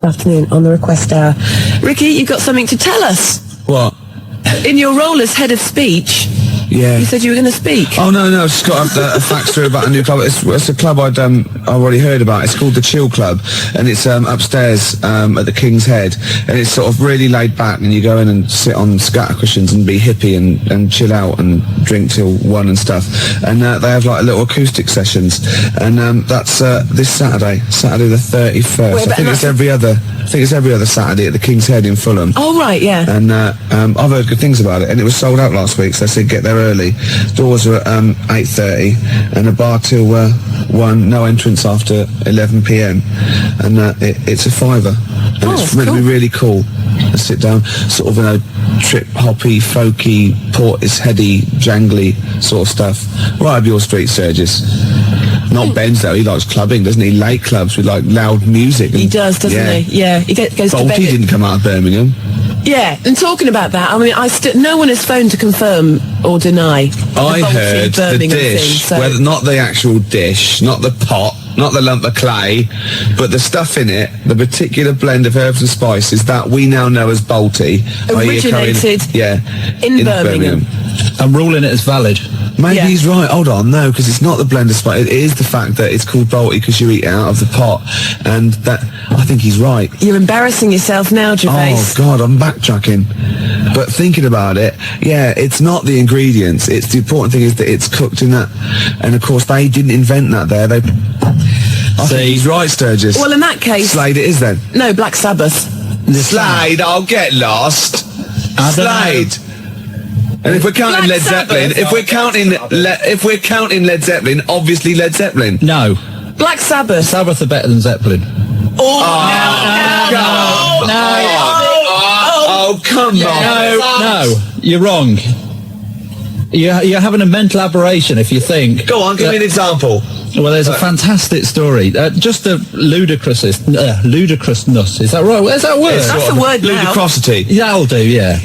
Afternoon on the request hour. Ricky, you've got something to tell us. What? In your role as head of speech, Yeah. you said you were going to speak. Oh, no, I've just got a fact through about a new club. It's a club I've already heard about. It's called the Chill Club, and it's upstairs at the King's Head, and it's sort of really laid back, and you go in and sit on scatter cushions and be hippie and chill out and drink till 1 and stuff. And they have like little acoustic sessions, and that's this Saturday the 31st. Wait, I think it's every other Saturday at the King's Head in Fulham. Oh, right, yeah. And I've heard good things about it, and it was sold out last week, so I said get there early. Doors are at 8:30, and a bar till 1, no entrance after 11 p.m, and it's a £5, and it's meant to be really cool. I sit down, sort of, trip-hoppy, folky, Portisheady, jangly sort of stuff. Right up your street, Sturgis. Not Ben's though, he likes clubbing, doesn't he? Late clubs with like loud music. He does, doesn't he? Yeah, he goes to bed. Bolty didn't come out of Birmingham. Yeah, and talking about that, I mean, no one has phoned to confirm or deny. I heard the dish, not the actual dish, not the pot, not the lump of clay, but the stuff in it, the particular blend of herbs and spices that we now know as Bolty. Originated in Birmingham. I'm ruling it as valid. Maybe he's right. Hold on, no, because it's not the blend of spice. It is the fact that it's called Bolty because you eat it out of the pot, and that I think he's right. You're embarrassing yourself now, Gervais. Oh God, I'm backtracking. But thinking about it, it's not the ingredients. It's the important thing is that it's cooked in that, and of course they didn't invent that there. I think he's right, Sturgis. Well, in that case, Slade it is then. No, Black Sabbath. Slade, I'll get lost. Slade. And if we're counting Led Zeppelin, if we're counting Led Zeppelin, obviously Led Zeppelin. No. Black Sabbath. Sabbath are better than Zeppelin. Oh, come on. No, you're wrong. You're having a mental aberration if you think... Go on, give me an example. Well, there's a fantastic story. Just the ludicrousness. Is that right? Where's that word? That's a word now. Ludicrosity. That'll do, yeah.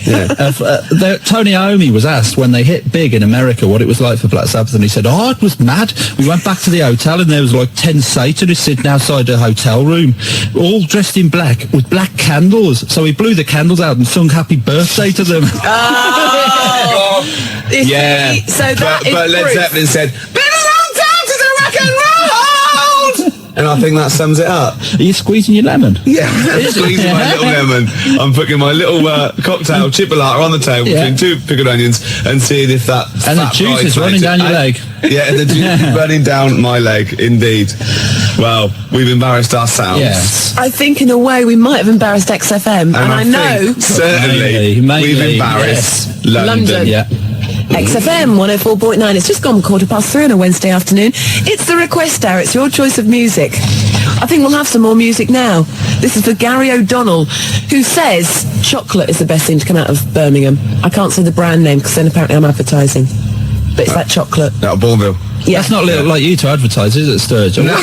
Tony Iommi was asked when they hit big in America what it was like for Black Sabbath, and he said, it was mad. We went back to the hotel, and there was like 10 Satanists sitting outside a hotel room, all dressed in black, with black candles. So he blew the candles out and sung Happy Birthday to them. Yeah. So but Led Zeppelin said, and I think that sums it up. Are you squeezing your lemon? Yeah, I'm squeezing my little lemon. I'm putting my little cocktail chipolata on the table between 2 pickled onions and seeing if that and the juice is running down your leg. Yeah, and the juice is running down my leg, indeed. Well, we've embarrassed ourselves. Yes. I think in a way we might have embarrassed XFM, and I know... Certainly, we've embarrassed London. Yeah. XFM 104.9. It's just gone 3:15 on a Wednesday afternoon. It's the request hour. It's your choice of music. I think we'll have some more music now. This is for Gary O'Donnell, who says chocolate is the best thing to come out of Birmingham. I can't say the brand name because then apparently I'm advertising. But it's that chocolate. Out of Bourneville. Yeah. That's not like you to advertise, is it, Sturge? No.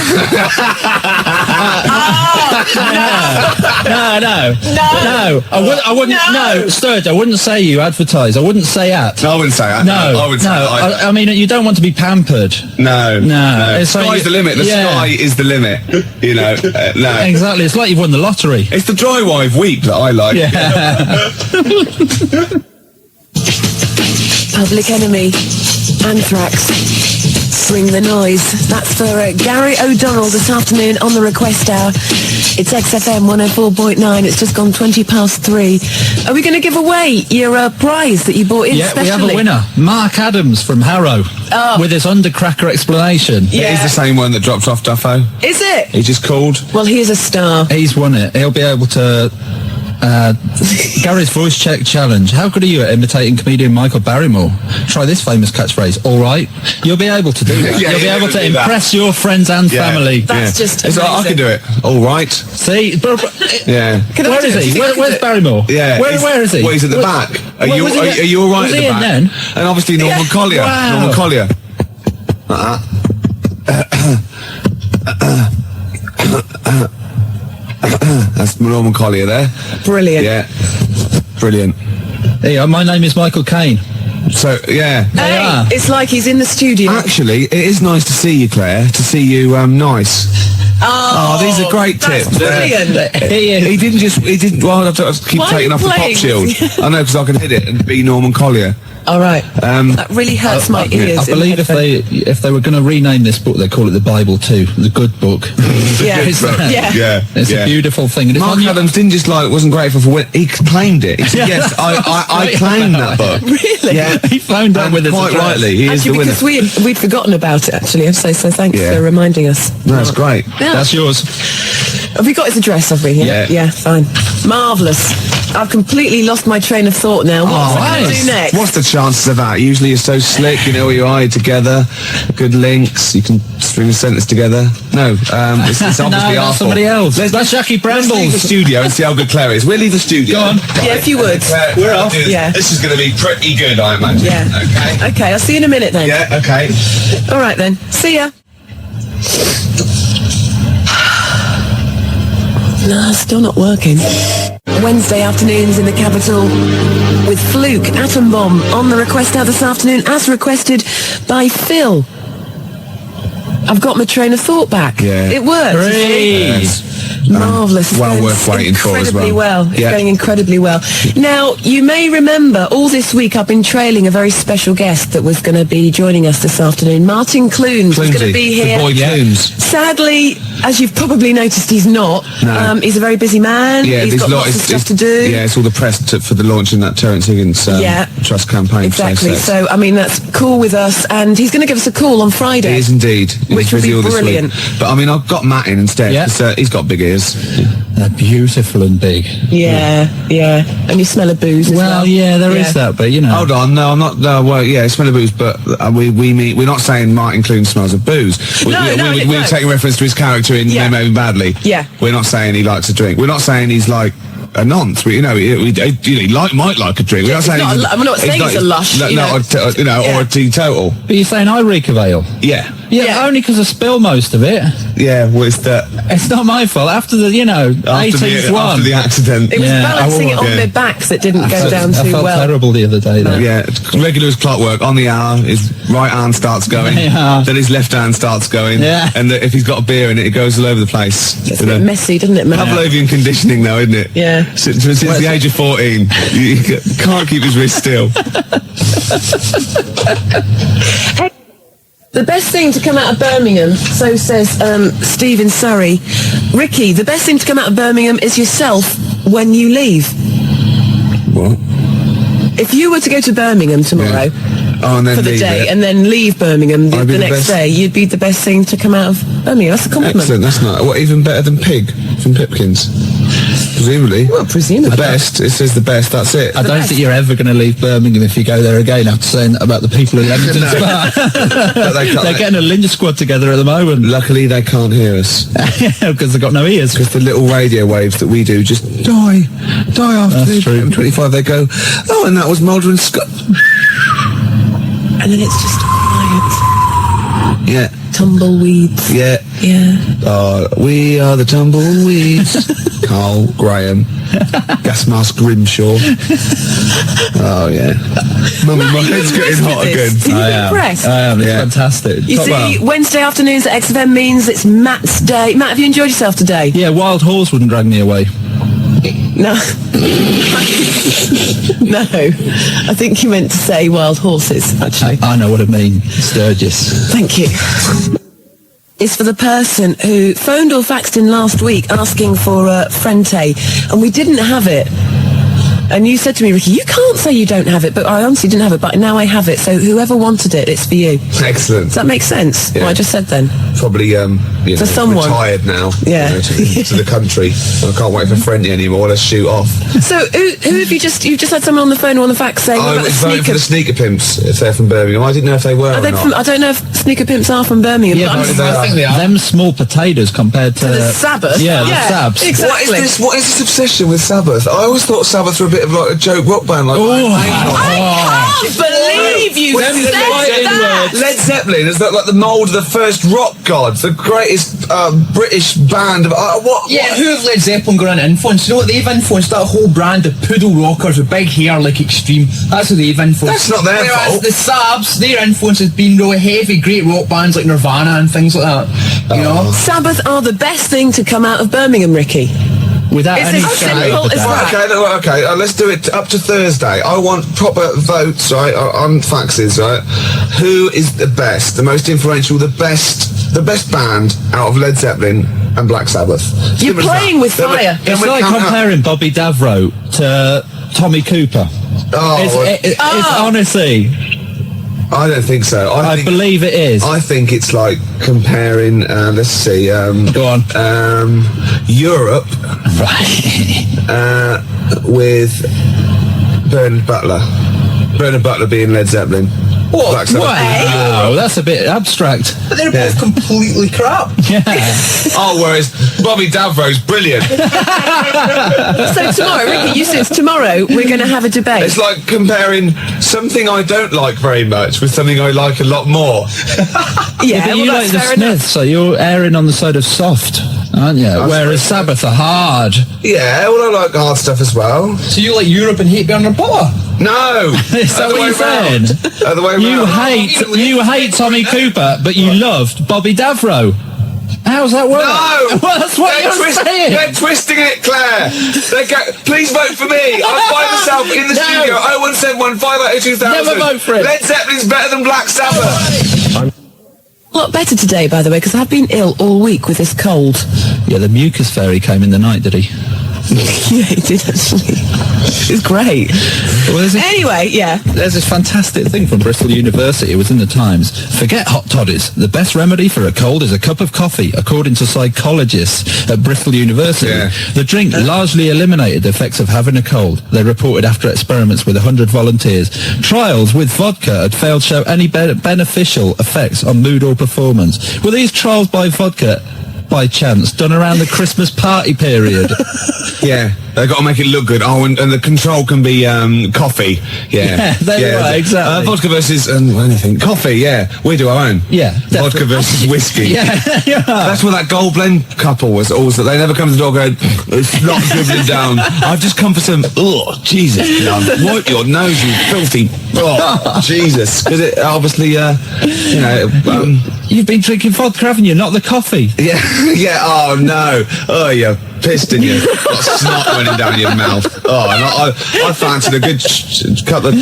I wouldn't. No, Sturge, I wouldn't say you advertise. I wouldn't say at. No, I wouldn't say that. No, I would say that. I mean, you don't want to be pampered. No. The sky's the limit. The sky is the limit. You know. No. Exactly. It's like you've won the lottery. It's the dry wive weep that I like. Yeah. Public Enemy, Anthrax, Bring the Noise. That's for Gary O'Donnell this afternoon on the request hour. It's XFM 104.9. It's just gone 3:20. Are we going to give away your prize that you bought in specially? Yeah, we have a winner. Mark Adams from Harrow. With his undercracker explanation. Yeah. It is the same one that dropped off Duffo. Is it? He just called. Well, he is a star. He's won it. He'll be able to... Gary's voice check challenge. How good are you at imitating comedian Michael Barrymore? Try this famous catchphrase. All right. You'll be able to do that. You'll be able to impress your friends and family. That's just amazing. I can do it. All right. See? Yeah. Where is he? Where's Barrymore? Yeah. Where is he? Well, he's at the back. Are you all right at the back? Then? And obviously Norman Collier. Wow. Norman Collier. That's Norman Collier there. Brilliant. Yeah. Brilliant. Hey, my name is Michael Caine. So, yeah. It's like he's in the studio. Actually, it is nice to see you, Claire. To see you nice. Oh, these are great that's tips. brilliant. He didn't. Well, I have to keep Why are taking you off the pop playing? shield. I know, because I can hit it and be Norman Collier. All right. That really hurts my ears. I believe if they were going to rename this book, they call it the Bible too, the good book. Yeah. Yeah. It's a beautiful thing. And it's Mark Adams didn't just wasn't grateful for when he claimed it. He said, yes, I claimed that book. Really? Yeah. He phoned up with us quite rightly. He is the Actually, winner. because we'd forgotten about it, actually. So thanks for reminding us. No, that's great. Yeah. That's yours. Have we got his address, have we? Yeah, fine. Marvellous. I've completely lost my train of thought now. What's I going to do next? What's the chances of that? Usually you're so slick, you know where you are, you're together, good links, you can string a sentence together. No, it's obviously that's somebody else. That's Jackie Brambles. Let's leave the studio and see how good Claire is. We'll leave the studio. Go on. Yeah, if you would. We're off. Yeah. This is going to be pretty good, I imagine. Yeah. Okay, I'll see you in a minute then. Yeah, okay. All right then. See ya. No, still not working. Wednesday afternoons in the capital with Fluke Atom Bomb on the request out this afternoon as requested by Phil. I've got my train of thought back. Yeah. It worked. Yes. Marvellous. It's well going worth waiting for as incredibly well. It's going incredibly well. Now, you may remember all this week I've been trailing a very special guest that was going to be joining us this afternoon. Martin Clunes was going to be here. The boy Clunes. Sadly, as you've probably noticed, he's not. No. He's a very busy man. Yeah, he's got lots of stuff to do. Yeah, it's all the press for the launch in that Terence Higgins Trust campaign. Exactly. So, I mean, that's cool with us. And he's going to give us a call on Friday. He is indeed. Which will be brilliant. But, I mean, I've got Matt in instead. Yeah. Because, he's got big ears. They're beautiful and big. Yeah. And you smell of booze as well. Yeah, there is that, but you know. Hold on, no, I'm not. No, well, yeah, smell of booze, but we're not saying Martin Clunes smells of booze. We're taking reference to his character in Maybe Badly. Yeah. We're not saying he likes a drink. We're not saying he's like a nonce. He might like a drink. We're not saying I'm not saying he's a lush. Or a teetotal. But you're saying I reek of ale? Yeah. Yeah, only because I spill most of it. Yeah, well, it's that. It's not my fault. After the, 18th one. After the accident. It was balancing it on their backs that didn't go down too well. I felt terrible the other day, though. Yeah, regular as clockwork. On the hour, his right hand starts going. Yeah. Then his left hand starts going. Yeah. And if he's got a beer in it, it goes all over the place. It's a bit messy, doesn't it, man? Pavlovian conditioning, though, isn't it? Yeah. Since the age of 14, you can't keep his wrist still. The best thing to come out of Birmingham, so says Steve in Surrey. Ricky, the best thing to come out of Birmingham is yourself when you leave. What? If you were to go to Birmingham tomorrow and then for the leave day it. and then leave Birmingham the I'd be the next best. day, you'd be the best thing to come out of Birmingham. That's a compliment. Excellent, that's not. What, even better than Pig from Pipkins? Presumably. Well, presumably. The best. It says the best, that's it. I don't think you're ever going to leave Birmingham if you go there again after saying that about the people in Leamington Spa. They're getting a Lynch squad together at the moment. Luckily, they can't hear us. Because they've got no ears. Because the little radio waves that we do just die after That's true. 25. They go, oh, and that was Mulder and Scott. And then it's just quiet. Yeah. Tumbleweeds. Yeah. We are the tumbleweeds. Carl Graham. Gas mask Grimshaw. Oh, yeah. Mummy, my head's getting hot again. Are you impressed? I am. It's fantastic. You see, Wednesday afternoons at XFM means it's Matt's day. Matt, have you enjoyed yourself today? Yeah, Wild Horse wouldn't drag me away. No. No. I think you meant to say wild horses, actually. I know what I mean. Sturgis. Thank you. Is for the person who phoned or faxed in last week asking for Frente, and we didn't have it. And you said to me, Ricky, you can't say you don't have it, but I honestly didn't have it, but now I have it, so whoever wanted it, it's for you. Excellent. Does that make sense? Yeah. What I just said then? Probably, for someone. Retired now. Yeah. To the country. I can't wait for Frenty anymore. Let's shoot off. So who have you've just had someone on the phone or on the fax saying I about was the voting for sneaker... the sneaker pimps if they're from Birmingham. I didn't know if they were or not. I don't know if sneaker pimps are from Birmingham. Yeah, but I think they are. Them small potatoes compared to the Sabbath. Yeah, the Sabs. Exactly. What is this obsession with Sabbath? I always thought Sabbath were a bit of like a joke rock band. Like, I can't believe believe you Well, said that. Led Zeppelin is like the mould of the first rock gods, the greatest British band of what? Yeah, who have Led Zeppelin got an influence? You know what they've influenced? That whole brand of poodle rockers with big hair like Extreme. That's who they've influenced. That's not their fault. The Sabs, their influence has been really heavy, great rock bands like Nirvana and things like that. You know? Sabbath are the best thing to come out of Birmingham, Ricky. Without It's any as shadow simple of a as doubt. that. Okay, let's do it up to Thursday. I want proper votes, right, on faxes, right? Who is the best, the most influential, the best band out of Led Zeppelin and Black Sabbath? You're Simple as playing that. with fire. It's like comparing Bobby Davro to Tommy Cooper. It's honestly, I don't think so. I believe it is. I think it's like comparing, let's see, Go on. Europe Right. with Bernard Butler. Bernard Butler being Led Zeppelin. What? Black Sabbath. Wow, that's a bit abstract. But they're both completely crap. Yeah. Oh, whereas Bobby Davro's brilliant. So tomorrow, Ricky, you said tomorrow we're going to have a debate. It's like comparing something I don't like very much with something I like a lot more. yeah, But well, you that's like the fair enough. Smiths, so you're erring on the side of soft, aren't you? Whereas Sabbath are hard. Yeah, well, I like hard stuff as well. So you like Europe and hate Bernard Butler? No! Is that what you're saying? Other way You around. you hate Tommy Cooper, but you loved Bobby Davro. How's that work? No! Well, that's what you're saying. They're twisting it, Claire. Please vote for me. I'm by myself in the No. studio. 0171 580 2000. Never vote for it. Led Zeppelin's better than Black Sabbath. A lot better today, by the way, because I've been ill all week with this cold. Yeah, the mucus fairy came in the night, did he? Yeah, he did actually. It was great. Well, Anyway, yeah. There's this fantastic thing from Bristol University. It was in the Times. Forget hot toddies. The best remedy for a cold is a cup of coffee, according to psychologists at Bristol University. Yeah. The drink largely eliminated the effects of having a cold. They reported after experiments with 100 volunteers. Trials with vodka had failed to show any beneficial effects on mood or performance. Were these trials by vodka, by chance, done around the Christmas party period? Yeah, they've got to make it look good. Oh, and the control can be coffee. Yeah, there you are, exactly. Vodka versus anything. Coffee, yeah. We do our own. Yeah, Vodka definitely. versus whiskey. Yeah, yeah. That's what that Gold Blend couple was also. They never come to the door going, it's not dribbling down. I've just come for some, Jesus. Wipe your nose, you filthy. Oh, Jesus. Because it obviously, You've been drinking vodka, haven't you? Not the coffee. yeah, oh no. Oh, you're pissed and you've got snot running down your mouth. Oh, and I fancied a good couple of...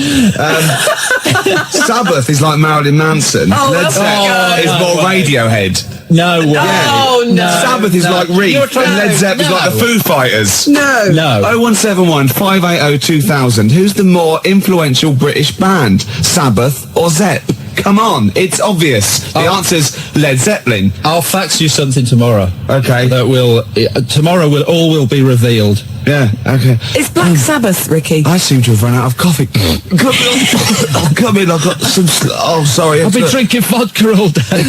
Sabbath is like Marilyn Manson. Led Zeppelin is more Radiohead. No way. Oh, no. Sabbath is like Reef, and Led Zeppelin is like the Foo Fighters. No. No. 0171 580 2000. Who's the more influential British band? Sabbath or Zepp? Come on, it's obvious. The answer's Led Zeppelin. I'll fax you something tomorrow. Okay. That will tomorrow will be revealed. Yeah, okay. It's Black Sabbath, Ricky. I seem to have run out of coffee. Come in, I've got some... Oh, sorry. I've been drinking vodka all day.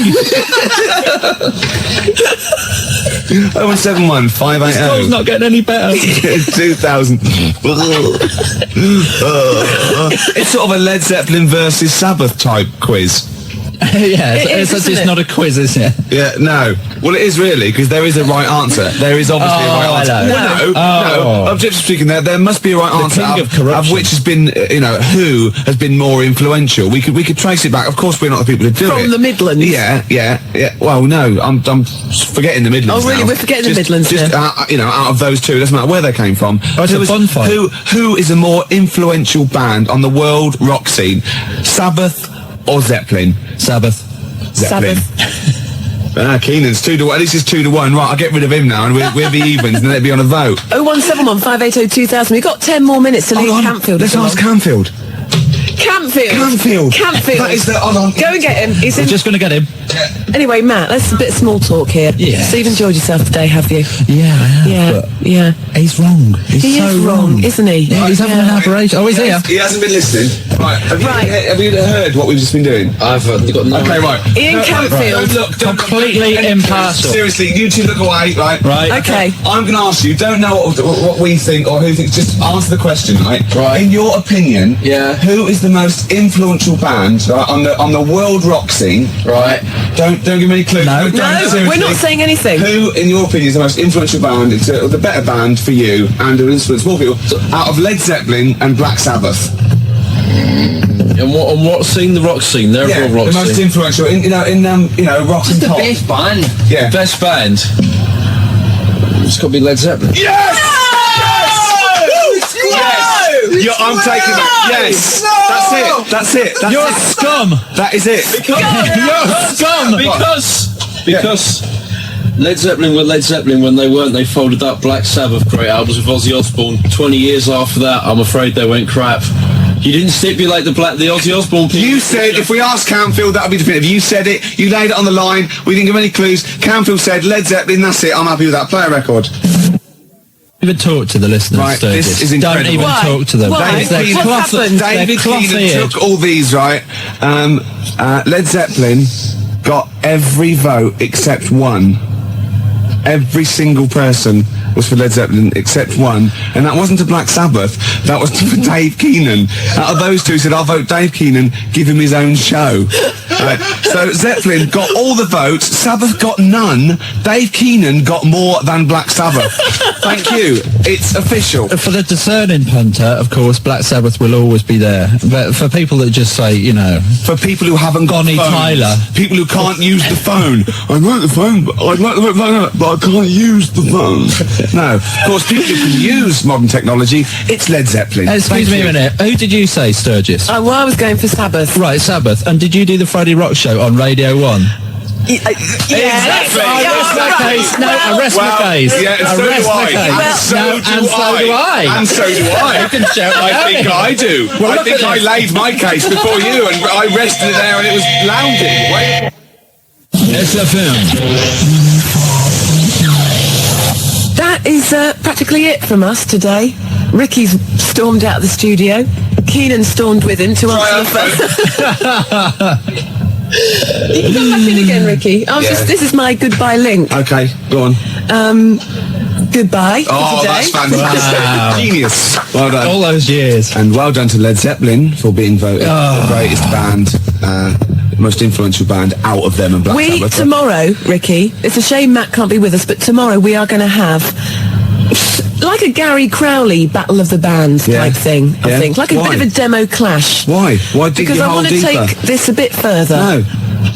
0171 It's 580 not getting any better. 2000. It's sort of a Led Zeppelin versus Sabbath type quiz. Yeah, isn't it's it? not a quiz, is it? Yeah, no. Well, it is really, because there is a right answer. There is obviously a right answer. hello. Well, no. Objectively speaking, there must be a right answer. king of corruption. which has been, who has been more influential. We could trace it back. Of course, we're not the people to do it. From the Midlands. Yeah. Well, no, I'm forgetting the Midlands. Oh, really? now. We're forgetting the Midlands Just now. out of those two, it doesn't matter where they came from. Oh, it's a fun fight. Who is a more influential band on the world rock scene? Sabbath or Zeppelin? Sabbath. Zeppelin. Keenan's 2-1. At least it's 2-1. Right, I'll get rid of him now, and we'll be evens, and let it be on a vote. 0171 580 2000. We've got 10 more minutes to leave Hold on. Campfield. Let's ask Campfield. Campfield. That is the... Hold on. Go and get him. He's in. We're just going to get him. Anyway, Matt, let's a bit of small talk here. Yeah. So you've enjoyed yourself today, have you? Yeah, I have. Yeah, but yeah. He's wrong. He's He so is wrong, isn't he? Yeah, he's having an aberration. Oh, he's here. He hasn't been listening. Right. Have you heard what we've just been doing? I've got no Okay, right. Ian Campfield. Don't Completely impartial. Seriously, you two look away, right? Right. Okay. I'm going to ask you, don't know what we think or who thinks, just answer the question, right? Right. In your opinion, Yeah. who is the the most influential band, right, on the world rock scene? Right. Don't give me any clues. No, we're not saying anything. Who, in your opinion, is the most influential band? It's the better band for you, and who influenced more people out of Led Zeppelin and Black Sabbath? And what scene? The rock scene. They're Yeah, rock the most scene. influential in rock and The pop. best band. Yeah. Best band. It's got to be Led Zeppelin. Yes! Yes! I'm taking that. Yes! That's it. You're a scum. That is it. You're a scum. Because Led Zeppelin were Led Zeppelin when they weren't. They folded up Black Sabbath great albums with Ozzy Osbourne. 20 years after that, I'm afraid they went crap. You didn't stipulate the Ozzy Osbourne people. You said, if we asked Camfield, that would be definitive. You said it, you laid it on the line, we didn't give any clues. Camfield said, Led Zeppelin, that's it, I'm happy with that. Play a record. Even talk to the listeners, Right, Sturgis. this is incredible. Don't even Why? talk to them. Why? They're What cloth- happened? they're David Keenan cloth-eared. took all these, right? Led Zeppelin got every vote except one. Every single person was for Led Zeppelin except one, and that wasn't to Black Sabbath, that was for Dave Keenan. Out of those two, said, I'll vote Dave Keenan, give him his own show. Right. So Zeppelin got all the votes, Sabbath got none, Dave Keenan got more than Black Sabbath. Thank you, it's official. For the discerning punter, of course, Black Sabbath will always be there. But for people that just say, For people who haven't got Bonnie phones, Tyler. people who can't use the phone. I like the phone, but I can't use the phone. No, of course, people who can use modern technology, it's Led Zeppelin. excuse Thank me you. a minute, who did you say, Sturgis? Well, I was going for Sabbath. Right, Sabbath. And did you do the Friday Rock Show on Radio 1? Exactly. I rest my case. No, I rest my case. Yeah, and I so rest do my I. case. And so do I. And so do I. You can shout I like think that. I do. Well, I look think at I this. laid my case before you, and I rested it there, and it was lounging. Wait. XFM. That is practically it from us today. Ricky's stormed out of the studio. Keenan stormed with him to answer the phone. You can come back in again, Ricky. This is my goodbye link. Okay, go on. Goodbye for Oh, today. that's fantastic. Wow. Genius. Well done. All those years. And well done to Led Zeppelin for being voted the greatest band, most influential band out of them and Black Sabbath. Tomorrow, Ricky, it's a shame Matt can't be with us, but tomorrow we are going to have like a Gary Crowley Battle of the Bands type thing, I think. Like a Why? bit of a demo clash. Why? Why dig Because your I hole want to deeper? take this a bit further. No.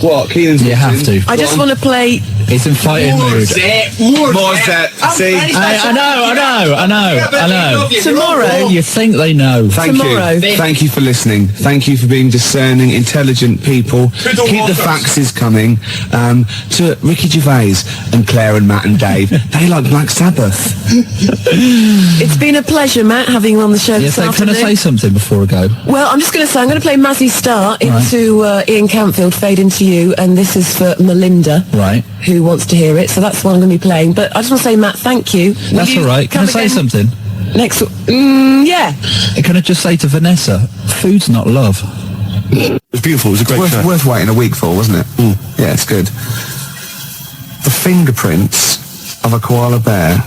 What? Keenan's You have watching. to. I just want to play... It's in fighting mood. More Zet. See? I know. Tomorrow. You think they know. Thank Tomorrow. you. Thank you for listening. Thank you for being discerning, intelligent people. Keep the faxes coming. To Ricky Gervais and Claire and Matt and Dave. They like Black Sabbath. It's been a pleasure, Matt, having you on the show Yes, this can I afternoon. say something before I go? Well, I'm just going to say, I'm going to play Mazzy Star into Ian Campfield, Fade Into You, and this is for Melinda, Right. who wants to hear it, so that's what I'm going to be playing. But I just want to say, Matt, thank you. Will That's you all right. Can I come say again something? Next, yeah. Can I just say to Vanessa, food's not love. It was beautiful. It was a great show. Worth waiting a week for, wasn't it? Yeah, it's good. The fingerprints of a koala bear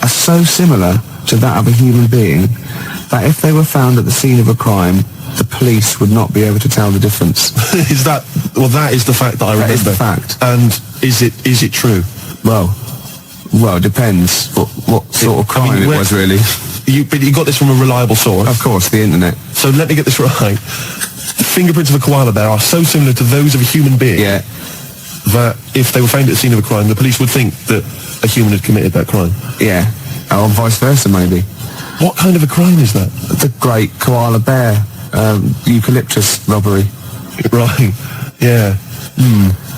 are so similar to that of a human being that if they were found at the scene of a crime, the police would not be able to tell the difference. Is that? Well, that is the fact that I That remember. is the fact. And is it true? Well, it depends what sort of crime it was, really. But you got this from a reliable source. Of course, the internet. So let me get this right. The fingerprints of a koala bear are so similar to those of a human being Yeah. that if they were found at the scene of a crime, the police would think that a human had committed that crime. Yeah. Or vice versa, maybe. What kind of a crime is that? The great koala bear eucalyptus robbery. Right. Yeah.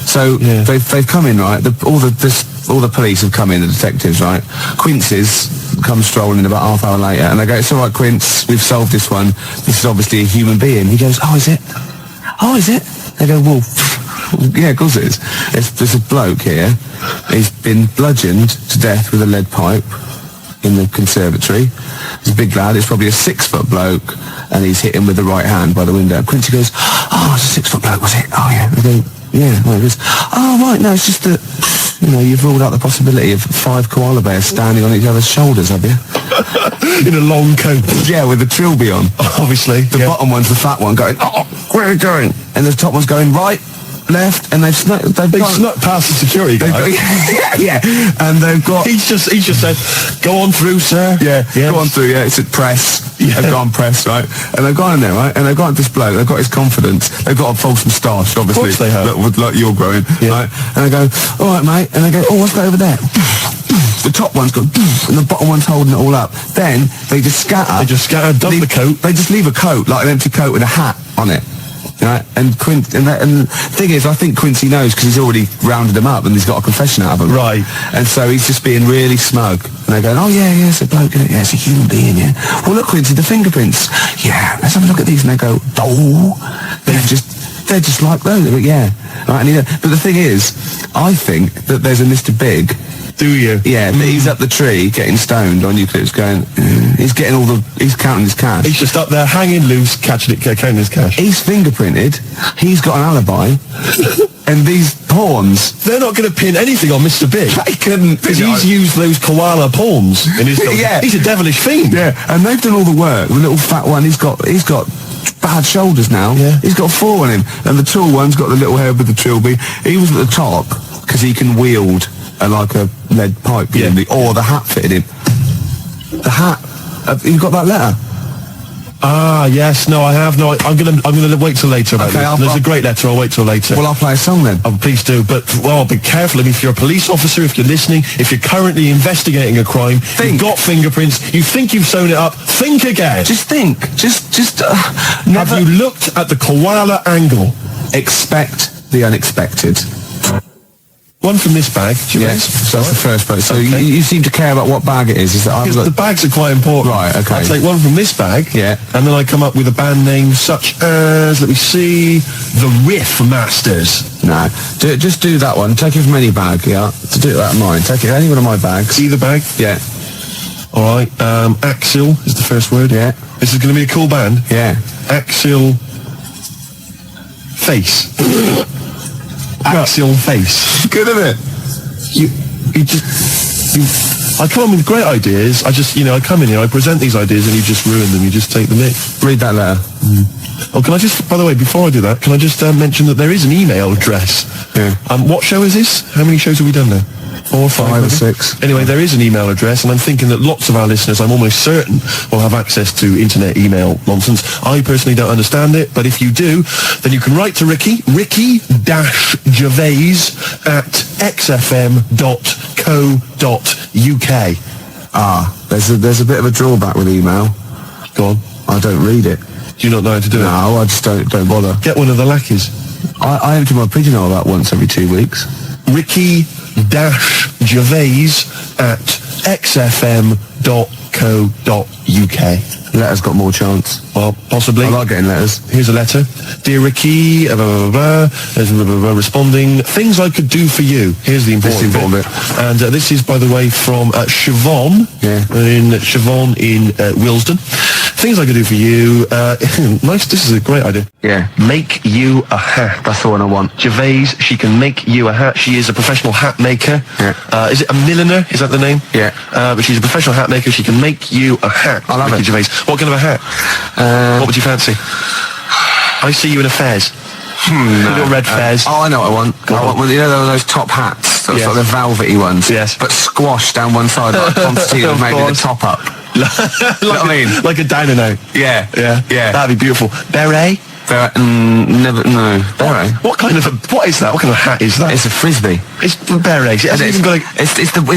So Yeah. they've come in, right? All the police have come in, the detectives, right? Quince's come strolling in about half hour later, and they go, "It's all right, Quince, we've solved this one. This is obviously a human being." He goes, "Oh, is it? Oh, is it?" They go, "Well, yeah, of course it is. There's a bloke here. He's been bludgeoned to death with a lead pipe in the conservatory. He's a big lad. It's probably a 6-foot bloke, and he's hit him with the right hand by the window." Quincy goes, "Oh, it's a 6-foot bloke, was it? Oh, yeah." They go, "Yeah." Well, he goes, "Oh, right, no, it's just that, You know, you've ruled out the possibility of 5 koala bears standing on each other's shoulders, have you? In a long coat. Yeah, with the trilby on. Obviously. The bottom one's the fat one going, oh, where are you going? And the top one's going right, left, and they've snuck past the security guy. Yeah, and they've got... He's just said, go on through, sir. Yeah, go on through, yeah, it's at press. Yeah. They've gone press, right? And they've gone in there, right? And they've got this bloke, they've got his confidence, they've got a false moustache, obviously. Of course they have. Like you're growing, right? And they go, all right, mate. And they go, oh, what's that over there? The top one's gone, and the bottom one's holding it all up. Then they just scatter. Dump the coat. They just leave a coat, like an empty coat with a hat on it. Right? And the thing is, I think Quincy knows because he's already rounded them up and he's got a confession out of them. Right. And so he's just being really smug. And they're going, oh, yeah, it's a bloke, yeah, it's a human being, yeah. Well, look, Quincy, the fingerprints. Yeah, let's have a look at these. And they go, oh, they're just like those. But yeah. Right? And but the thing is, I think that there's a Mr. Big. Do you? Yeah, but he's up the tree getting stoned on eucalyptus going, he's getting he's counting his cash. He's just up there hanging loose, counting his cash. He's fingerprinted, he's got an alibi, and these pawns... They're not going to pin anything on Mr. Big. They couldn't. Because he's used those koala pawns in his... Yeah. He's a devilish fiend. Yeah, and they've done all the work. The little fat one, he's got bad shoulders now. Yeah. He's got 4 on him. And the tall one's got the little head with the trilby. He was at the top, because he can wield... like a lead pipe, or the hat fitted him. The hat. You've got that letter? Ah, yes. No, I have. No, I'm gonna wait till later about this. There's a great letter. I'll wait till later. Well, I'll play a song then. Oh, please do. But, well, be careful. If you're a police officer, if you're listening, if you're currently investigating a crime, you've got fingerprints, you think you've sewn it up, think again. Just think. Just have you looked at the koala angle? Expect the unexpected. One from this bag. Yes, so that's the first bag. So you seem to care about what bag it is. Is that because the bags are quite important. Right, okay. I take one from this bag, and then I come up with a band name such as, let me see, the Riff Masters. No, just do that one. Take it from any bag, yeah. To do that of mine. Take it any one of my bags. Either bag? Yeah. All right. Axil is the first word. Yeah. This is going to be a cool band. Yeah. Axil Face. Axial Face. Good, isn't it? I come in with great ideas. I come in here, I present these ideas, and you just ruin them. You just take the mick. Read that letter. Oh, can I just, by the way, before I do that, can I just mention that there is an email address? Yeah. What show is this? How many shows have we done now? 4 or 5? 5 or 6. Anyway, there is an email address, and I'm thinking that lots of our listeners, I'm almost certain, will have access to internet email nonsense. I personally don't understand it, but if you do, then you can write to Ricky-Gervais at xfm.co.uk. There's a bit of a drawback with email. Go on. I don't read it. Do you not know how to do it? No, I just don't bother. Get one of the lackeys. I empty my pigeonhole about once every 2 weeks. Ricky-Gervais at xfm.co.uk. Letter's got more chance. Well, possibly. I like getting letters. Here's a letter. Dear Ricky, responding, things I could do for you. Here's the important bit. And this is, by the way, from Siobhan. Yeah. In Siobhan in Willesden. Things I could do for you. Nice, this is a great idea. Yeah. Make you a hat. That's the one I want. Gervais, she can make you a hat. She is a professional hat maker. Yeah. Is it a milliner? Is that the name? Yeah. But she's a professional hat maker. She can make you a hat. I love Ricky it. Gervais. What kind of a hat? What would you fancy? I see you in a fez. Little red fez. Oh, I know what I want. I want you know those top hats? Those like the velvety ones. Yes. But squashed down one side like Constantine Of maybe course. the top up. Like what I mean? Like a dino. Yeah. That'd be beautiful. Beret? Never, no. Beret? What is that? What kind of hat is that? It's a frisbee. It's beret. It hasn't even got It's the when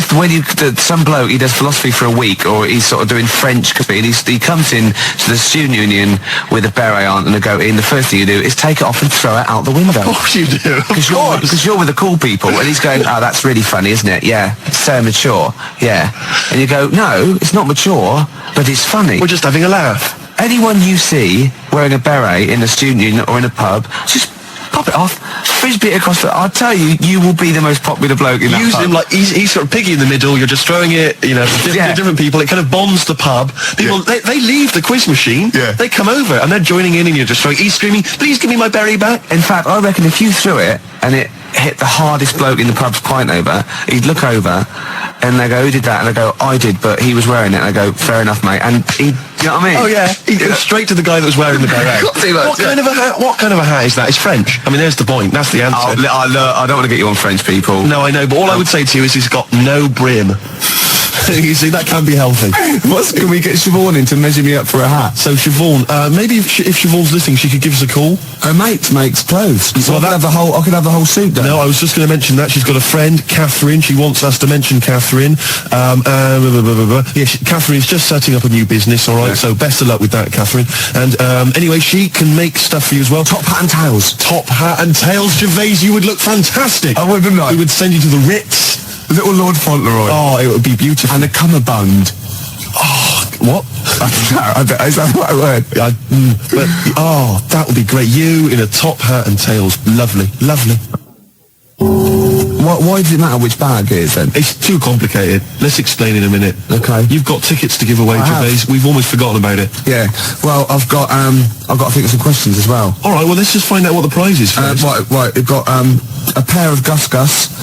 some bloke, he does philosophy for a week, or he's sort of doing French, and he comes in to the student union with a beret on and a goatee, and the first thing you do is take it off and throw it out the window. Of course you do. Because you're with the cool people, and he's going, oh, that's really funny, isn't it? Yeah. It's so mature. Yeah. And you go, no, it's not mature, but it's funny. We're just having a laugh. Anyone you see wearing a beret in a student union or in a pub, just pop it off, frisbee it across the... I'll tell you, you will be the most popular bloke in that Use pub. him like he's sort of piggy in the middle. You're just throwing it, to different people. It kind of bonds the pub. People they leave the quiz machine. Yeah. They come over and they're joining in, and you're just throwing. He's screaming, "Please give me my berry back!" In fact, I reckon if you threw it and it hit the hardest bloke in the pub's pint over, he'd look over, and they go, who did that? And I go, I did, but he was wearing it. And I go, fair enough, mate. And he, you know what I mean? Oh yeah, he goes straight to the guy that was wearing the beret. What kind of a hat is that? It's French. I mean, there's the point. That's the answer. I don't want to get you on French people. No, I know, but all I would say to you is he's got no brim. You see, that can be healthy. Can we get Siobhan in to measure me up for a hat? So Siobhan, maybe if Siobhan's listening, she could give us a call. Her mate makes clothes. So I could have the whole suit done. No, I was just going to mention that. She's got a friend, Catherine. She wants us to mention Catherine. Catherine's just setting up a new business, all right? So best of luck with that, Catherine. And anyway, she can make stuff for you as well. Top hat and tails. Top hat and tails, Gervais. You would look fantastic. I wouldn't I? We would send you to the Ritz. Little Lord Fauntleroy. Oh, it would be beautiful. And a cummerbund. Oh, what? I don't know. Is that the right word? That would be great. You in a top hat and tails. Lovely. Lovely. Why does it matter which bag it is then? It's too complicated. Let's explain in a minute. Okay. You've got tickets to give away, Gervais. We've almost forgotten about it. Yeah. Well, I've got to think of some questions as well. All right. Well, let's just find out what the prize is first. Right. We've got a pair of Gus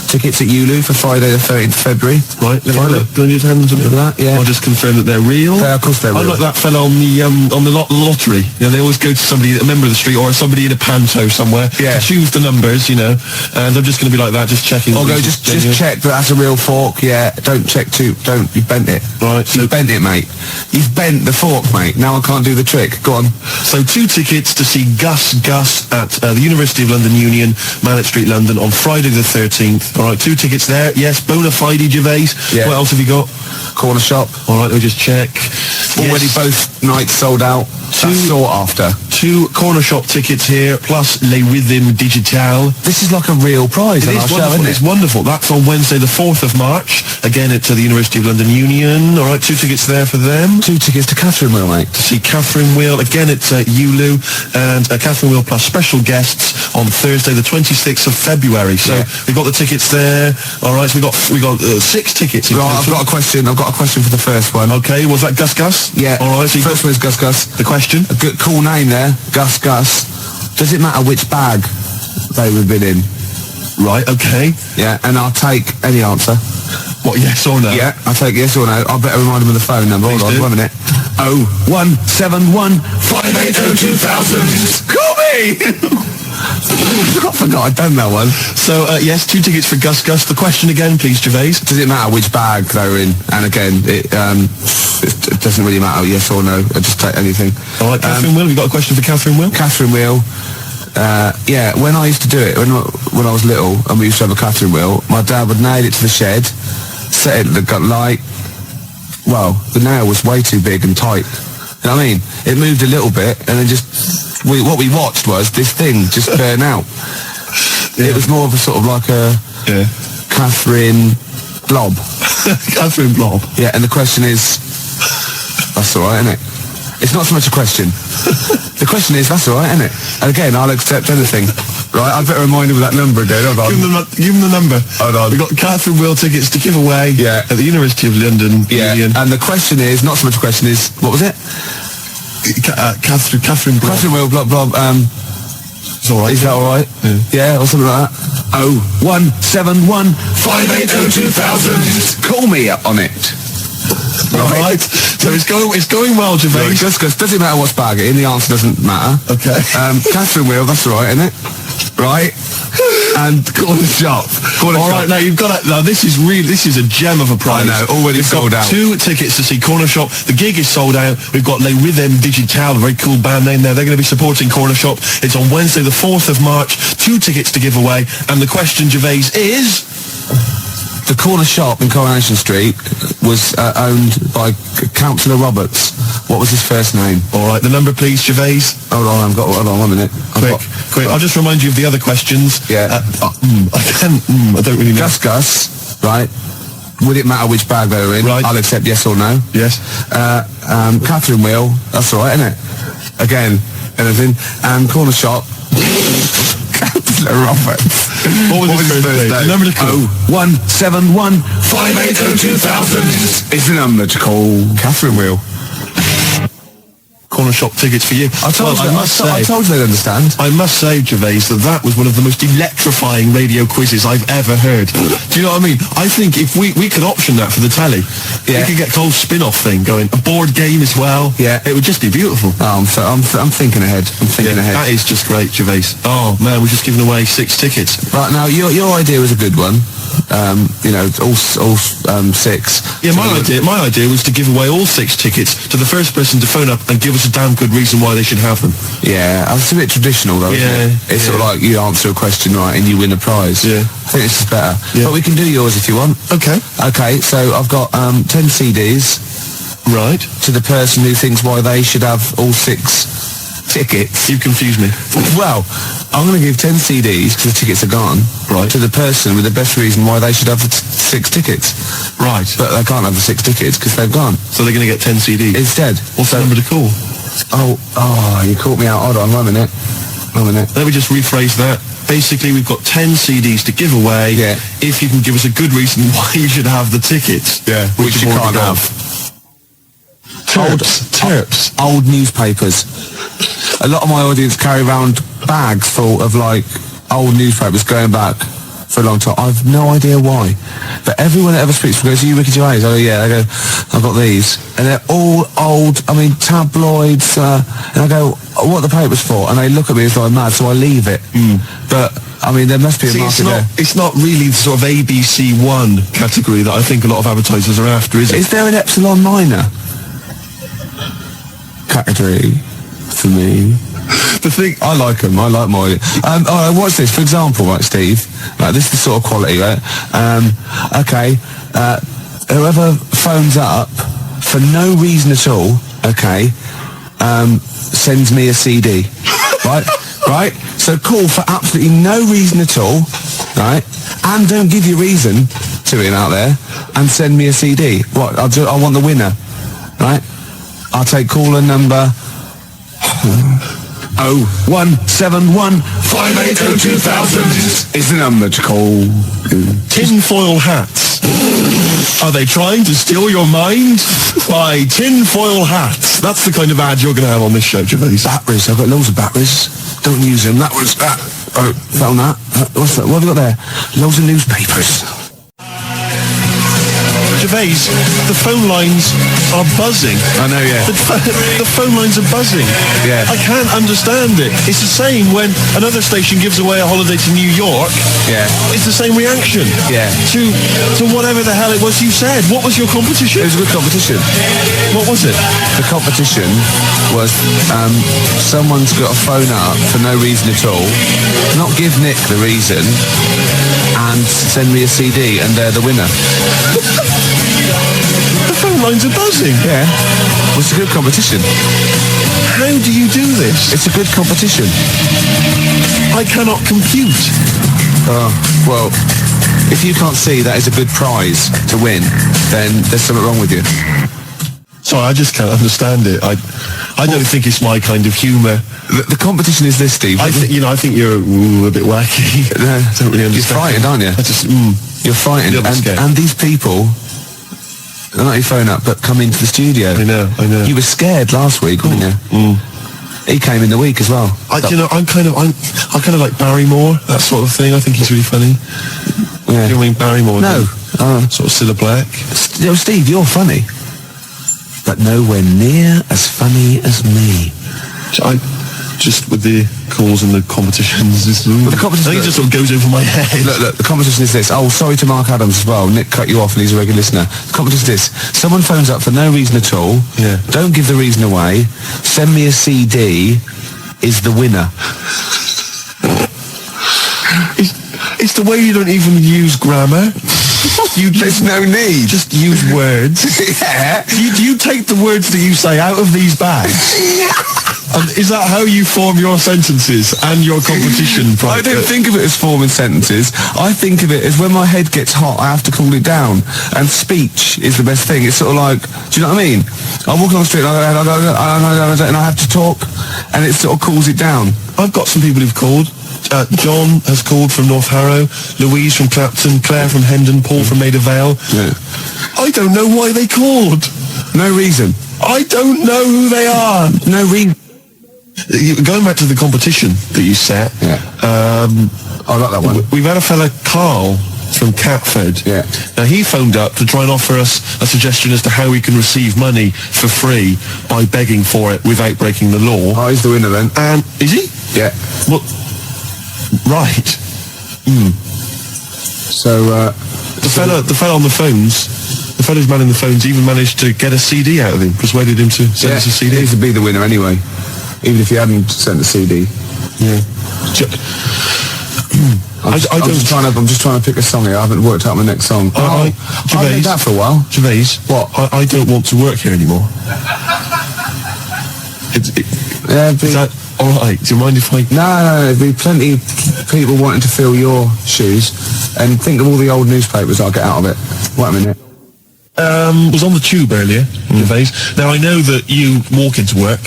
tickets at Ulu for Friday the 13th of February. Right. Let me have a look. Do I need to hand them something? That, yeah. I'll just confirm that they're real. Of course they're real. I'm like that fellow on the lottery. You know, they always go to somebody, a member of the street, or somebody in a panto somewhere. Yeah. To choose the numbers, you know, and I'm just going to be like that, just checking. Or go just check that that's a real fork. Yeah. Don't check too. You've bent it. Right. You've bent it, mate. You've bent the fork, mate. Now I can't do the trick. Go on. So 2 tickets to see Gus at the University of London Union, Mallet Street, London, on Friday the 13th. All right, 2 tickets there. Yes, bona fide, Gervais. Yeah. What else have you got? Corner shop. All right, let me just check. Already both nights sold out. Sought after. 2 corner shop tickets here, plus Les Rhythm Digital. This is like a real prize on our show, isn't it? It's wonderful. That's on Wednesday the 4th of March. Again, at the University of London Union. All right, 2 tickets there for them. 2 tickets to Catherine Wheel, mate. To see Catherine Wheel, again at ULU, and Catherine Wheel plus special guests on Thursday the 26th of February. So we've got the tickets there. All right, so we got 6 tickets. Right, I've got a question for the first one. Okay, was that Gus? Yeah. All right, so first one is Gus. The question? A good, cool name there, Gus. Does it matter which bag they would have been in? Right, okay. Yeah, and I'll take any answer. What, yes or no? Yeah, I'll take yes or no. I better remind them of the phone number. Please Hold on, 1 minute. 0171 580 2000. Call me! I forgot I'd done that one. So, yes, 2 tickets for Gus. The question again, please, Gervais. Does it matter which bag they were in? And again, it doesn't really matter, yes or no. I just take anything. All right, Catherine Wheel, you got a question for Catherine Wheel? Catherine Wheel. Yeah, when I used to do it, when I was little, and we used to have a Catherine Wheel, my dad would nail it to the shed, set it, got light. Well, the nail was way too big and tight. You know what I mean? It moved a little bit, and then what we watched was this thing just burn out. Yeah. It was more of a sort of like a Catherine blob. Catherine blob. Yeah, and the question is, that's all right, isn't it? It's not so much a question. The question is, that's all right, isn't it? And again, I'll accept anything. Right, I better remind him of that number again. Hold on. Give him the number. Hold on. We've got Catherine Wheel tickets to give away at the University of London. Yeah, Union. and the question is, not so much a question is, what was it? Catherine blob. Catherine Wheel, blob. It's all right. Is that all right? Yeah, or something like that. 0171 580 2000. Call me up on it. Right. So it's going well, Gervais. Gus, does it matter what's bag it in? The answer doesn't matter. Okay. Catherine Wheel, that's all right, isn't it? Right. And corner shop. All right, now you've got now this is a gem of a prize. I know, already sold out. 2 tickets to see Corner Shop. The gig is sold out. We've got Les Rhythm Digital, a very cool band name there. They're going to be supporting Corner Shop. It's on Wednesday the 4th of March. 2 tickets to give away. And the question, Gervais, is... The corner shop in Coronation Street was owned by Councillor Roberts. What was his first name? All right, the number, please, Gervais. Hold on, 1 minute. Quick. I'll just remind you of the other questions. Yeah. I don't really know. Gus, right? Would it matter which bag they were in? Right. I'll accept yes or no. Yes. Catherine Wheel, that's all right, isn't it? Again, anything. Corner shop. Councillor Roberts. What was his first name? The number to call. 0171 580 2000 is the number to call. Catherine Wheel. corner shop tickets for you. I told you they'd understand. I must say, Gervais, that was one of the most electrifying radio quizzes I've ever heard. Do you know what I mean? I think if we could option that for the telly, we could get a whole spin-off thing going, a board game as well. Yeah, it would just be beautiful. Oh, I'm thinking ahead. I'm thinking ahead. That is just great, Gervais. Oh man, we're just giving away 6 tickets. Right now, your idea was a good one. All 6. Yeah, my idea was to give away all 6 tickets to the first person to phone up and give us a damn good reason why they should have them. Yeah, it's a bit traditional though. Yeah, isn't it? It's sort of like you answer a question right and you win a prize. Yeah, I think this is better. Yeah. But we can do yours if you want. Okay. Okay, so I've got 10 CDs. Right. To the person who thinks why they should have all 6 tickets. You've confused me. Well, I'm going to give 10 CDs because the tickets are gone. Right. To the person with the best reason why they should have the 6 tickets. Right. But they can't have the 6 tickets because they've gone. So they're going to get 10 CDs? Instead. What's the number to call? Oh, you caught me out. Hold on, 1 minute. Let me just rephrase that. Basically, we've got 10 CDs to give away. Yeah. If you can give us a good reason why you should have the tickets. Yeah. Which you can't have. Terps. Old newspapers. A lot of my audience carry around bags full of old newspapers going back for a long time. I've no idea why, but everyone that ever speaks to me goes, "Are you Ricky Gervais?" Oh yeah. I go, "I've got these," and they're all old. I mean, tabloids. And I go, "What are the papers for?" And they look at me as though I'm mad, so I leave it. But I mean, there must be a market there. It's not really the sort of ABC1 category that I think a lot of advertisers are after, is it? Is there an Epsilon Minor category for me? The thing, I like them. I like my. All right, what's this? For example, right, Steve. Right, this is the sort of quality, right? Okay. Whoever phones up for no reason at all, okay, sends me a CD, right? Right. So call for absolutely no reason at all, right? And don't give your reason to it out there, and send me a CD. What? I want the winner, right? I'll take caller number 0171 580 2000 is the number to call. Tinfoil hats. Are they trying to steal your mind? Buy tinfoil hats. That's the kind of ad you're going to have on this show, Gervais. Batteries. I've got loads of batteries. Don't use them. That was that. Oh, found that. What's that? What have we got there? Loads of newspapers. Gervais, the phone lines are buzzing. I know, yeah. The phone lines are buzzing. Yeah. I can't understand it. It's the same when another station gives away a holiday to New York. Yeah. It's the same reaction. Yeah. To whatever the hell it was you said. What was your competition? It was a good competition. What was it? The competition was someone's got to phone up for no reason at all, not give Nick the reason, and send me a CD, and they're the winner. The phone lines are buzzing. Yeah. Well, it's a good competition. How do you do this? It's a good competition. I cannot compute. Well, if you can't see that is a good prize to win, then there's something wrong with you. Sorry, I just can't understand it. I don't think it's my kind of humour. The competition is this, Steve. I think you're a bit wacky. No, I don't really understand. You're frightened, aren't you? You're frightened. And these people, they're not your phone up, but come into the studio. I know. You were scared last week, weren't you? He came in the week as well. I kind of like Barrymore, that sort of thing. I think he's really funny. Yeah. You know what I mean, Barrymore? No. Sort of Cilla Black. Steve, you're funny, but nowhere near as funny as me. I just with the calls and the competitions. The competition, I think it just sort of goes over my head. Look, the competition is this. Oh, sorry to Mark Adams as well. Nick cut you off and he's a regular listener. The competition is this. Someone phones up for no reason at all. Yeah. Don't give the reason away. Send me a CD. Is the winner. It's the way you don't even use grammar. There's no need. Just use words. Yeah. You take the words that you say out of these bags. And is that how you form your sentences and your competition? I don't think of it as forming sentences. I think of it as when my head gets hot, I have to cool it down. And speech is the best thing. It's sort of like, do you know what I mean? I walk on the street and I have to talk, and it sort of cools it down. I've got some people who've called. John has called from North Harrow, Louise from Clapton, Claire from Hendon, Paul from Maida Vale. Yeah. I don't know why they called. No reason. I don't know who they are. No, Going back to the competition that you set, I like that one. we've had a fella, Karl, from Catford. Yeah. Now, he phoned up to try and offer us a suggestion as to how we can receive money for free by begging for it without breaking the law. Oh, he's the winner then. And is he? Yeah. Well, right. So, The fella on the phones, the fella's manning the phones even managed to get a CD out of him, persuaded him to send us a CD. he needs to be the winner anyway, even if he hadn't sent the CD. Yeah. I'm just trying to pick a song here. I haven't worked out my next song. I did that for a while. Gervais, What? I don't want to work here anymore. Is that all right? Do you mind if I... No, there'd be plenty of people wanting to fill your shoes, and think of all the old newspapers I'll get out of it. Wait a minute. Was on the tube earlier, Gervais. Now, I know that you walk into work,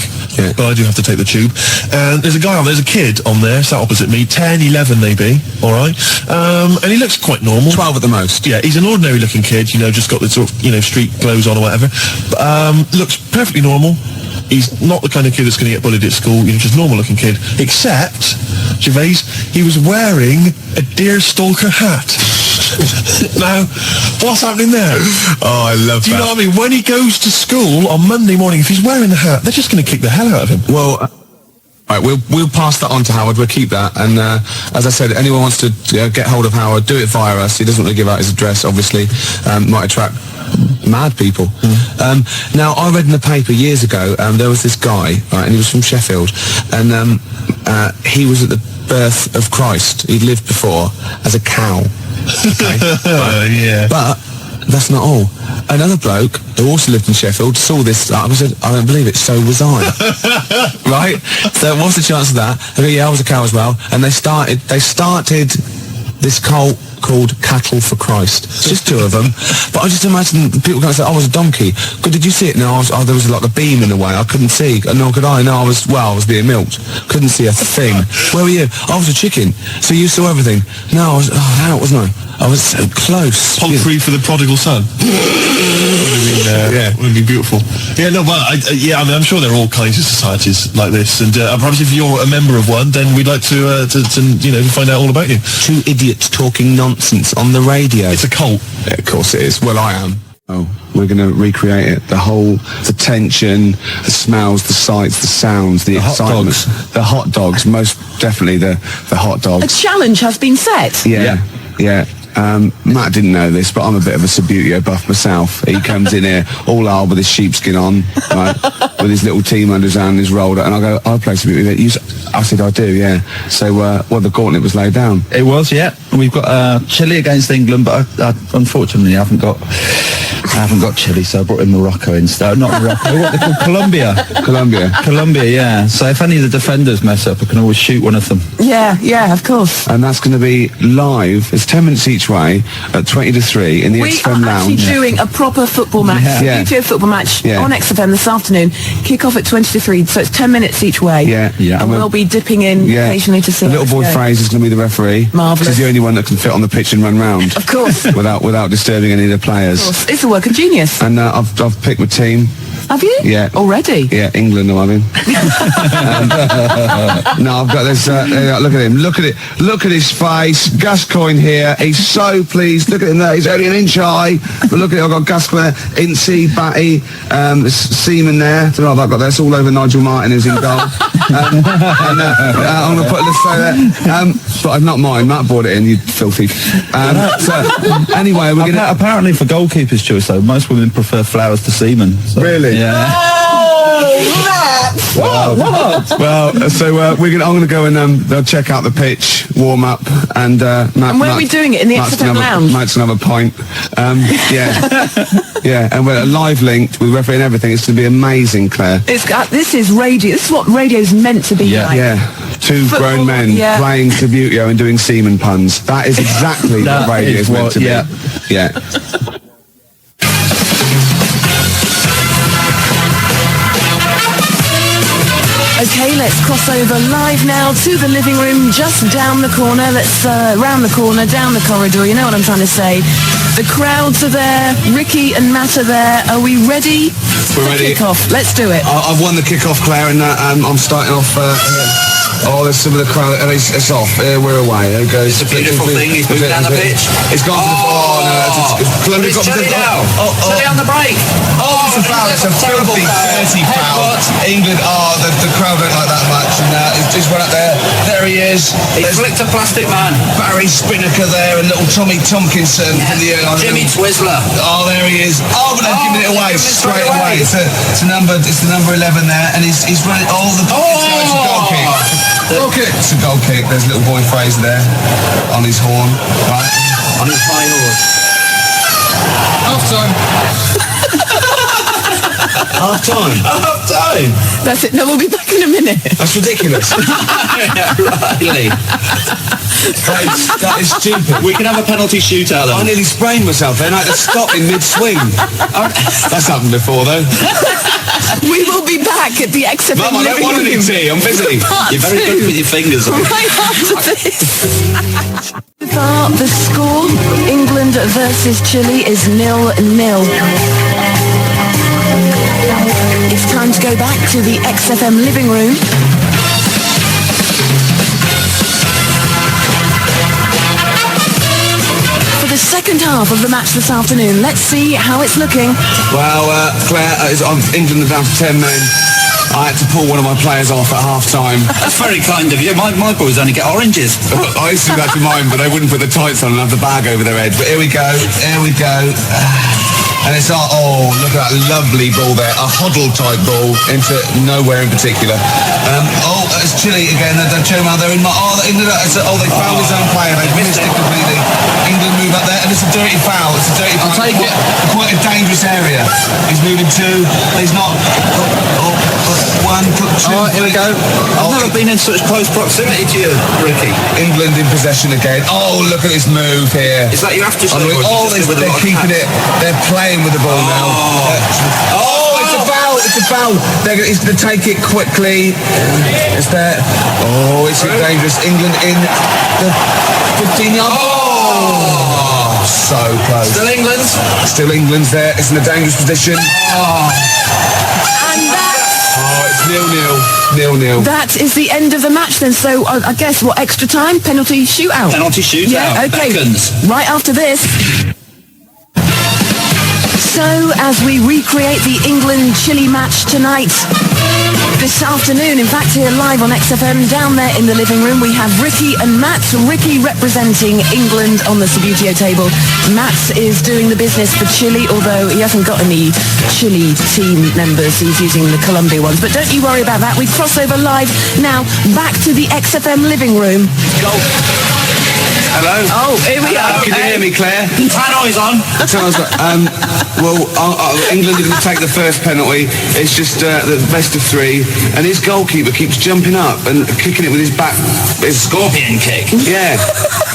but I do have to take the tube. And there's a kid on there, sat opposite me, 10, 11 maybe, all right? And he looks quite normal. 12 at the most. Yeah, he's an ordinary looking kid, just got the sort of, street clothes on or whatever. Looks perfectly normal. He's not the kind of kid that's going to get bullied at school, just normal looking kid. Except, Gervais, he was wearing a deerstalker hat. Now, what's happening there? Oh, I love Do you know what I mean? When he goes to school on Monday morning, if he's wearing the hat, they're just going to kick the hell out of him. Well, right, we'll pass that on to Howard. We'll keep that. And as I said, anyone wants to get hold of Howard, do it via us. He doesn't want to give out his address, obviously. Might attract mad people. Now, I read in the paper years ago, there was this guy, right, and he was from Sheffield, and he was at the birth of Christ. He'd lived before as a cow. Okay? Right. Yeah. But that's not all. Another bloke who also lived in Sheffield saw this and said, I don't believe it, so was I. Right? So what's the chance of that? I go, yeah, I was a cow as well. And they started this cult called Cattle for Christ. It's just two of them. But I just imagine people going to say, I was a donkey. Good, did you see it? No, there was like a beam in the way. I couldn't see. Nor could I. No, I was being milked. Couldn't see a thing. Where were you? I was a chicken. So you saw everything. No, I was out, wasn't I? I was so close. Punk free for the prodigal son. Would be beautiful. Yeah, no, but I'm sure there are all kinds of societies like this, and I promise if you're a member of one, then we'd like to find out all about you. Two idiots talking nonsense on the radio. It's a cult. Yeah, of course it is. Well, I am. Oh, we're going to recreate it. The tension, the smells, the sights, the sounds, the excitement. The hot dogs, most definitely the hot dogs. A challenge has been set. Yeah. Matt didn't know this, but I'm a bit of a Subbuteo buff myself. He comes in here all old with his sheepskin on, right, with his little team under his hand, his rolled up, and I go, I play Subbuteo. I said, I do, yeah. So, the gauntlet was laid down. It was, yeah. We've got Chile against England, but I unfortunately haven't got Chile, so I brought in Morocco instead. Not Morocco, what they call Colombia. Colombia, yeah. So if any of the defenders mess up, I can always shoot one of them. Yeah, of course. And that's going to be live. It's 10 minutes each way at 20 to 3 in the XFM Lounge. We are actually doing a proper football match, Subbuteo football match on XFM this afternoon. Kick off at 20 to 3, so it's 10 minutes each way. Yeah. And we'll be dipping in occasionally to see. The little boy Fraser's going to be the referee. Marvellous. He's the only one that can fit on the pitch and run round. Of course. without disturbing any of the players. Of course. It's a work of genius. And I've picked my team. Have you? Yeah. Already? Yeah, England, I'm having. No, I've got this. Look at him. Look at it. Look at his face. Gascoigne here. He's so pleased. Look at him there. He's only an inch high. But look at it. I've got Gascoigne there. Incy, Batty, Seaman there. I don't know if I've got this all over Nigel Martin who's in goal. I'm going to put this there. But I've not mine. Matt brought it in, you filthy. So, anyway, we're going to... Apparently for goalkeeper's choice, though, most women prefer flowers to semen. So. Really? Yeah. What? Well, so I'm going to go and they'll check out the pitch, warm up, and and where are we doing it? In the XFM Lounge? Matt's going to have a pint. Yeah, and we're live linked with referee and everything. It's going to be amazing, Claire. This is radio. This is what radio's meant to be like. Yeah, two grown men playing Subbuteo and doing semen puns. That is exactly what radio's meant to be. Yeah. Okay, let's cross over live now to the living room just down the corner. Let's round the corner, down the corridor, you know what I'm trying to say. The crowds are there. Ricky and Matt are there. Are we ready? We're ready. Kick-off. Let's do it. I've won the kick-off, Claire, and I'm starting off... there's some of the crowd. It's off. We're away. There it goes. It's a beautiful thing. He's moved down the pitch. It's gone for the... It's Chile now. Chile on the break. It's a foul. It's a filthy, dirty foul. England, the crowd don't like that much. And he's just went up there. There he is. He flicked a plastic man. Barry Spinnaker there and little Tommy Tompkinson from the airline. Jimmy Twizzler. Oh, there he is. Oh, but they've given it away straight away. It's the number 11 there, and he's running all the... It's a goal kick. It's a goal kick. There's little boy Fraser there on his horn. Right. On his high horse. Half time. Half time. Half time. That's it. No, we'll be back in a minute. That's ridiculous. Really? That is stupid. We can have a penalty shootout I then. nearly sprained myself then. I had to stop in mid-swing. That's happened before though. We will be back at the XFM Mum, I don't living want any room. tea. I'm busy. You're very good with your fingers. Right after this. The score, England versus Chile, is 0-0. It's time to go back to the XFM living room. For the second half of the match this afternoon, let's see how it's looking. Well, Claire, England are down to 10 men. I had to pull one of my players off at half-time. That's very kind of you. My boys only get oranges. I used to do that to mine, but they wouldn't put the tights on and have the bag over their head. But here we go. And it's look at that lovely ball there. A Hoddle-type ball into nowhere in particular. It's Chile again. They've shown how they're in my... they found his own player. They've missed it completely. England move up there, and it's a dirty foul. It's a dirty foul. I'll take it. Quite a dangerous area. He's moving two. He's not... one, two. Here we go. I've never been in such close proximity to you, Ricky. England in possession again. Look at this move here. Is that your aftershot? They're keeping it. They're playing with the ball now. It's a foul. It's a foul. They're going to take it quickly. It's there. It's dangerous. England in the 15-yard. So close. Still England's there. It's in a dangerous position. And It's 0-0. that is the end of the match then. So I guess what, extra time? Penalty shootout? Penalty shootout. Yeah, okay. Beckons. Right after this. So, as we recreate the England-Chile match tonight, this afternoon, in fact, here live on XFM, down there in the living room, we have Ricky and Matt. Ricky representing England on the Subbuteo table. Matt is doing the business for Chile, although he hasn't got any Chile team members. He's using the Colombia ones. But don't you worry about that. We cross over live now, back to the XFM living room. Go. Hello? Here we are. Can you hear me, Claire? Tannoy's on. England are going to take the first penalty. It's just the best of three, and his goalkeeper keeps jumping up and kicking it with his back. His Scorpion kick. Yeah,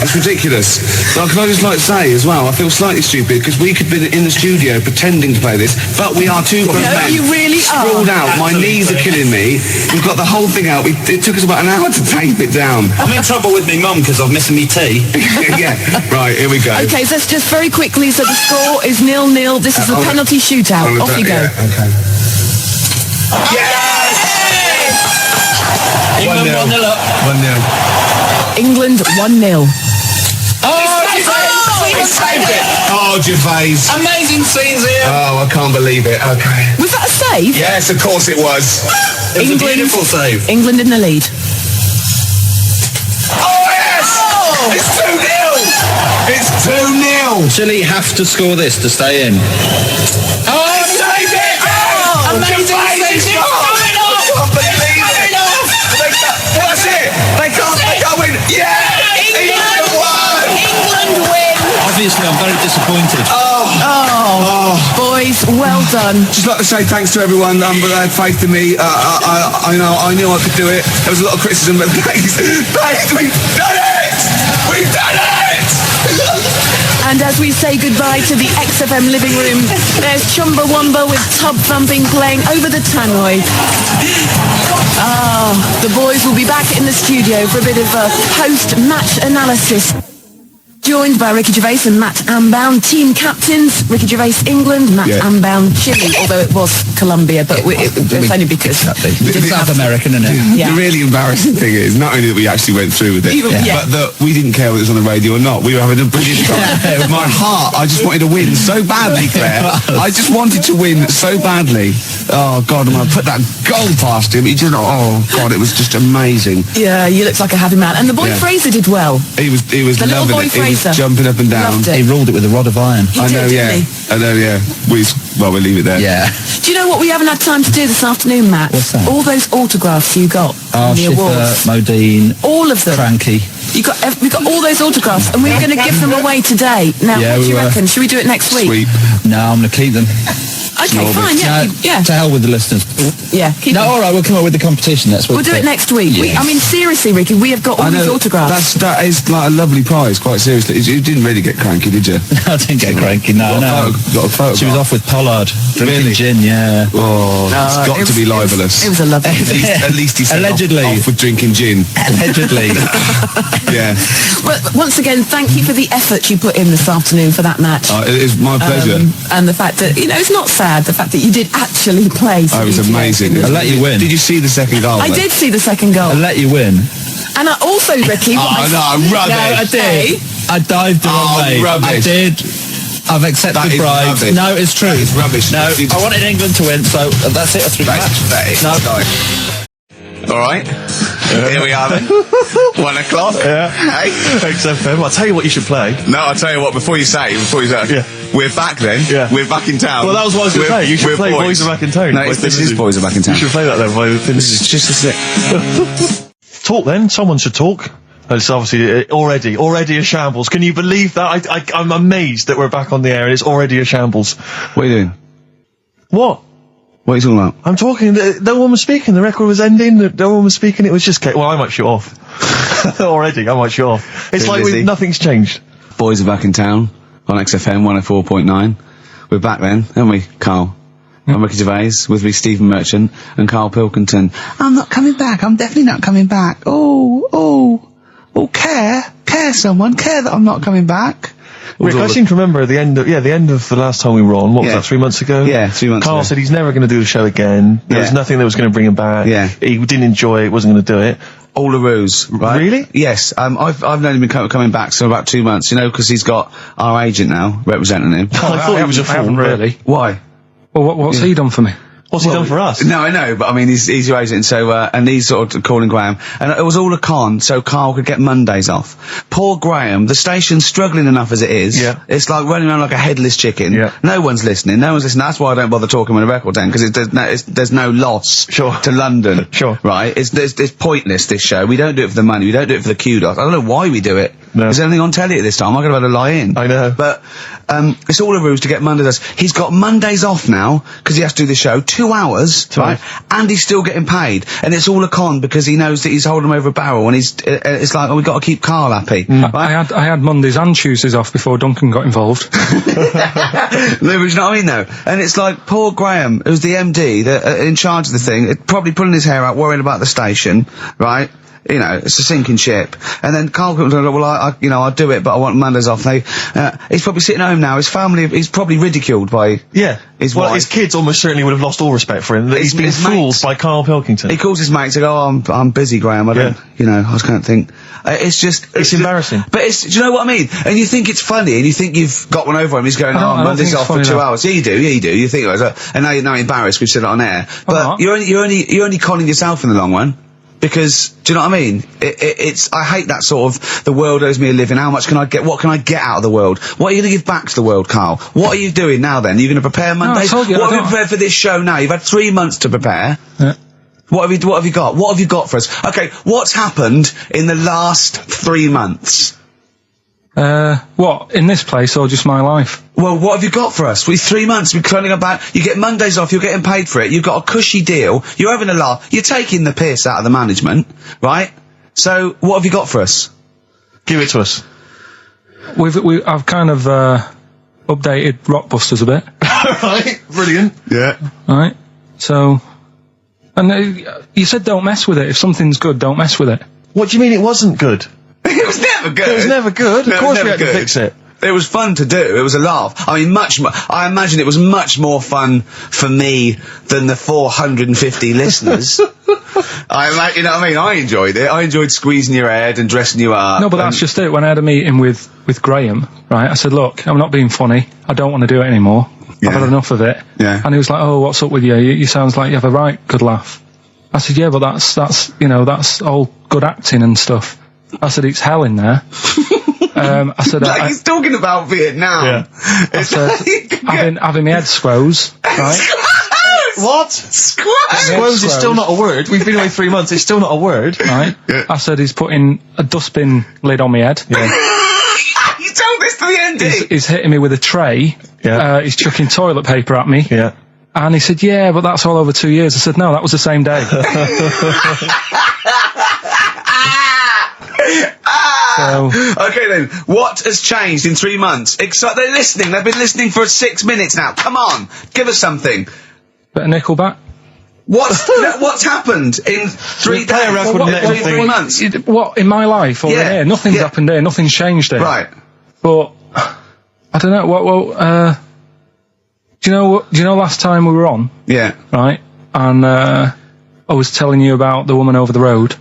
it's ridiculous. So can I just say as well, I feel slightly stupid because we could be in the studio pretending to play this, but we are two grown men. You really are. Sprawled out. My knees are killing me. We've got the whole thing out. It took us about an hour to tape it down. I'm in trouble with me mum because I'm missing me tea. Yeah, right, here we go. Okay, so let's just very quickly, so the score is 0-0. This is the penalty shootout. Off you go. Yeah, okay. Yes! England 1-0 up. 1-0. England 1-0. He saved it! Gervais. Amazing scenes here. I can't believe it. Okay. Was that a save? Yes, of course it was. It was a beautiful save. England in the lead. It's 2-0! It's 2-0! Chile have to score this to stay in. He saved it! Amazing save. I can't believe it! That's it! They can't win! Yeah! England won! England win! Obviously, I'm very disappointed. Boys, well done. Just like to say thanks to everyone that had faith in me. I knew I could do it. There was a lot of criticism, but thanks. We've done it! We've done it! And as we say goodbye to the XFM living room, there's Chumbawamba with Tub Thumping playing over the tannoy. The boys will be back in the studio for a bit of a post-match analysis. Joined by Ricky Gervais and Matt Ambound, team captains. Ricky Gervais, England, Matt Ambound, Chile, although it was Colombia, but it's only because it's South American, isn't it? The really embarrassing thing is not only that we actually went through with it, but that we didn't care whether it was on the radio or not. We were having a brilliant time. My heart, I just wanted to win so badly, Claire. I just wanted to win so badly. Oh, God, and I put that goal past him. He just, oh, God, it was just amazing. Yeah, you looked like a happy man. And the boy Fraser did well. He was the little loving boy it. He was jumping up and down. He ruled it with a rod of iron. I know, we'll leave it there. Yeah. Do you know what we haven't had time to do this afternoon, Matt? What's that? All those autographs you got in the awards. Modine. All of them. Cranky. We got all those autographs, and we were going to give them away today. Now, what do you reckon? Should we do it next week? Sweep. No, I'm going to keep them. Okay, fine, yeah. To hell with the listeners. Yeah, keep them. All right, we'll come up with the competition next week. We'll do it next week. Yes. I mean, seriously, Ricky, we have got all these autographs. That is like a lovely prize, quite seriously. You didn't really get cranky, did you? I didn't get cranky, no. Got a photograph. She was off with Pollard, drinking gin, yeah. Oh, it's got to be libelous. It was a lovely At least he said Allegedly. off with drinking gin. Allegedly. Yeah. Well, once again, thank you for the effort you put in this afternoon for that match. It is my pleasure. And the fact that, it's not sad, the fact that you did actually play. It was amazing. I'll let you win. Did you see the second goal? I did see the second goal. I'll let you win. And I also, Ricky... rubbish. No, I did. I dived the wrong way. Rubbish. I did. I've accepted the bribe. Rubbish. No, it's true. It's rubbish. No, I wanted England to win, so that's it. No. All right. Here we are then. 1 o'clock. Yeah. Hey. XFM. I'll tell you what you should play. No, I'll tell you what, before you say. Yeah. We're back then. Yeah. We're back in town. Well, that was what I was going to say. You should play Boys Are Back in Town. No, this is Boys Are Back in Town. You should play that then. It's just a Talk then. Someone should talk. It's obviously already a shambles. Can you believe that? I'm amazed that we're back on the air and it's already a shambles. What are you doing? What? What are you talking about? I'm talking. No one was speaking. The record was ending. No one was speaking. It was just. Well, I might shoot off. Already, I might shoot off. It's like nothing's changed. Boys Are Back in Town on XFM 104.9. We're back then, aren't we, Carl? I'm Ricky Gervais, with me Stephen Merchant and Karl Pilkington. I'm not coming back. I'm definitely not coming back. Care someone. Care that I'm not coming back. Rick, I seem to remember the end of the last time we were on. What was that, 3 months ago? Yeah, 3 months ago. Carl said he's never going to do the show again. There was nothing that was going to bring him back. Yeah. He didn't enjoy it, wasn't going to do it. All a ruse, right? Really? Yes. I've known him been coming back for about 2 months, because he's got our agent now, representing him. I thought he was a fool, really. Why? Well, what's he done for me? What's he done for us? No, I know, but I mean, he's your agent, so, and he's sort of calling Graham, and it was all a con, so Carl could get Mondays off. Poor Graham, the station's struggling enough as it is. Yeah. It's like running around like a headless chicken. Yeah. No one's listening. That's why I don't bother talking when a record down, because there's no loss to London. Sure. Right? It's pointless, this show. We don't do it for the money, we don't do it for the kudos. I don't know why we do it. No. Is there anything on telly at this time? I could have had a lie in. I know. But, it's all a ruse to get Mondays. He's got Mondays off now, because he has to do the show, 2 hours. Right, and he's still getting paid, and it's all a con because he knows that he's holding him over a barrel, and it's like, we've got to keep Carl happy. Right? I had Mondays and Tuesdays off before Duncan got involved. No, but you know what I mean, though? And it's like, poor Graham, who's the MD, in charge of the thing, probably pulling his hair out, worrying about the station, right? It's a sinking ship. And then Carl comes along, well, I'll do it, but I want Mondays off. He's probably sitting home now. His family, he's probably ridiculed by his wife. His kids almost certainly would have lost all respect for him. That he's been fooled by Karl Pilkington. He calls his mates and goes, I'm busy, Graham. I don't, I can't think. It's embarrassing. But do you know what I mean? And you think it's funny, and you think you've got one over him. He's going, Monday's off for 2 hours. Yeah, you do. You think it was, and now you're embarrassed. We've said it on air. But you're only conning yourself in the long run. Because, do you know what I mean? I hate that sort of, the world owes me a living, what can I get out of the world? What are you going to give back to the world, Carl? What are you doing now then? Are you going to prepare Mondays? What have you prepared for this show now? You've had 3 months to prepare. Yeah. What have you got? What have you got for us? Okay, what's happened in the last 3 months? What? In this place or just my life? Well, what have you got for us? 3 months, we're cloning about, you get Mondays off, you're getting paid for it, you've got a cushy deal, you're having a laugh, you're taking the piss out of the management, right? So, what have you got for us? Give it to us. I've kind of, updated Rockbusters a bit. Right, brilliant. Yeah. Right, so, and you said don't mess with it. If something's good, don't mess with it. What do you mean it wasn't good? It was never good. It was never good. No, Of course it was we had never to good. fix it. It was fun to do. It was a laugh. I mean, I imagine it was much more fun for me than the 450 listeners. You know what I mean? I enjoyed it. I enjoyed squeezing your head and dressing you up. No, but that's just it. When I had a meeting with Graham, right, I said, look, I'm not being funny. I don't want to do it anymore. Yeah. I've had enough of it. Yeah. And he was like, oh, what's up with you? You sounds like you have a right good laugh. I said, yeah, but that's all good acting and stuff. I said, it's hell in there. I said, like he's talking about Vietnam. Yeah. It's having my head squoze, right? What? Squoze is still not a word. We've been away 3 months. It's still not a word. Right? Yeah. I said, he's putting a dustbin lid on my head. Yeah. You told this to the ND. He's hitting me with a tray. Yeah. He's chucking toilet paper at me. Yeah. And he said, yeah, but that's all over 2 years. I said, no, that was the same day. So, okay then, what has changed in 3 months? They're listening. They've been listening for 6 minutes now. Come on, give us something. bit of Nickelback. What's happened in 3 days? around with net 3 months? What, in my life over here? Nothing's happened here. Nothing's changed here. Right. But, I don't know, do you know last time we were on? Yeah. Right? And, I was telling you about the woman over the road,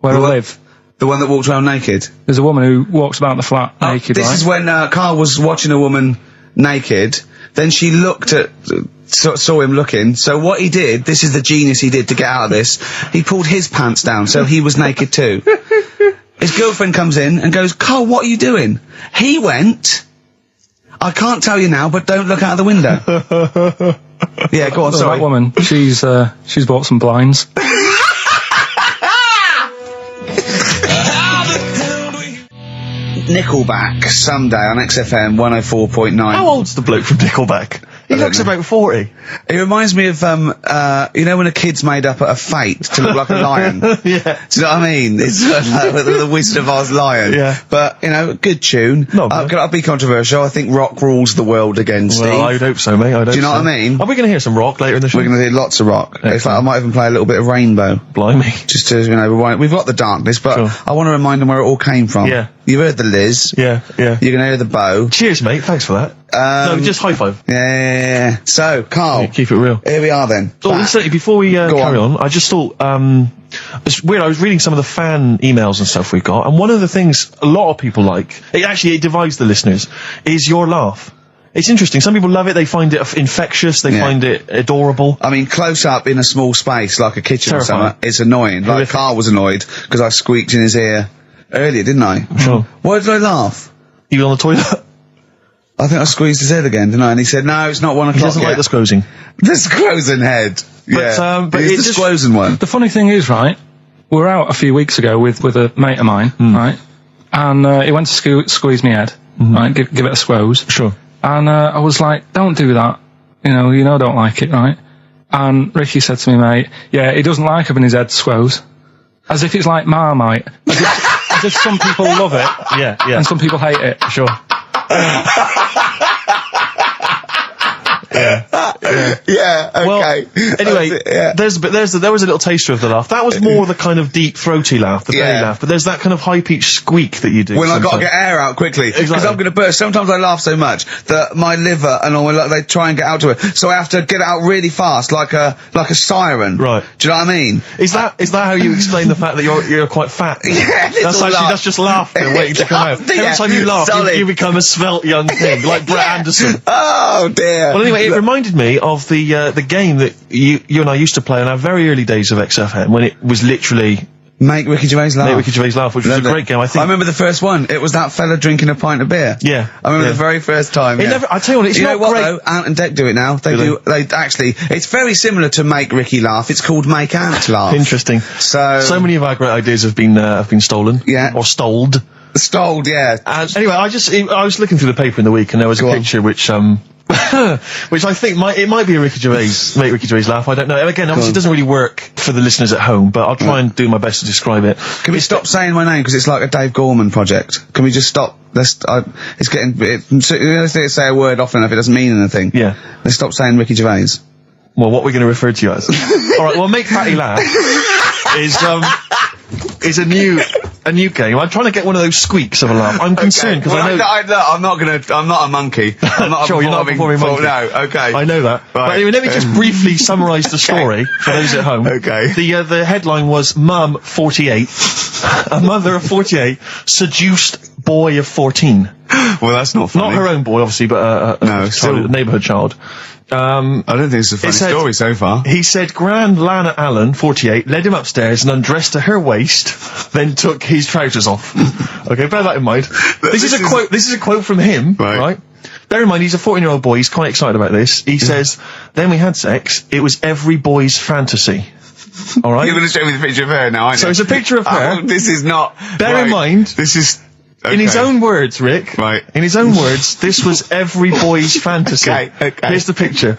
where I live. The one that walks around naked? There's a woman who walks about the flat naked, This right? is when Carl was watching a woman naked, then she looked at... saw him looking, so what he did, this is the genius he did to get out of this, he pulled his pants down, so he was naked too. His girlfriend comes in and goes, Carl, what are you doing? He went... I can't tell you now, but don't look out of the window. Yeah, go on, sorry. That woman, she's bought some blinds. Nickelback, Someday on XFM 104.9. How old's the bloke from Nickelback? He looks about 40. It reminds me of, you know when a kid's made up at a fete to look like a lion? Yeah. Do you know what I mean? It's like the Wizard of Oz lion. Yeah. But, you know, good tune. Not bad. I'll be controversial. I think rock rules the world again, Steve. Well, I would hope so, mate. Do you know what I mean? Are we going to hear some rock later in the show? We're going to hear lots of rock. Excellent. It's like I might even play a little bit of Rainbow. Blimey. Just to, you know, we've got the darkness, but Sure. I want to remind them where it all came from. Yeah. You've heard the Liz. Yeah, yeah. You're going to hear the bow. Cheers, mate. Thanks for that. No, just high five. Yeah. So, Carl. Yeah, keep it real. Here we are then. Oh, Back. listen, before we carry on. on, I just thought, it's weird, I was reading some of the fan emails and stuff we've got, and one of the things a lot of people like, it divides the listeners, is your laugh. It's interesting. Some people love it, they find it infectious, they find it adorable. I mean, close up in a small space, like a kitchen Terrifying. or something, it's annoying. Like, Carl was annoyed, because I squeaked in his ear earlier, didn't I? Sure. Why did I laugh? You were on the toilet? I think I squeezed his head again, didn't I? And he said, no, it's not 1 o'clock He doesn't yet. like the squozing. The squozing head. Yeah. but it's it the just- squozing one. The funny thing is, right, we were out a few weeks ago with a mate of mine, right, and he went to squeeze me head, right, give it a squoze. Sure. And I was like, don't do that. You know, I don't like it, right? And Ricky said to me, mate, yeah, he doesn't like having his head squoze. As if it's like Marmite. As if some people love it. Yeah, yeah. And some people hate it. Sure. Yeah, okay. Well, anyway, Yeah. there was a little taster of the laugh. That was more the kind of deep, throaty laugh, the belly laugh. But there's that kind of high-pitched squeak that you do. When I've got to sometimes. get air out quickly. Because Exactly. I'm going to burst. Sometimes I laugh so much that my liver and all, they try and get out to it. So I have to get it out really fast, like a siren. Right. Do you know what I mean? Is that how you explain the fact that you're quite fat? Yeah, That's just laughter waiting to come out. Yeah, Every time you laugh, solid. you become a svelte young thing, like Brett Anderson. Oh, dear. Well, anyway, it reminded me of the game that you and I used to play in our very early days of XFM, when it was literally Make Ricky Gervais laugh. Make Ricky Gervais laugh, which was a great game. I think. I remember the first one. It was that fella drinking a pint of beer. Yeah. I remember the very first time. It yeah. never, I tell you what, it's you not know what great. though? Ant and Dec do it now. They actually. It's very similar to Make Ricky Laugh. It's called Make Ant Laugh. Interesting. So many of our great ideas have been stolen. Yeah. Or stoled. Stoled, yeah. And anyway, I was looking through the paper in the week, and there was a picture which which I think might be a Ricky Gervais, Make Ricky Gervais laugh. I don't know. And again, obviously, it doesn't really work for the listeners at home, but I'll try and do my best to describe it. Can we stop saying my name because it's like a Dave Gorman project? Can we just stop? It's getting. Let's say a word often enough, it doesn't mean anything. Yeah. Let's stop saying Ricky Gervais. Well, what we're going to refer to you as? All right. Well, Make Patty Laugh is a new a new game. I'm trying to get one of those squeaks of a laugh. I'm concerned because I know. I'm not a monkey. I'm not sure, you're not a performing monkey. No, okay. I know that. Right. But anyway, let me just briefly summarise the story for those at home. Okay. The headline was Mum 48, a mother of 48 seduced boy of 14. Well, that's not funny. Not her own boy, obviously, but a neighbourhood child. I don't think it's a funny story so far. He said Grand Lana Allen, 48, led him upstairs and undressed to her waist, then took his trousers off. Okay, bear that in mind. This is a quote from him, right? Bear in mind, he's a 14-year-old boy, he's quite excited about this. He says, then we had sex, it was every boy's fantasy. Alright? You're going to show me the picture of her now, aren't you? So it's a picture of her. Oh, this is not... Bear in mind... This is... Okay. In his own words, Rick. Right. In his own words, this was every boy's fantasy. Okay. Here's the picture.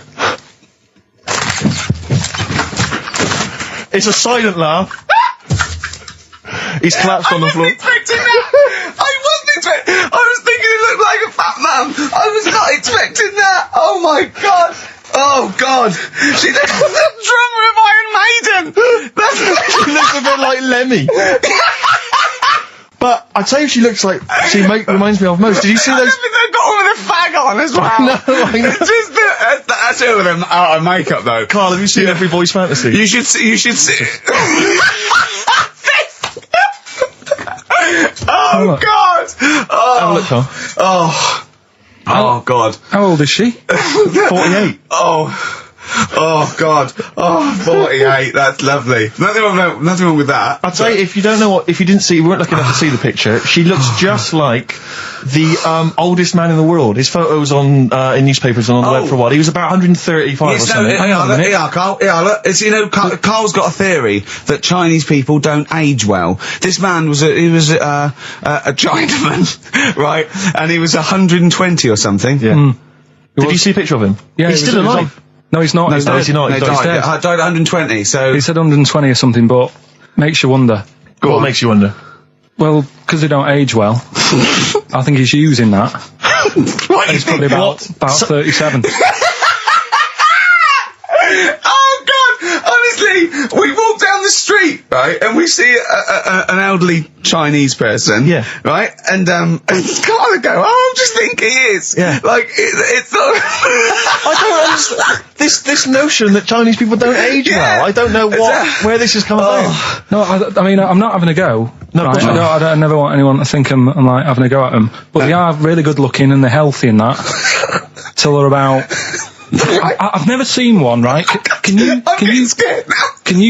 It's a silent laugh. He's collapsed on the floor. I was thinking it looked like a fat man. I was not expecting that. Oh my god. Oh god. She looks like the drummer of Iron Maiden. She looks a bit like Lemmy. But I tell you, she looks like reminds me of most. Did you see those? They've got one with a fag on as well. No, I know. That's it with them out of makeup though. Carl, have you seen Every Boy's Fantasy? You should see. Oh god! Have a look, Carl. Oh god! How old is she? 48. Oh god! 48. That's lovely. Nothing wrong with that. I'll tell you, if you weren't lucky enough to see the picture, she looks just like the oldest man in the world. His photos in newspapers and on the web for a while. He was about 135 or something. Carl. Look, it's, Carl's got a theory that Chinese people don't age well. This man was a Chinaman, right? And he was 120 or something. Yeah. Did you see a picture of him? Yeah, he's still alive. No, he's not. No, He's is he not? He died at 120, so... He said 120 or something, but makes you wonder. What makes you wonder? Well, because they don't age well. I think he's using that. What, He's probably about 37. Oh god! Honestly, we walk down the street, right, and we see an elderly Chinese person, right, and Carl would go, I'm just thinking he is, like it's not. I don't understand this notion that Chinese people don't age well. I don't know where this has come about. No, I mean, I'm not having a go. No, right? I never want anyone to think I'm like having a go at them. But they are really good looking and they're healthy and that. Till they're about. I've never seen one, right? Can you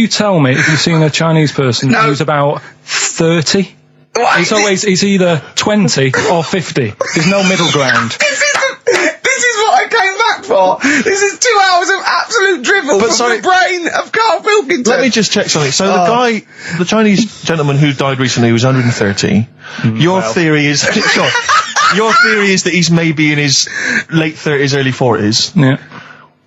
tell me if you've seen a Chinese person who's about 30? It's either 20 or 50. There's no middle ground. This is what I came back for. This is 2 hours of absolute drivel from the brain of Karl Pilkington. Let me just check something. So the Chinese gentleman who died recently was 130. Your theory is that he's maybe in his late 30s, early 40s. Yeah.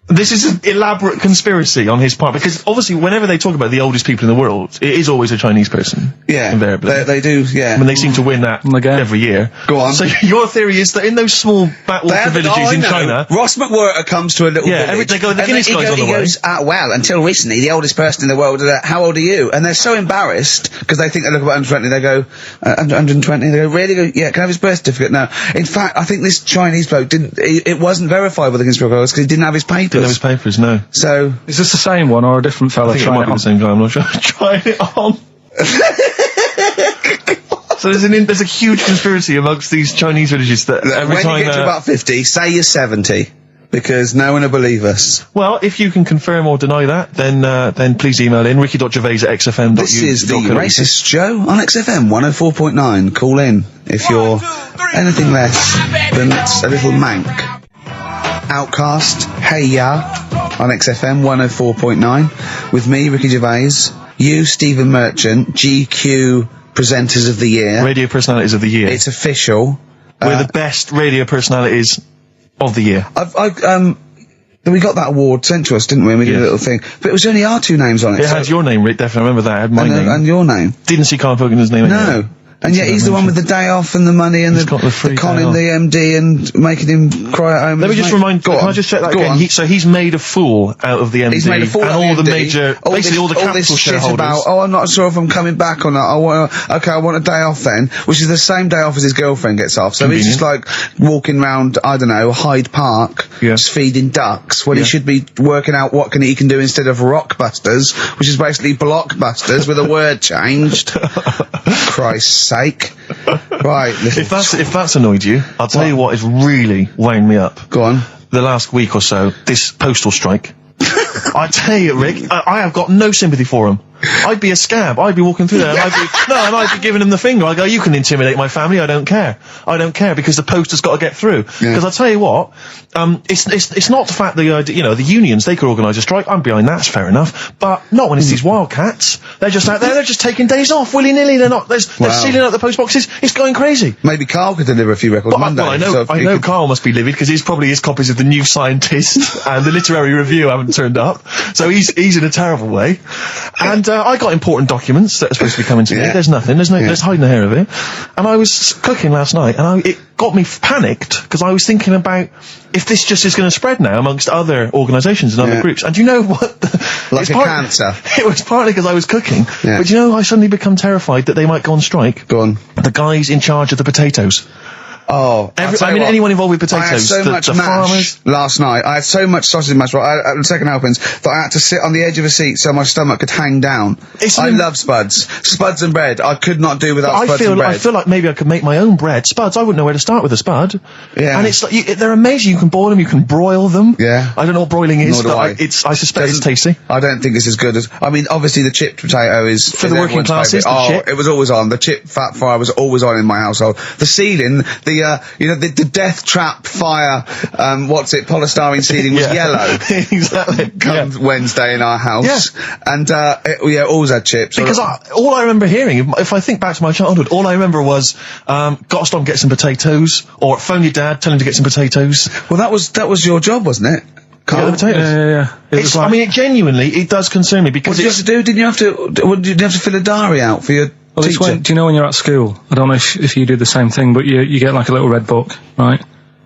This is an elaborate conspiracy on his part, because obviously whenever they talk about the oldest people in the world, it is always a Chinese person. Yeah. Invariably. They do, yeah. I mean, they seem to win that every year. Go on. So your theory is that in those small backwater villages in China... Ross McWhirter comes to a little village. They go, the Guinness guy's on the way. He goes, well, until recently, the oldest person in the world, how old are you? And they're so embarrassed, because they think they look about 120, they go, 120, they go, really? Go, yeah, can I have his birth certificate? No. In fact, I think this Chinese bloke it wasn't verified by the conspiracy because he didn't have his papers. Didn't have his papers, no. So... Is this the same one or a different fella? I think it might be the same guy, I'm not sure. Trying it on. So there's a huge conspiracy amongst these Chinese villages that every time... When you get to about 50, say you're 70. Because no one will believe us. Well, if you can confirm or deny that, then please email in ricky.gervais@xfm.uk. This is the Racist Show on XFM 104.9. Call in if you're anything less than a little mank. Outcast, Hey Ya, on XFM 104.9, with me, Ricky Gervais, you, Stephen Merchant, GQ Presenters of the Year. Radio Personalities of the Year. It's official. We're the best radio personalities of the year. We got that award sent to us, didn't we? And we did a little thing. But it was only our two names on it. It has your name, Rick, definitely. I remember that. I had my name. And your name. Didn't see Karl Pilkington's name anywhere. No. And yet he's the one with the day off and the money and got the free conning the MD and making him cry at home. Let me just remind. Can I just check that again? So he's made a fool out of the MD. He's made a fool and out all of the MD, major, basically all the capital shareholders. About, I'm not sure if I'm coming back or not. I want a day off then, which is the same day off as his girlfriend gets off. So he's just like walking round, I don't know, Hyde Park, just feeding ducks, when he should be working out what he can do instead of Rockbusters, which is basically Blockbusters with a word changed. Christ's sake. Right. If that's annoyed you, I'll tell you what is really wound me up. Go on. The last week or so, this postal strike. I tell you, Rick, I have got no sympathy for him. I'd be a scab. I'd be walking through there and I'd be giving him the finger. I go, you can intimidate my family. I don't care. I don't care because the post has got to get through. Because I tell you what, it's not the fact that, the unions, they could organise a strike. I'm behind that. It's fair enough. But not when it's these wildcats. They're just out there. They're just taking days off willy-nilly. They're sealing out the post boxes. It's going crazy. Maybe Carl could deliver a few records Monday. Well, I know Carl must be livid because he's probably his copies of The New Scientist and the Literary Review haven't turned up. So he's in a terrible way. And I got important documents that are supposed to be coming to me. There's nothing. There's hiding the hair of it. And I was cooking last night, and it got me panicked because I was thinking about if this just is going to spread now amongst other organisations and other groups. And you know what? Like cancer. It was partly because I was cooking. But I suddenly become terrified that they might go on strike. Go on. The guys in charge of the potatoes. Oh, anyone involved with potatoes. I had so much mash farmers. last night. I had so much sausage mash, the second helpings, that I had to sit on the edge of a seat so my stomach could hang down. I love spuds. Spuds and bread. I could not do without spuds and bread. I feel like maybe I could make my own bread. Spuds, I wouldn't know where to start with a spud. Yeah. And it's like, they're amazing. You can boil them, you can broil them. Yeah. I don't know what broiling is, Nor do but I suspect it's tasty. I don't think it's as good as, obviously the chipped potato is for the working classes. It was always on. The chip fat fryer was always on in my household. The ceiling, the death trap fire, polystyrene ceiling was yellow. Exactly. Come Wednesday in our house. And, always had chips. Because all I remember hearing, if I think back to my childhood, all I remember was, gotta stop and get some potatoes, or phone your dad, tell him to get some potatoes. Well, that was your job, wasn't it? Carl? Yeah. It genuinely, it does concern me because what did you have to do? Didn't you have to fill a diary out for your teacher? Do you know when you're at school? I don't know if you do the same thing, but you get like a little red book, right?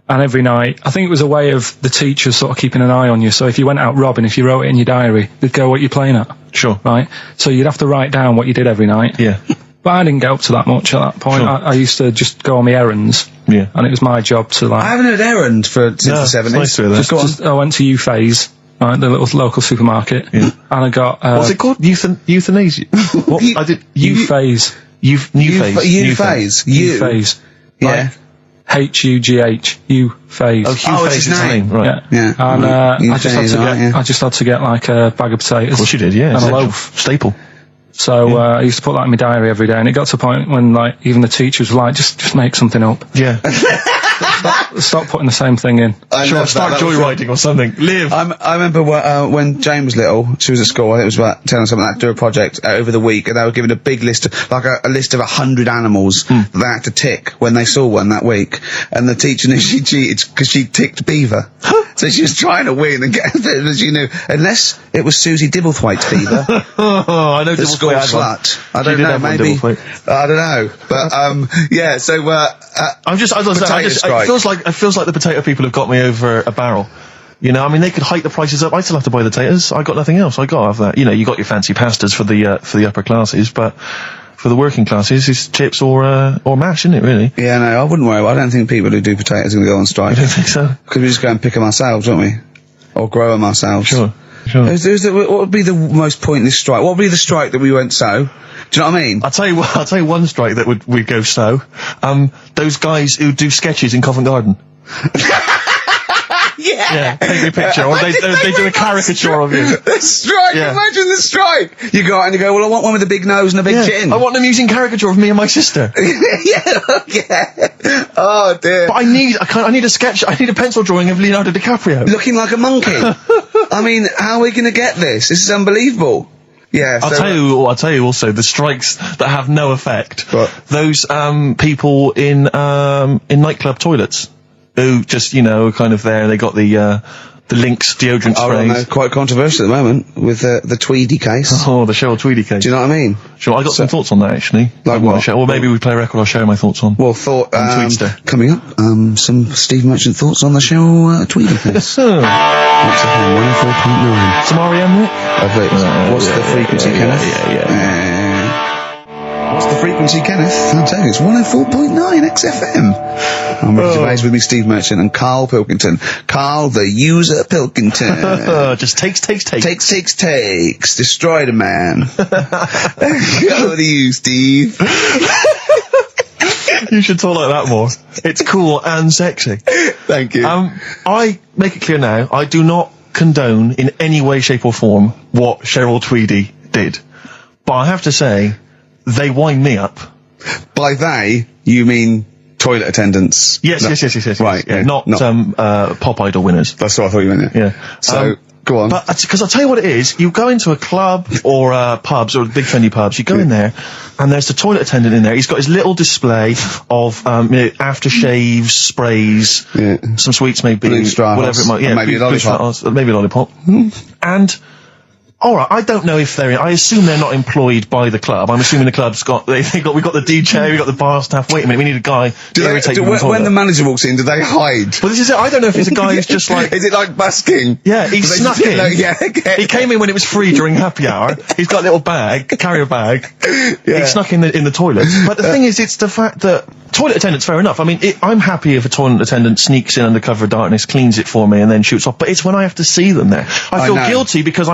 And every night, I think it was a way of the teachers sort of keeping an eye on you. So if you went out robbing, if you wrote it in your diary, they'd go, what you're playing at. Sure. Right? So you'd have to write down what you did every night. Yeah. But I didn't get up to that much at that point. Sure. I used to just go on my errands. Yeah. And it was my job to I haven't heard errand since the 70s. Nice to hear that. I went to U-Phase, right, the little local supermarket. Yeah. And I got... what's it called? Euthanasia? What? I did... U-Phase. U-Phase. U-Phase. Yeah. H-U-G-H. U-Phase. Oh, Hugh Phase is his name. Right. Yeah. And I just had to get like a bag of potatoes. Of course you did, yeah. And a loaf. Staple. So I used to put that in my diary every day, and it got to a point when like even the teachers were like, just make something up. Yeah. Stop putting the same thing in. Start joyriding or something. Live. I remember when Jane was little, she was at school, I think it was about telling something like that, do a project over the week, and they were given a big list, a list of 100 animals that they had to tick when they saw one that week. And the teacher knew she cheated because she ticked beaver. So she was trying to win and get it, as you knew, unless it was Susie Dibblethwaite's beaver. I know the school slut. I don't know, maybe. I don't know. But, it feels like the potato people have got me over a barrel. You know, I mean, they could hike the prices up. I still have to buy the potatoes. I got nothing else. I got to have that. You know, you got your fancy pastas for the upper classes, but for the working classes, it's chips or mash, isn't it, really? Yeah, no, I wouldn't worry. I don't think people who do potatoes are going to go on strike. I don't think so. Because we just go and pick them ourselves, don't we? Or grow them ourselves. Sure. What would be the most pointless strike? What would be the strike that we went so? Do you know what I mean? I'll tell you one strike that would go so. Those guys who do sketches in Covent Garden. Yeah, take a picture, or they do a caricature of you. The strike, imagine the strike! You go out and you go, well, I want one with a big nose and a big chin. I want them using caricature of me and my sister. Oh dear. But I need a sketch, I need a pencil drawing of Leonardo DiCaprio. Looking like a monkey. I mean, how are we gonna get this? This is unbelievable. Yeah, I'll tell you also, the strikes that have no effect. What? Those, people in nightclub toilets. Who just, kind of there, they got the the Lynx deodorant I don't know, sprays. quite controversial at the moment with the Tweedy case. Oh, the Cheryl Tweedy case. Do you know what I mean? Sure, I got some thoughts on that, actually. Like what? Well, maybe we play a record I'll share my thoughts on. Well, thought, Tweedster. coming up, some Steve Merchant thoughts on the Cheryl Tweedy case. XFM 104.9. Some R.E.M., Rick? What's the frequency, Kenneth? What's the frequency, Kenneth? I'll tell you, it's 104.9 XFM. I'm Ricky Gervais, with me, Steve Merchant and Karl Pilkington. Karl, the user Pilkington. Just takes. Takes. Destroy the man. Go to you, Steve. You should talk like that more. It's cool and sexy. Thank you. I make it clear now, I do not condone in any way, shape or form what Cheryl Tweedy did. But I have to say, they wind me up. By they, you mean toilet attendants? Yes. Right, Yeah, yeah, not Pop Idol winners. That's what I thought you meant, Yeah. So, go on. But, because I'll tell you what it is, you go into a club or pubs, or big trendy pubs, you go in there, and there's the toilet attendant in there. He's got his little display of, aftershaves, sprays, some sweets maybe, Blue straw whatever it might, yeah. maybe a lollipop. Maybe a lollipop. And, alright, I don't know if I assume they're not employed by the club. I'm assuming the club's we've got the DJ, we've got the bar staff. Wait a minute, we need a guy to irritate you. When the manager walks in, do they hide? Well, this is it. I don't know if it's a guy who's just like... Is it like busking? Yeah, he snuck in. Like, He came in when it was free during happy hour. He's got a little carrier bag. He snuck in the toilet. But the thing is, it's the fact that toilet attendants, fair enough. I mean, I'm happy if a toilet attendant sneaks in under cover of darkness, cleans it for me, and then shoots off. But it's when I have to see them there. I feel guilty because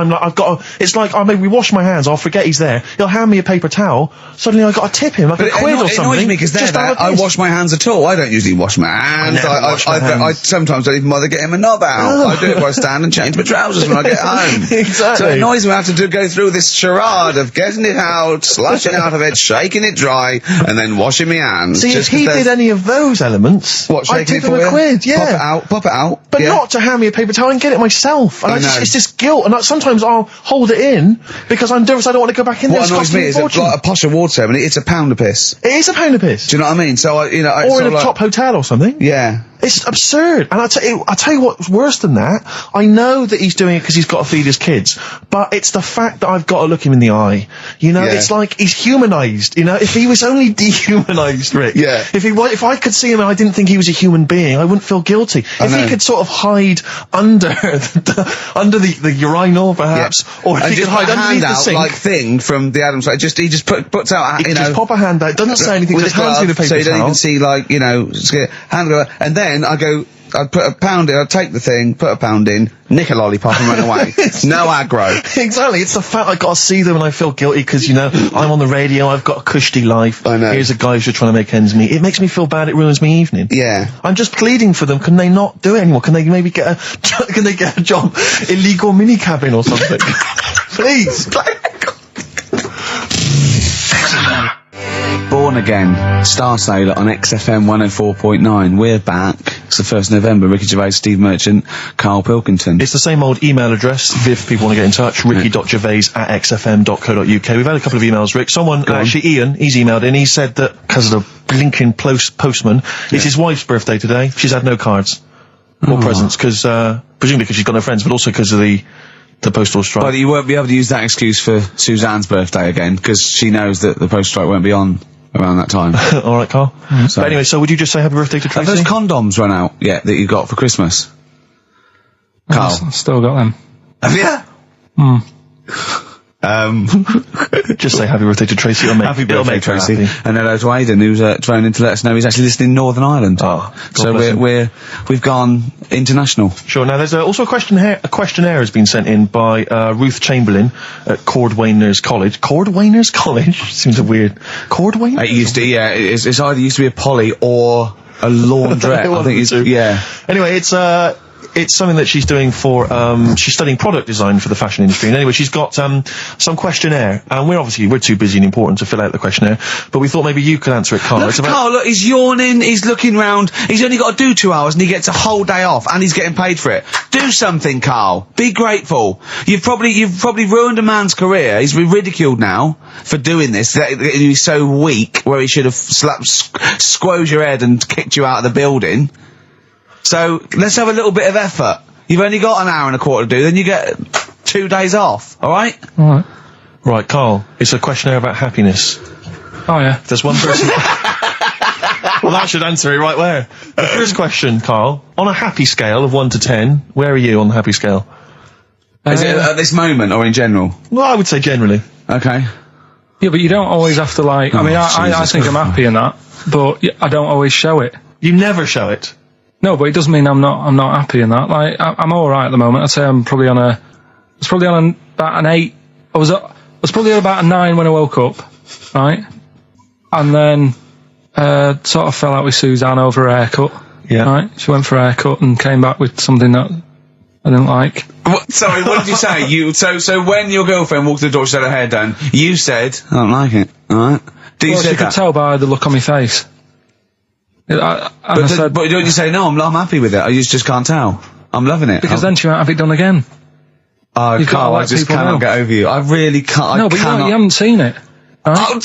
it's like, maybe wash my hands, I'll forget he's there. He'll hand me a paper towel. Suddenly I've got to tip him like a quid or something. It annoys me because I wash my hands at all. I don't usually wash my hands. I sometimes don't even bother getting my knob out. I do it by stand and change my trousers when I get home. Exactly. So it annoys me I have to go through this charade of getting it out, slushing out of it, shaking it dry, and then washing my hands. See, if he did any of those elements, I'd tip him a quid, yeah. Pop it out. But not to hand me a paper towel and get it myself. And it's just guilt. And sometimes I'll hold it in because I'm nervous I don't want to go back in there. What annoys me is like a posh award ceremony, it's a pound a piss. It is a pound a piss. Do you know what I mean? So, or in a top hotel or something. Yeah. It's absurd. And I'll tell you what's worse than that. I know that he's doing it because he's got to feed his kids. But it's the fact that I've got to look him in the eye. You know, it's like he's humanised. You know, if he was only dehumanised, Rick. Yeah. If I could see him and I didn't think he was a human being, I wouldn't feel guilty. If he could sort of hide under the urinal, perhaps, or if he could hide underneath the sink. Like thing from the Adams Family. He just puts out, just pop a hand out. Doesn't say anything. Just hands me the paper so you don't towel. even see, like, you know, hand go, and then I'd put a pound in, I'd take the thing, put a pound in, nick a lollipop and run away. No aggro. Exactly. It's the fact I've got to see them and I feel guilty because, you know, I'm on the radio, I've got a cushy life. I know. Here's a guy who's just trying to make ends meet. It makes me feel bad, it ruins my evening. Yeah. I'm just pleading for them. Can they not do it anymore? Can they maybe get a job? Illegal mini cabin or something? Please. Born Again, Star Sailor on XFM 104.9. We're back. It's the 1st of November. Ricky Gervais, Steve Merchant, Karl Pilkington. It's the same old email address if people want to get in touch. ricky.gervais@xfm.co.uk. We've had a couple of emails, Rick. Someone, actually Ian, he's emailed in. He said that because of the blinking postman, it's his wife's birthday today. She's had no cards or presents because, presumably because she's got no friends, but also because of the postal strike. But you won't be able to use that excuse for Suzanne's birthday again, because she knows that the postal strike won't be on around that time. All right, Karl. So. But anyway, so would you just say happy birthday to Tracy? Have those condoms run out yet that you got for Christmas? Karl? I've still got them. Have you? Just say happy birthday to Tracy. Happy birthday, Tracy. And hello to Aidan, who's thrown in to let us know he's actually listening in Northern Ireland. So we've gone international. Sure. Now there's also a questionnaire has been sent in by Ruth Chamberlain at Cordwainers College. Cordwainers College seems a weird. Cordwainers. It used to, yeah. It's either used to be a poly or a laundrette. I think it's Anyway, it's something that she's doing for, she's studying product design for the fashion industry. And anyway, she's got, some questionnaire. And we're too busy and important to fill out the questionnaire. But we thought maybe you could answer it, Karl. Karl, look, he's yawning, he's looking round, he's only got to do 2 hours and he gets a whole day off and he's getting paid for it. Do something, Karl. Be grateful. You've probably ruined a man's career. He's been ridiculed now for doing this. He's so weak, where he should have squoze your head and kicked you out of the building. So, let's have a little bit of effort. You've only got an hour and a quarter to do, then you get 2 days off, alright? Alright. Right, Carl, it's a questionnaire about happiness. Oh, yeah. There's one person... Well, that should answer it right where. The first question, Carl, on a happy scale of 1 to 10, where are you on the happy scale? Is it at this moment or in general? Well, I would say generally. Okay. Yeah, but you don't always have to, like... I mean, I think I'm happy in that, but I don't always show it. You never show it. No, but it doesn't mean I'm not happy in that. Like, I'm alright at the moment. I'd say I'm probably on a... I was probably on about an 8. I was probably on about a 9 when I woke up, right? And then... sort of fell out with Suzanne over a haircut. Yeah. Right? She went for a haircut and came back with something that I didn't like. Sorry, what did you say? So when your girlfriend walked to the door, she had her hair done, you said, I don't like it, alright? Well, she could tell by the look on my face. But don't you say, no, I'm happy with it, I just can't tell. I'm loving it. Because then she won't have it done again. Oh, Carl, I just cannot get over you. I really can't. No, but you haven't seen it. Right?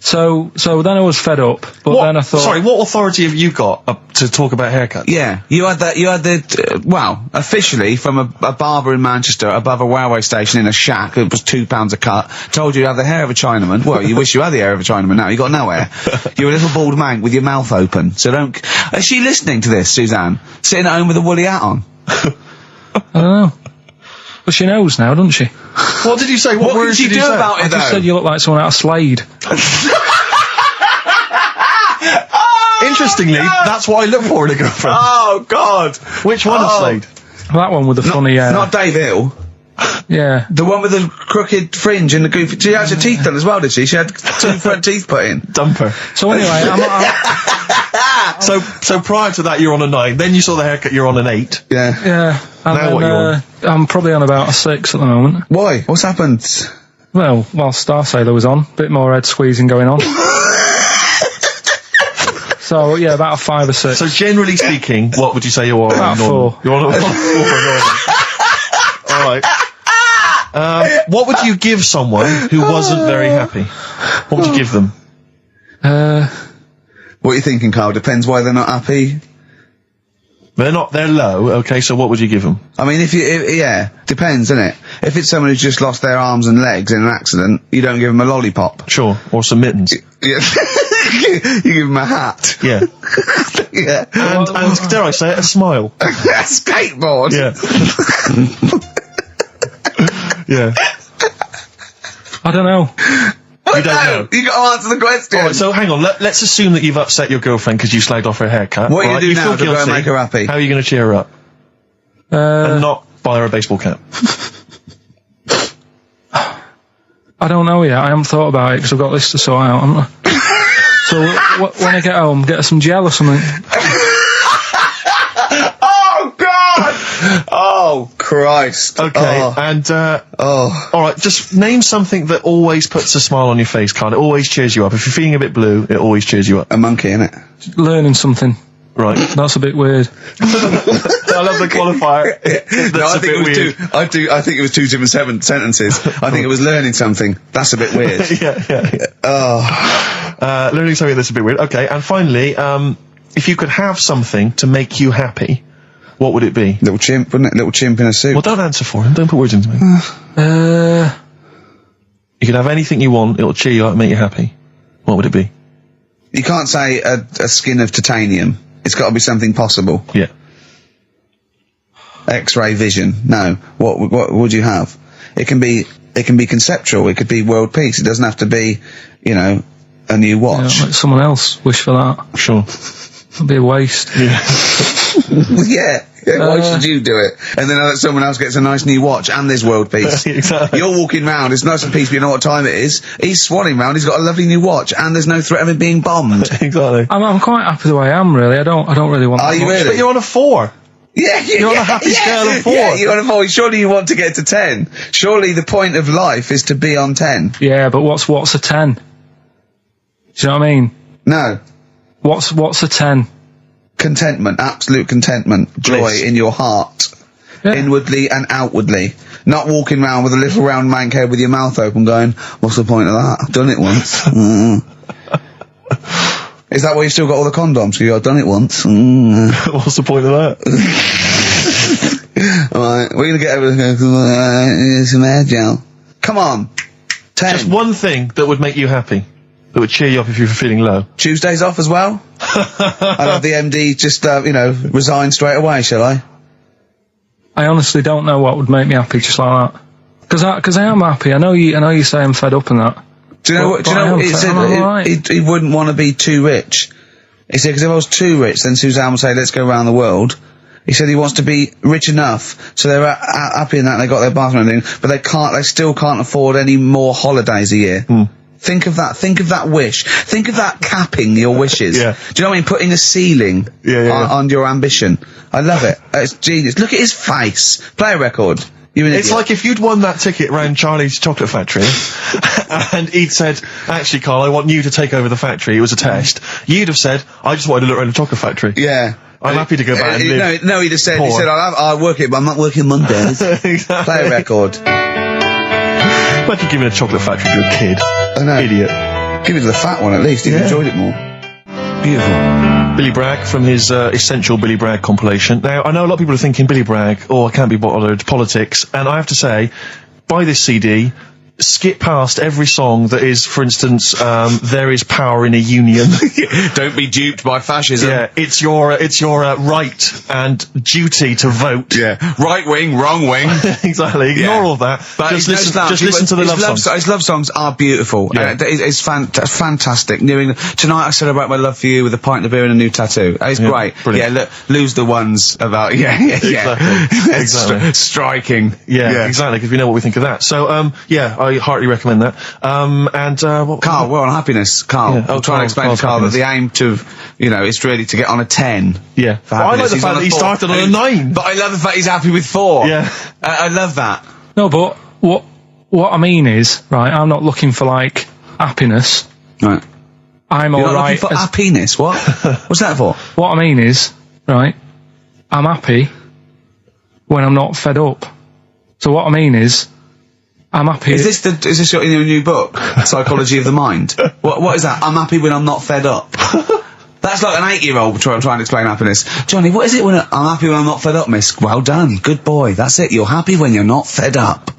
So then I was fed up, but then I thought... Sorry, what authority have you got to talk about haircuts? Yeah, you had the, officially from a barber in Manchester above a railway station in a shack, it was £2 a cut, told you have the hair of a Chinaman. Well, you wish you had the hair of a Chinaman now, you got no hair. You're a little bald man with your mouth open, so don't... Is she listening to this, Suzanne? Sitting at home with a woolly hat on? I don't know. But she knows now, doesn't she? What did you say? What words did you do about it, I just said you look like someone out of Slade. Interestingly, that's what I look for in a girlfriend. Oh, God. Which one of Slade? That one with the funny hair. Not Dave Hill. Yeah. The one with the crooked fringe and the goofy... She had her teeth done as well, did she? She had 2 front teeth put in. Dumper. So anyway, So prior to that, you're on a 9. Then you saw the haircut, you're on an 8. Yeah. Yeah. And Now then, what are you on? I'm probably on about a 6 at the moment. Why? What's happened? Well, while Star Sailor was on, bit more head squeezing going on. So, yeah, about a 5 or 6. So generally speaking, what would you say you are? About 4. You're on a 4. Alright. What would you give someone who wasn't very happy? What would you give them? What are you thinking, Carl? Depends why they're not happy. They're low, okay, so what would you give them? I mean, yeah, depends, innit? If it's someone who's just lost their arms and legs in an accident, you don't give them a lollipop. Sure, or some mittens. Yeah. You give them a hat. Yeah. Yeah. And dare I say it, a smile. A skateboard. Yeah. Yeah. I don't know. You don't know. You got to answer the question. Alright, so hang on, let's assume that you've upset your girlfriend because you slagged off her haircut. What are you right? going to do now feel to go and guilty. make her happy? How are you going to cheer her up? And not buy her a baseball cap. I don't know yet. I haven't thought about it because I've got this to sort out, haven't I? So when I get home, get her some gel or something. Oh, God! Oh, Christ. Okay, and, alright, just name something that always puts a smile on your face, Carl. It always cheers you up. If you're feeling a bit blue, it always cheers you up. A monkey, innit? Learning something. Right. That's a bit weird. I love the qualifier. That's I think it was 2 different sentences. I think it was learning something. That's a bit weird. Yeah. Oh. Learning something that's a bit weird. Okay, and finally, if you could have something to make you happy, what would it be? Little chimp, wouldn't it? Little chimp in a suit. Well, don't answer for him. Don't put words into me. You could have anything you want. It'll cheer you up and make you happy. What would it be? You can't say a skin of titanium. It's got to be something possible. Yeah. X-ray vision. No. What would you have? It can be conceptual. It could be world peace. It doesn't have to be, a new watch. Yeah, let someone else wish for that. Sure. It'd be a waste. Yeah. Yeah. Why should you do it? And then someone else gets a nice new watch and there's world peace. Exactly. You're walking round, it's nice and peaceful, you know what time it is. He's swanning round, he's got a lovely new watch and there's no threat of him being bombed. Exactly. I'm quite happy the way I am, really. I don't really want Are that you much. really? But you're on a 4. Yeah, You're on a happy scale of 4. Yeah, you're on a 4. Surely you want to get to 10. Surely the point of life is to be on 10. Yeah, but what's a 10? Do you know what I mean? No. What's a 10? Contentment, absolute contentment, joy Bliss. in your heart, Yeah. inwardly and outwardly. Not walking around with a little round mank head with your mouth open going, what's the point of that? I've done it once. Is that why you've still got all the condoms? Because I've done it once. What's the point of that? Alright, we're gonna get everything. Some air gel. Come on. 10. Just one thing that would make you happy. That would cheer you up if you were feeling low. Tuesdays off as well? I'll have the MD just, resign straight away, shall I? I honestly don't know what would make me happy just like that. Because I am happy. I know you say I'm fed up and that. Do you know what he said? He wouldn't want to be too rich. He said, because if I was too rich, then Suzanne would say, let's go around the world. He said he wants to be rich enough, so they're happy in that, and they got their bathroom and everything, but they still can't afford any more holidays a year. Think of that wish. Think of that capping your wishes. Yeah. Do you know what I mean? Putting a ceiling on your ambition. I love it. It's genius. Look at his face. Play a record. It's like if you'd won that ticket round Charlie's Chocolate Factory, and he'd said, actually, Carl, I want you to take over the factory. It was a test. You'd have said, I just wanted to look around the chocolate factory. Yeah. I'm happy to go back and live. No, he'd have said, I'll work it, but I'm not working Mondays. Exactly. Play a record. Imagine giving a chocolate factory to a kid. I know. Idiot. Give it to the fat one at least. He'd enjoyed it more. Beautiful. Billy Bragg from his Essential Billy Bragg compilation. Now, I know a lot of people are thinking Billy Bragg, I can't be bothered, politics, and I have to say, buy this CD, skip past every song that is, for instance, there is power in a union. Don't be duped by fascism. Yeah, it's your right and duty to vote. Yeah. Right wing, wrong wing. Exactly. Ignore all that. But just listen to the love songs. His love songs are beautiful. Yeah. It's fantastic. Tonight I celebrate my love for you with a pint of beer and a new tattoo. It's great. Brilliant. Yeah, look, lose the ones about, Exactly. Striking. Yeah, exactly, because we know what we think of that. So, I heartily recommend that. Carl, we're on happiness. Carl, Yeah. I'll try and explain to Carl that the aim to, is really to get on a 10. Yeah. But I like the fact that he started on a 9. But I love the fact he's happy with 4. Yeah. I love that. No, but what I mean is, right, I'm not looking for, like, happiness. Right. I'm You're alright. not looking for happiness? What? What's that for? What I mean is, right, I'm happy when I'm not fed up. So what I mean is, I'm happy. Is this your new book, Psychology of the Mind? What is that? I'm happy when I'm not fed up. That's like an 8-year-old trying to explain happiness. Johnny, what is it when I'm happy when I'm not fed up, miss? Well done. Good boy. That's it. You're happy when you're not fed up.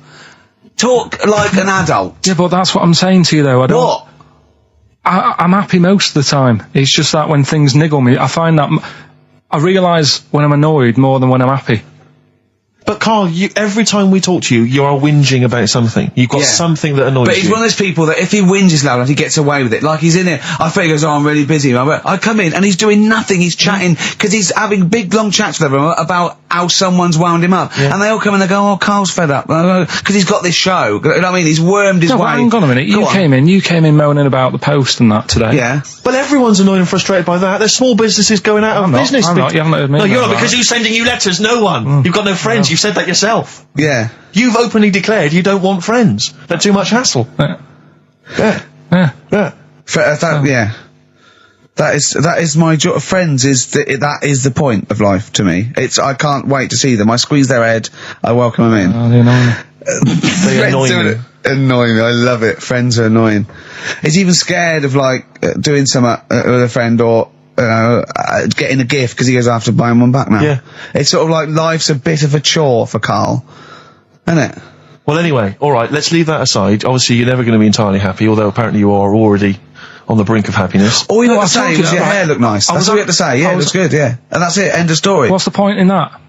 Talk like an adult. Yeah, but that's what I'm saying to you, though. What? I'm happy most of the time. It's just that when things niggle me, I find that I realise when I'm annoyed more than when I'm happy. But Carl, every time we talk to you, you are whinging about something. You've got something that annoys you. But he's one of those people that if he whinges loud enough, he gets away with it. Like he's in here, I think he goes, I'm really busy. I come in and he's doing nothing. He's chatting, because he's having big long chats with everyone about how someone's wound him up. Yeah. And they all come and they go, Carl's fed up. Because he's got this show. You know what I mean? He's wormed his way. Hang on a minute. You came in moaning about the Post and that today. Yeah. Well, everyone's annoyed and frustrated by that. There's small businesses going out of business. I'm not. You haven't heard me. No, you're not, because who's sending you letters? No one. You've got no friends. You've said that yourself. Yeah. You've openly declared you don't want friends. They're too much hassle. Yeah. That is my joy. Friends that is the point of life to me. I can't wait to see them. I squeeze their head. I welcome them in. They annoy me. They annoy me. Annoying me. I love it. Friends are annoying. He's even scared of doing something with a friend or getting a gift because he goes after buying one back now. Yeah. It's sort of like life's a bit of a chore for Carl, isn't it? Well, anyway, all right. Let's leave that aside. Obviously, you're never going to be entirely happy, although apparently you are already on the brink of happiness. All you had to say was your hair looked nice. That's all you had to say. Yeah, it looks good. Yeah, and that's it. End of story. What's the point in that?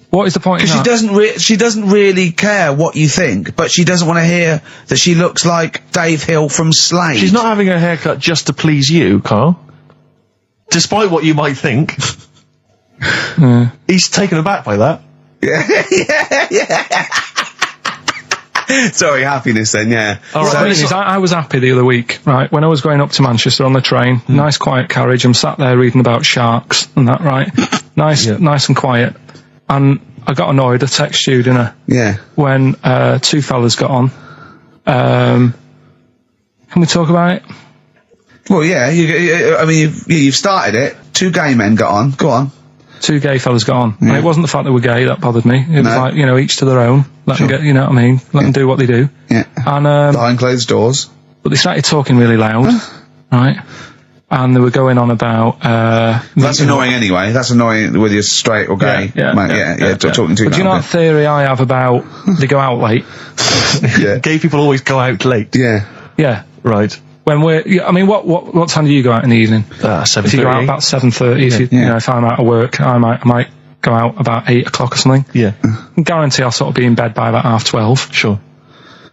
What is the point in that? Because she doesn't really care what you think, but she doesn't want to hear that she looks like Dave Hill from Slade. She's not having her haircut just to please you, Carl. Despite what you might think. He's taken aback by that. Yeah. Sorry, happiness then, yeah. All right, I was happy the other week, right, when I was going up to Manchester on the train, nice quiet carriage, I'm sat there reading about sharks and that, right? Nice and quiet. And I got annoyed, I texted you, didn't I? Yeah. When two fellas got on. Can we talk about it? Well, yeah, you've started it. Two gay men got on. Go on. Two gay fellas got on. Yeah. And it wasn't the fact they were gay that bothered me. It was like, each to their own. Let them get, you know what I mean? Let them do what they do. Yeah. And, behind closed doors. But they started talking really loud, right? and they were going on about. That's annoying anyway. That's annoying whether you're straight or gay. Talking to you. But do you know what theory I have about they go out late? Yeah. Gay people always go out late. Yeah. Yeah. Right. When I mean, what time do you go out in the evening? 7:30. If you go out about 7:30, you know, if I'm out of work, I might go out about 8 o'clock or something. Yeah. I guarantee I'll sort of be in bed by about 12:30. Sure.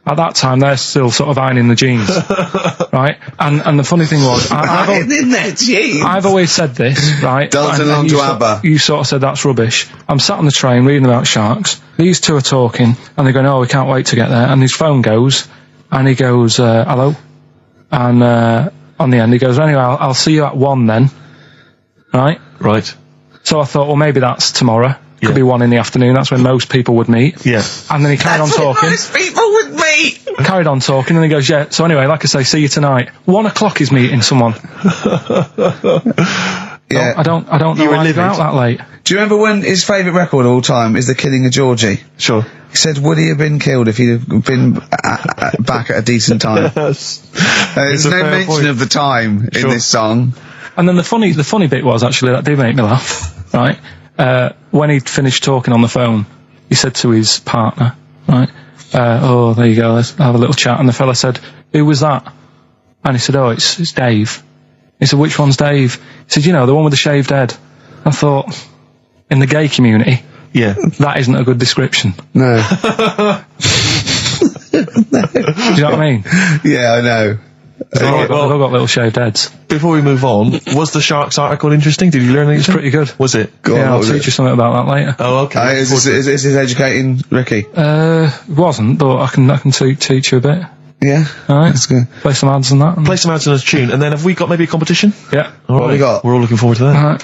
At that time, they're still sort of ironing the jeans, right? And the funny thing was, I've always said this, right? Dancing along to ABBA. You sort of said that's rubbish. I'm sat on the train reading about sharks. These two are talking, and they're going, "Oh, we can't wait to get there." And his phone goes, and he goes, "Hello," and on the end he goes, "Anyway, I'll see you at 1 then," right? Right. So I thought, well, maybe that's tomorrow. Could be 1 in the afternoon. That's when most people would meet. Yeah. And then he carried on talking. Most people would meet. Carried on talking, and he goes, "Yeah." So anyway, like I say, see you tonight. 1 o'clock he's meeting someone. Yeah. I don't know why you go out that late. Do you remember when his favourite record of all time is The Killing of Georgie? Sure. He said, would he have been killed if he'd have been back at a decent time? There's no mention of the time in this song. And then the funny bit was, actually, that did make me laugh, right? When he'd finished talking on the phone, he said to his partner, right, "Oh, there you go, let's have a little chat." And the fella said, "Who was that?" And he said, "Oh, it's Dave." He said, "Which one's Dave?" He said, "You know, the one with the shaved head." I thought, in the gay community, that isn't a good description. No. Do you know what I mean? Yeah, I know. They've all got little shaved heads. Before we move on, was the Sharks article interesting? Did you learn anything? It's pretty good. Was it? I'll teach you something about that later. Oh, okay. Is this educating Ricky? It wasn't, but I can teach you a bit. Yeah. Alright. That's good. Play some ads and that. Play some ads and a tune, and then have we got maybe a competition? Yeah. All What have we got? We're all looking forward to that. Alright.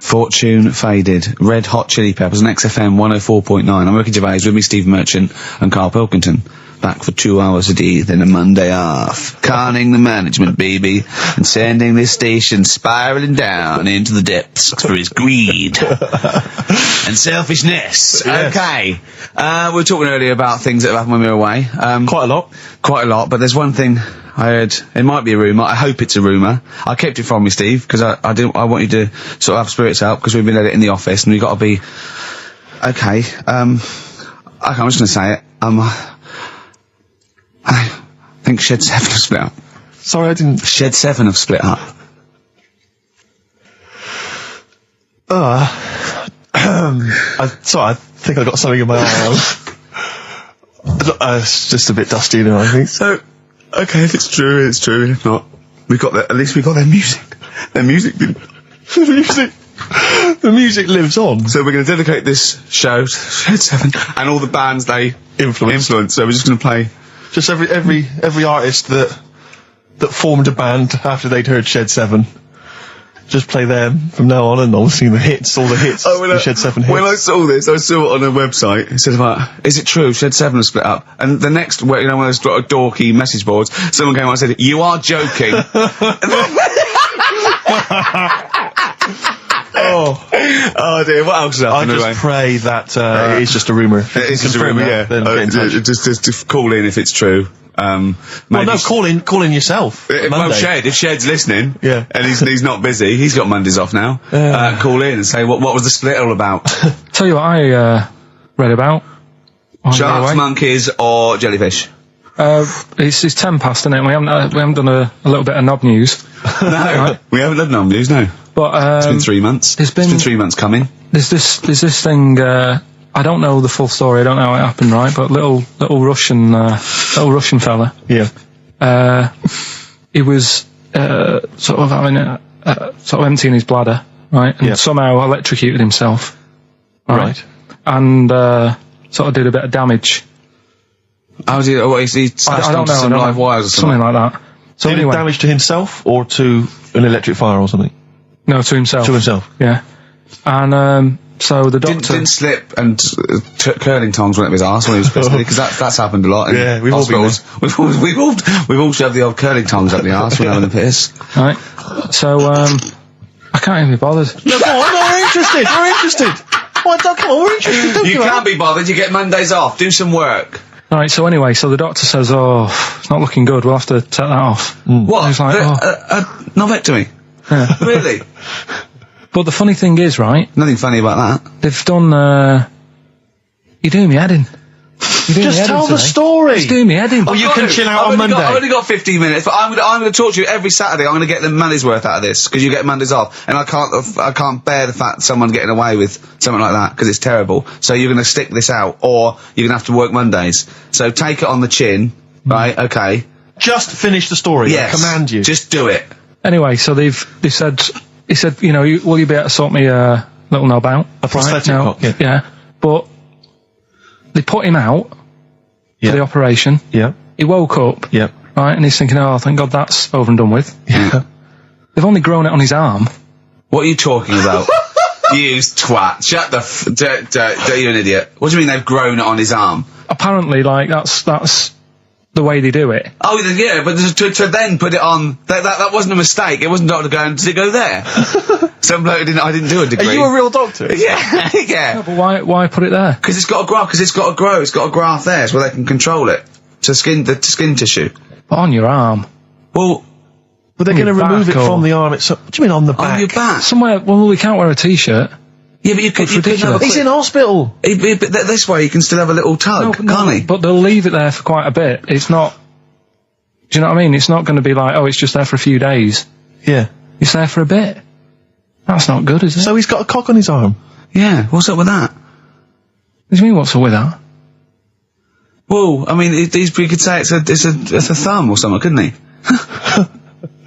Fortune Faded, Red Hot Chili Peppers on XFM 104.9. I'm Ricky Gervais, with me Steve Merchant and Karl Pilkington. Back for 2 hours a day, then a Monday off. Conning the management, baby, and sending this station spiraling down into the depths for his greed and selfishness. Yes. Okay. We were talking earlier about things that have happened when we were away. Quite a lot, but there's one thing I heard. It might be a rumour. I hope it's a rumour. I kept it from you, Steve, because I want you to sort of have spirits up, because we've been at it in the office, and we've got to be... Okay. I'm just going to say it. I think Shed 7 have split up. Sorry, I didn't... Shed 7 have split up. Sorry, I think I got something in my eye. It's just a bit dusty, I think. So, okay, if it's true, it's true. If not, at least we got their music. Their music did. The music lives on. So we're going to dedicate this show to Shed 7 and all the bands they influence. So we're just going to play... Just every artist that formed a band after they'd heard Shed 7. Just play them from now on, and obviously all the hits, the Shed 7 hits. When I saw this, I saw it on a website. It said about, is it true Shed 7 has split up? And the next, one of those dorky message boards, someone came on and said, "You are joking." Oh dear, what else is happening? I just pray that it is just a rumour. It is just a rumour, yeah. Then get in touch. Just call in if it's true. Well, no, call in yourself. Well, if Shed's listening, and he's not busy, he's got Mondays off now. Call in and say what was the split all about? Tell you what I read about. Sharks, monkeys, or jellyfish? It's 10 past, isn't it? We haven't done a little bit of knob news. No, right? We haven't done knob news, no. But it's been 3 months. It's been 3 months coming. There's this thing. I don't know the full story. I don't know how it happened, right? But little Russian fella. Yeah. He was sort of having sort of emptying his bladder, right? And somehow electrocuted himself. Right. And sort of did a bit of damage. How did he slashed onto some live wires or something? Something like that. So did anyway, damage to himself or to an electric fire or something? No, to himself. To himself. Yeah. And so the doctor didn't slip and curling tongs went up his arse when he was pissed, because that's happened a lot. Yeah, we've all been there. We've all shoved the old curling tongs up the arse when having a piss. Right. So I can't even be bothered. No, go on. No, we're interested. We're interested. Come on, we're interested. You can't be bothered. You get Mondays off. Do some work. Right, so anyway, so the doctor says, oh, it's not looking good, we'll have to take that off. What? And he's like, Novectomy? Yeah. Really? But the funny thing is, right, Nothing funny about that. they've done, you're doing me head in. Just tell the story. It's doing me head in. Oh, you can chill out on Monday. I've only got 15 minutes, but I'm going to talk to you every Saturday. I'm going to get the money's worth out of this, because you get Mondays off, and I can't bear the fact someone getting away with something like that, because it's terrible. So you're going to stick this out, or you're going to have to work Mondays. So take it on the chin, right? Okay. Just finish the story. Yes. I command you. Just do it. Anyway, so he said, you know, will you be able to sort me a little knob out? A prosthetic cock, yeah. Yeah. But they put him out for the operation. Yeah. He woke up. Yeah. Right, and he's thinking, oh, thank God that's over and done with. Yeah. They've only grown it on his arm. What are you talking about? You twat. Shut the you're an idiot. What do you mean they've grown it on his arm? Apparently, like, that's the way they do it. Oh, yeah, but to then put it on, that wasn't a mistake. It wasn't doctor going, did it go there? Some bloke I didn't do a degree. Are you a real doctor? Yeah, yeah. No, but why put it there? Because it's got to grow, it's got a graft there, so they can control it. To skin tissue. But on your arm. Well, But they're On going to your remove back it or- from the arm itself. What do you mean on the back? on your back. Somewhere, well, we can't wear a t-shirt. Yeah, but you could have a ridiculous. He's in hospital. but this way you can still have a little tug, can't he? But they'll leave it there for quite a bit. It's not, do you know what I mean? It's not going to be like, oh, it's just there for a few days. Yeah. It's there for a bit. That's not good, is it? So he's got a cock on his arm. Yeah, what's up with that? What do you mean, what's up with that? Well, I mean, we could say it's a thumb or something, couldn't he?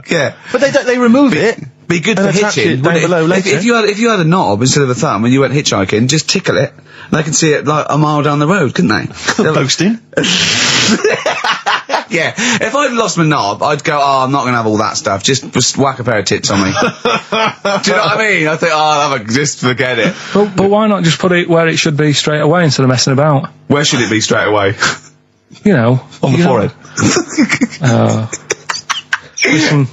Yeah. But they remove it. Be good And for attach hitching. it down wouldn't below later. If you had a knob instead of a thumb and you went hitchhiking, just tickle it, and they can see it like a mile down the road, couldn't they? Boasting. Yeah. If I'd lost my knob, I'd go, oh, I'm not going to have all that stuff. Just whack a pair of tits on me. Do you know what I mean? I think, oh, just forget it. But why not just put it where it should be straight away instead of messing about? Where should it be straight away? You know. On the forehead. Listen,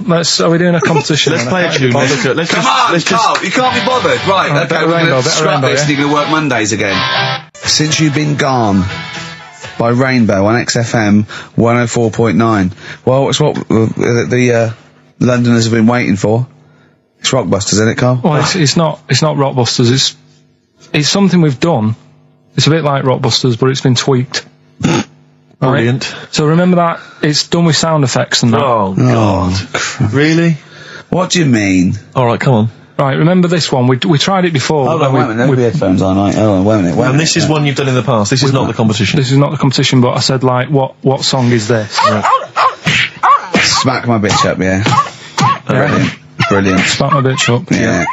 are we doing a competition? Let's play a tune. Let's Come on, Carl, you can't be bothered. Right, Right, okay, better we're going rainbow, to better scrap rainbow, this yeah? and you're going to work Mondays again. Since You've Been Gone by Rainbow on XFM 104.9. Well, it's what the Londoners have been waiting for. It's Rockbusters, isn't it, Carl? Well, it's not Rockbusters. It's something we've done. It's a bit like Rockbusters, but it's been tweaked. Brilliant. So remember that it's done with sound effects and that. Oh, God. Really? What do you mean? Alright, come on. Right, remember this one? We tried it before. Hold on, wait a minute, there's the headphones on, right? Hold on, wait a minute, And this is one you've done in the past. This is not the competition. This is not the competition, but I said, like, what song is this? Smack my bitch up, yeah. Brilliant. Brilliant. Smack my bitch up. Yeah.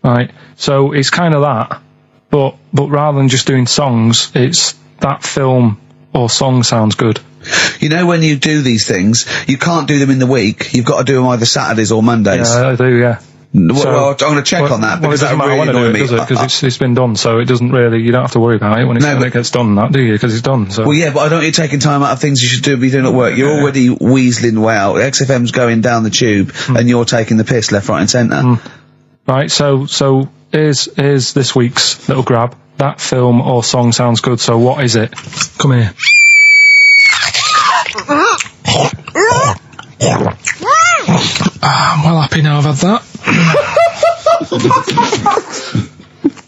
Right, so it's kind of that, but rather than just doing songs, it's that film or song sounds good. You know, when you do these things, you can't do them in the week. You've got to do them either Saturdays or Mondays. Yeah, I do, yeah. Well, I'm going to check on that, because that really annoyed me. Because it's been done, so it doesn't really, you don't have to worry about it when it gets done, that, do you? Because it's done, so. Well, yeah, but I don't want you taking time out of things you should be doing at work. You're already weaseling way out. XFM's going down the tube, and you're taking the piss left, right and centre. Right, so here's this week's little grab. That film or song sounds good, so what is it? Come here. I'm well happy now I've had that.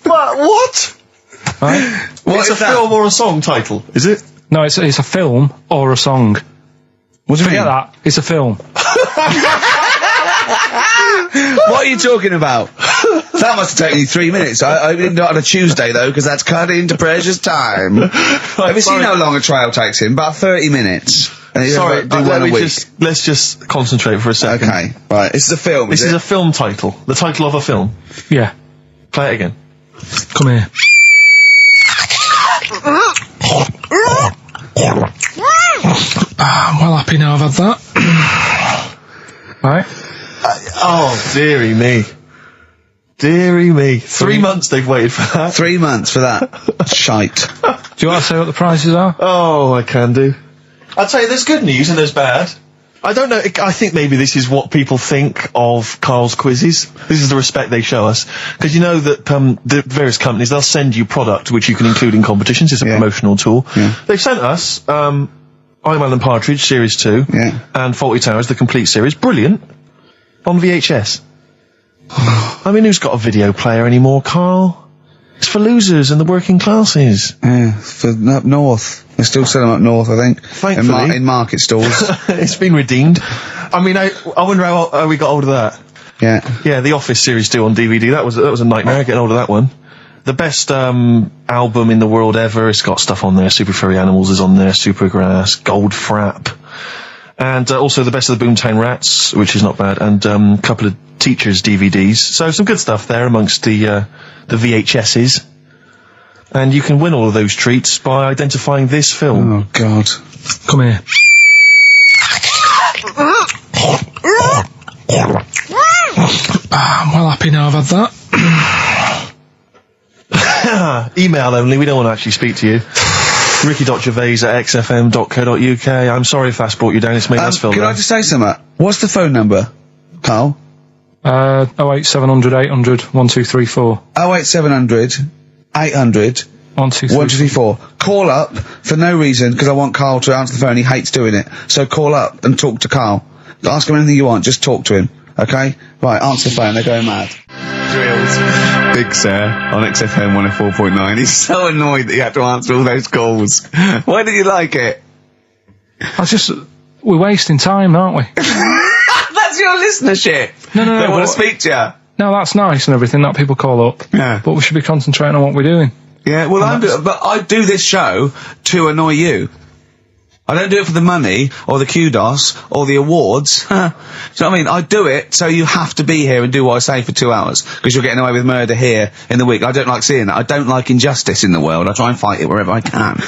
What? Right? It's a film or a song title, is it? No, it's a film or a song. What do you Forget mean? that. It's a film. What are you talking about? That must have taken you 3 minutes. I didn't do it on a Tuesday, though, because that's cut into precious time. Have you seen how long a trial takes him? About 30 minutes. And he's Sorry, got to do one a week. let's just concentrate for a second. Okay, right. This is a film, This is is it? a film title. The title of a film. Yeah. Play it again. Come here. I'm well happy now I've had that. Right? Oh, dearie me. Dearie me. 3 months they've waited for that. 3 months for that. Shite. Do you want to say what the prices are? Oh, I can do. I'd say there's good news and there's bad. I don't know. I think maybe this is what people think of Karl's quizzes. This is the respect they show us. Because you know that the various companies, they'll send you product which you can include in competitions. It's a promotional tool. Yeah. They've sent us I'm Alan Partridge, Series 2, and Fawlty Towers, the complete series. Brilliant. On VHS. I mean, who's got a video player anymore, Karl? It's for losers and the working classes. Yeah, for up north. They still sell them up north, I think. Thankfully. In market stores. It's been redeemed. I mean, I wonder how we got hold of that. Yeah. Yeah, the Office Series 2 on DVD. That was a nightmare getting hold of that one. The best album in the world ever. It's got stuff on there. Super Furry Animals is on there. Supergrass, Gold Frap, and also the best of the Boomtown Rats, which is not bad, and a couple of Teachers DVDs. So some good stuff there amongst the VHSs. And you can win all of those treats by identifying this film. Oh God! Come here. I'm well happy now I've had that. Email only, we don't want to actually speak to you. ricky.gervais@xfm.co.uk. I'm sorry if that's brought you down, it's made us feel Can I just say something? What's the phone number, Karl? 08700 800 1234. 08700 800 1234. Call up for no reason, because I want Karl to answer the phone. He hates doing it. So call up and talk to Karl. Ask him anything you want, just talk to him. Okay? Right, answer the phone, they're going mad. Drills. Big Sir on XFM 104.9. He's so annoyed that he had to answer all those calls. Why did you like it? We're wasting time, aren't we? That's your listenership. No. They want to speak to you. No, that's nice and everything that people call up. Yeah. But we should be concentrating on what we're doing. Yeah, well, but I do this show to annoy you. I don't do it for the money, or the kudos, or the awards. Do you know what I mean? I do it so you have to be here and do what I say for 2 hours, because you're getting away with murder here in the week. I don't like seeing that. I don't like injustice in the world. I try and fight it wherever I can.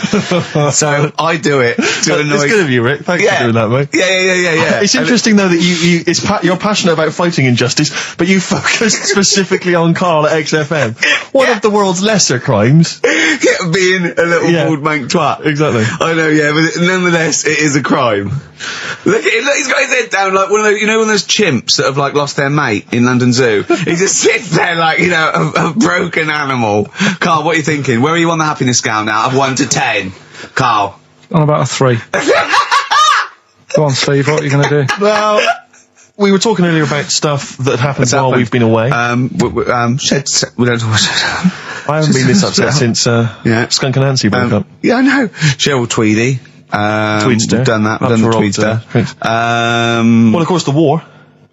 So I do it to annoy... It's good of you, Rick. Thanks for doing that, mate. Yeah. It's interesting, though, that you're passionate about fighting injustice, but you focus specifically on Karl at XFM. One of the world's lesser crimes. Being a little bald mank twat. Exactly. I know, yeah, but nonetheless, it is a crime. Look at him, look, he's got his head down like one of those, one of those chimps that have, like, lost their mate in London Zoo. He just sits there like, a broken animal. Karl, what are you thinking? Where are you on the happiness scale now, of 1 to 10? Karl? On about a 3. Go on, Steve, what are you going to do? Well... We were talking earlier about stuff that happened while we've been away. We don't talk about I haven't been this upset since Skunk and Nancy broke up. Yeah, I know. Cheryl Tweedy. Tweedster. We've done that. We've done the Tweedster. Well, of course, the war.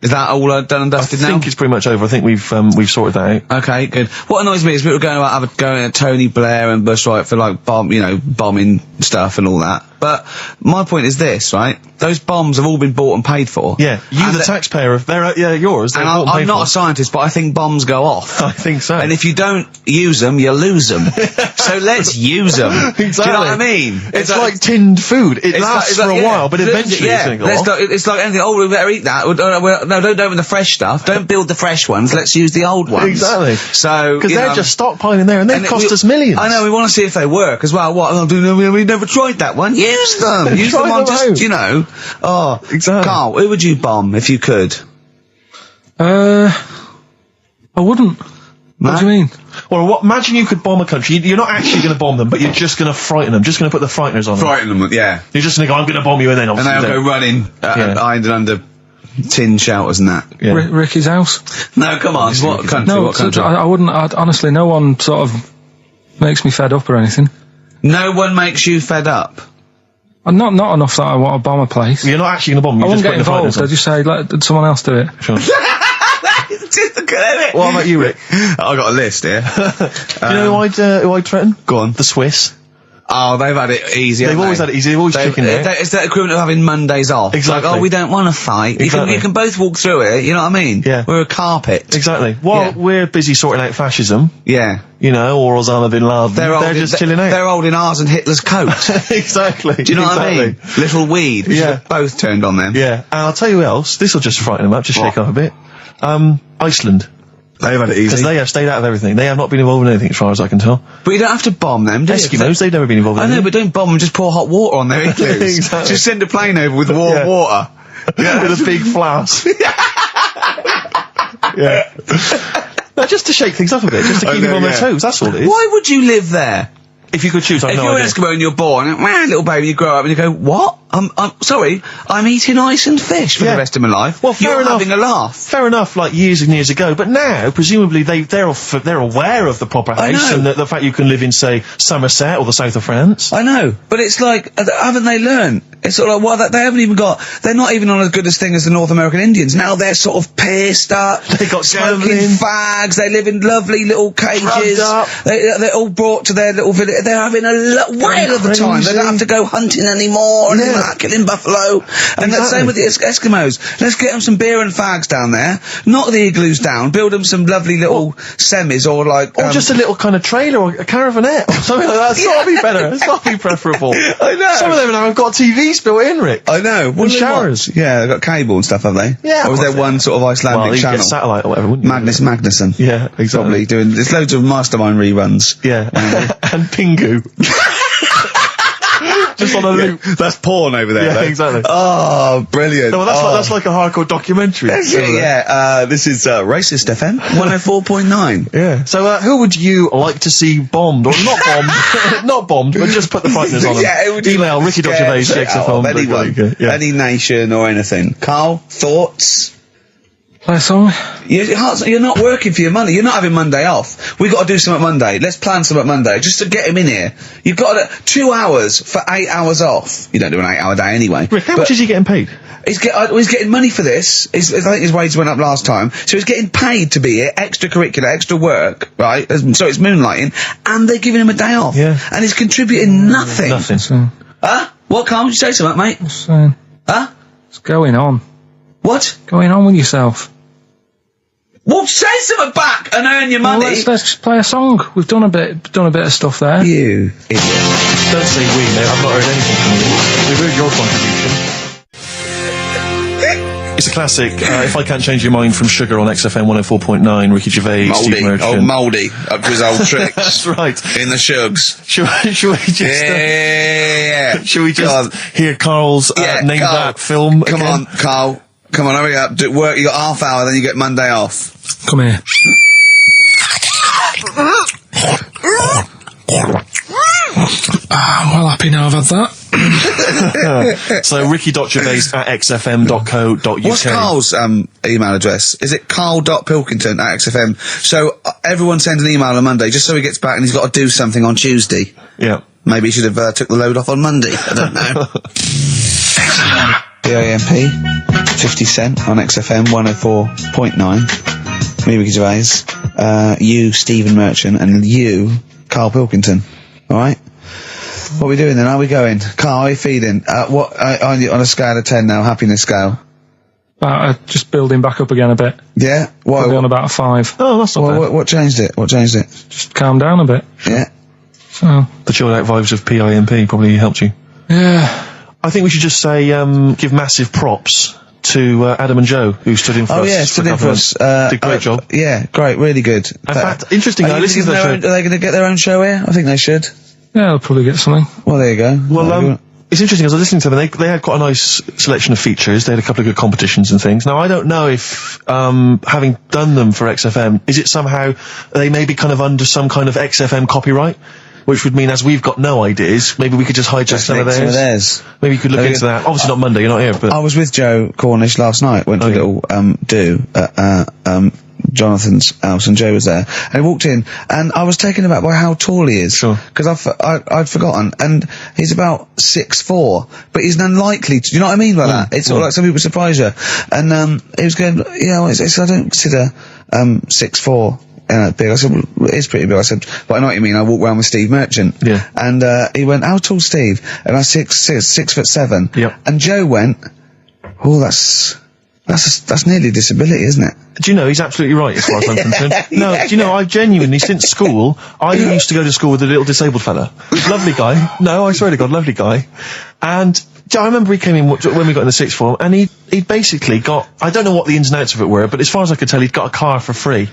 Is that all done and dusted now? I think it's pretty much over. I think we've sorted that out. Okay, good. What annoys me is people going at Tony Blair and Bush, right, for like bombing stuff and all that. But my point is this, right? Those bombs have all been bought and paid for. Yeah, the taxpayer, they're yours. They're bought and paid I'm not a scientist, but I think bombs go off. I think so. And if you don't use them, you lose them. So let's use them. Exactly. Do you know what I mean? It's like tinned food. It lasts for a while, but eventually it's going to go off. It's like anything. Oh, we better eat that. No, don't open the fresh stuff. Don't build the fresh ones. Let's use the old ones. Exactly. So because they're just stockpiling there, and they cost us millions. I know. We want to see if they work as well. What? We never tried that one. Use them. Use them on just Oh, exactly. Karl, who would you bomb if you could? I wouldn't. No? What do you mean? Well, imagine you could bomb a country. You're not actually going to bomb them, but you're just going to frighten them. Just going to put the frighteners on them. Frighten them, yeah. You're just going to go, I'm going to bomb you, and then obviously... And they'll go running, behind and under tin shelters and that. Yeah. Ricky's house? No, come on. What country? No, what country? I wouldn't. Honestly, no one sort of makes me fed up or anything. No one makes you fed up? Not enough that I want to bomb a place. You're not actually going to bomb. I wouldn't get involved. I'd just say, let someone else do it. Sure. Just look at it. What about you, Rick? I got a list here. You know who I'd threaten? Go on. The Swiss. Oh, they've had it easy. They've always had it easy. They've always chickened out. It's the equivalent of having Mondays off. Exactly. Like, we don't want to fight. Exactly. You can both walk through it. You know what I mean? Yeah. We're a carpet. Exactly. While we're busy sorting out fascism. Yeah. Or Osama bin Laden. They're just chilling out. They're holding ours and Hitler's coat. Exactly. Do you know what I mean? Little weed. Yeah. Both turned on them. Yeah. And I'll tell you who else. This will just frighten them up. Just shake them up a bit. Iceland. They've had it easy. Because they have stayed out of everything. They have not been involved in anything, as far as I can tell. But you don't have to bomb them, do you? Eskimos, they've never been involved in anything. I know, but don't bomb them, just pour hot water on their igloos. Exactly. Just send a plane over with warm water. with a big flask. Yeah. No, just to shake things up a bit, just to keep them on their toes, that's all it is. Why would you live there? If you could choose, I've If no you're an idea. Eskimo and you're born, little baby, you grow up and you go, what? I'm sorry, I'm eating ice and fish for the rest of my life. Well, fair you're enough. having a laugh. Fair enough, like years and years ago, but now, presumably, they're aware of the proper I house know. and the fact you can live in, say, Somerset or the south of France. I know, but it's like, haven't they learned? It's sort of like, they haven't even got, they're not even on as good a thing as the North American Indians. Now they're sort of pierced up, They got smoking gambling. fags, they live in lovely little cages, Drugged up. they're all brought to their little village, they're having a whale of the time, they don't have to go hunting anymore, and Yeah. like killing buffalo, and the same with the Eskimos. Let's get them some beer and fags down there, knock the igloos down, build them some lovely little semis, or like... Or just a little kind of trailer or a caravanette or something like that. It's got to be better. It's got to be preferable. I know. Some of them now have got TVs built in, Rick. I know. What And do they showers. want? Yeah, they've got cable and stuff, have they? Yeah, Or is of there course one sort of Icelandic Well, you channel? get satellite or whatever, wouldn't you? Magnus Magnuson. Yeah, exactly. Probably doing... There's loads of Mastermind reruns. Yeah. And Pingu. Just on a loop. That's porn over there, Yeah, though. exactly. Oh, brilliant. No, well, that's like a hardcore documentary. This is Racist FM 104.9. Yeah. So, who would you like to see bombed? Or not bombed. Not bombed, but just put the frighteners on them. Yeah, it would Email Ricky.Gervais, XFM. Anyone. Yeah. Any nation or anything. Carl, thoughts? Play a song? You're not working for your money. You're not having Monday off. We've got to do something Monday. Let's plan something Monday, just to get him in here. You've got 2 hours for 8 hours off. You don't do an 8 hour day anyway. Rick, how much is he getting paid? He's getting money for this. I think his wage went up last time. So he's getting paid to be here, extracurricular, extra work, right? So it's moonlighting, and they're giving him a day off. Yeah. And he's contributing nothing. Nothing. So, Huh? What, Carl? You say something, mate? so, Huh? what's going on? What? Going on with yourself? Well, say something back and earn your Well, money. let's just play a song. We've done a bit of stuff there. You idiot. Don't say we, mate. I've not heard anything from you. We've heard your contribution. It's a classic. If I Can't Change Your Mind from Sugar on XFM 104.9. Ricky Gervais, Steve Mouldy. Merchant. Old Mouldy. Up to his old tricks. That's right. In the shugs. Should we just... Yeah. Should we Go just hear Carl's name Carl. that film Come again? on, Carl. Come on, hurry up. Do work. You got half hour, then you get Monday off. Come here. Well happy now I've had that. So Ricky.Gervais at xfm.co.uk. What's Carl's email address? Is it carl.pilkington at XFM? So everyone sends an email on Monday just so he gets back and he's got to do something on Tuesday. Yeah. Maybe he should have took the load off on Monday. I don't know. PIMP, 50 Cent on XFM 104.9. Me, Ricky Gervais. You, Stephen Merchant, and you, Karl Pilkington. Alright? What are we doing then? How are we going? Carl, how are you feeling? On a scale of 10 now, happiness scale? Just building back up again a bit. Yeah? Probably on about a 5. Oh, that's not bad. What changed it? What changed it? Just calm down a bit. Yeah. So, The chilled out vibes of PIMP probably helped you. yeah. I think we should just say, give massive props to Adam and Joe, who stood in for us. Oh yeah, stood a in couple for of us. months. Did a great job. Yeah, great, really good. In fact, interesting, I listened to the show. Are they going to get their own show here? I think they should. Yeah, I'll probably get something. Well, there you go. Well, it's interesting, as I was listening to them, they had quite a nice selection of features. They had a couple of good competitions and things. Now, I don't know if, having done them for XFM, is it somehow they may be kind of under some kind of XFM copyright? Which would mean, as we've got no ideas, maybe we could just hijack some of theirs. Maybe you could look into that. Obviously not Monday, you're not here, but... I was with Joe Cornish last night, went to a little do at Jonathan's house, and Joe was there. And he walked in, and I was taken aback by how tall he is. Sure. Because I'd forgotten. And he's about 6'4", but he's unlikely to, do you know what I mean by that? It's sort of like some people surprise you. And he was going, yeah, I don't consider 6'4", big. I said, well, it is pretty big. I said, but I know what you mean. I walk around with Steve Merchant. Yeah. And he went, how tall's Steve? And I said, 6'7". Yep. And Joe went, oh, that's nearly a disability, isn't it? Do you know, he's absolutely right as far as I'm concerned. No, do you know, I've genuinely, since school, I used to go to school with a little disabled fella. Lovely guy. No, I swear to God, lovely guy. And I remember he came in when we got in the sixth form, and he'd basically got, I don't know what the ins and outs of it were, but as far as I could tell, he'd got a car for free.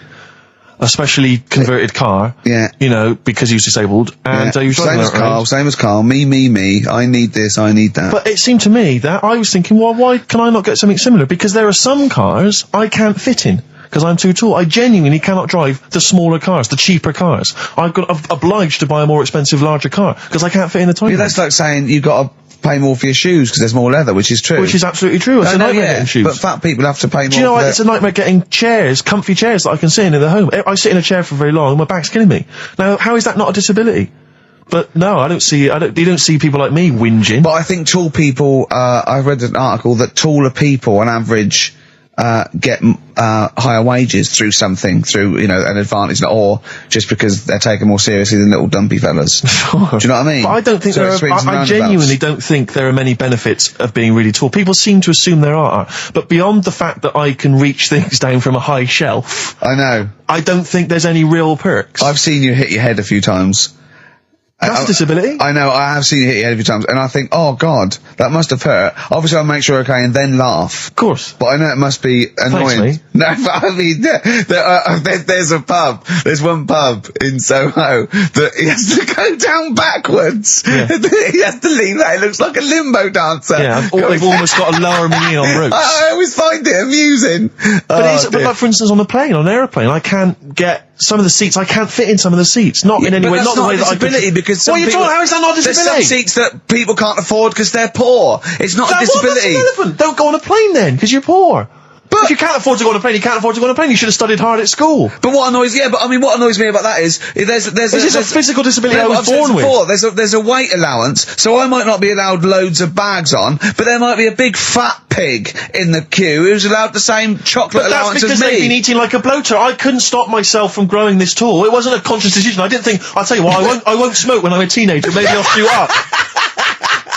a specially converted car. Yeah. You know, because he was disabled, and he was driving that around. Same as Carl. Me. I need this, I need that. But it seemed to me that I was thinking, well, why can I not get something similar? Because there are some cars I can't fit in. Because I'm too tall. I genuinely cannot drive the smaller cars, the cheaper cars. I'm obliged to buy a more expensive, larger car, because I can't fit in the toilet. Yeah, that's like saying you've got to pay more for your shoes because there's more leather, which is true. Which is absolutely true. It's a nightmare getting shoes. But fat people have to pay more. Do you know what? It's a nightmare getting chairs, comfy chairs that I can sit in the home. I sit in a chair for very long and my back's killing me. Now, how is that not a disability? But no, you don't see people like me whinging. But I think tall people, I read an article that taller people on average get higher wages through an advantage, or just because they're taken more seriously than little dumpy fellas. Do you know what I mean? But I don't think I genuinely don't think there are many benefits of being really tall. People seem to assume there are, but beyond the fact that I can reach things down from a high shelf, I know. I don't think there's any real perks. I've seen you hit your head a few times. That's a disability. I know, I have seen you hit your head a few times, and I think, oh God, that must have hurt. Obviously I'll make sure okay and then laugh. Of course. But I know it must be annoying. Thanks, mate. No, but I mean, there's one pub in Soho that he has to go down backwards. Yeah. He has to lean that, it looks like a limbo dancer. Yeah, they've almost got to lower me in on ropes. I always find it amusing. But like, for instance, on an airplane, I can't get some of the seats. I can't fit in some of the seats. Not in any way. Not the way that I could. Because what are you talking? How is that not a disability? There's some seats that people can't afford because they're poor. It's not a disability. That's irrelevant. Don't go on a plane then, because you're poor. But if you can't afford to go on a plane, you can't afford to go on a plane. You should have studied hard at school. But what annoys me about that is there's a physical disability I was born with. There's a weight allowance, so I might not be allowed loads of bags on, but there might be a big fat pig in the queue who's allowed the same chocolate allowance as me. That's because they've been eating like a bloater. I couldn't stop myself from growing this tall. It wasn't a conscious decision. I didn't think, I'll tell you what, I won't smoke when I'm a teenager. Maybe I'll shoot up.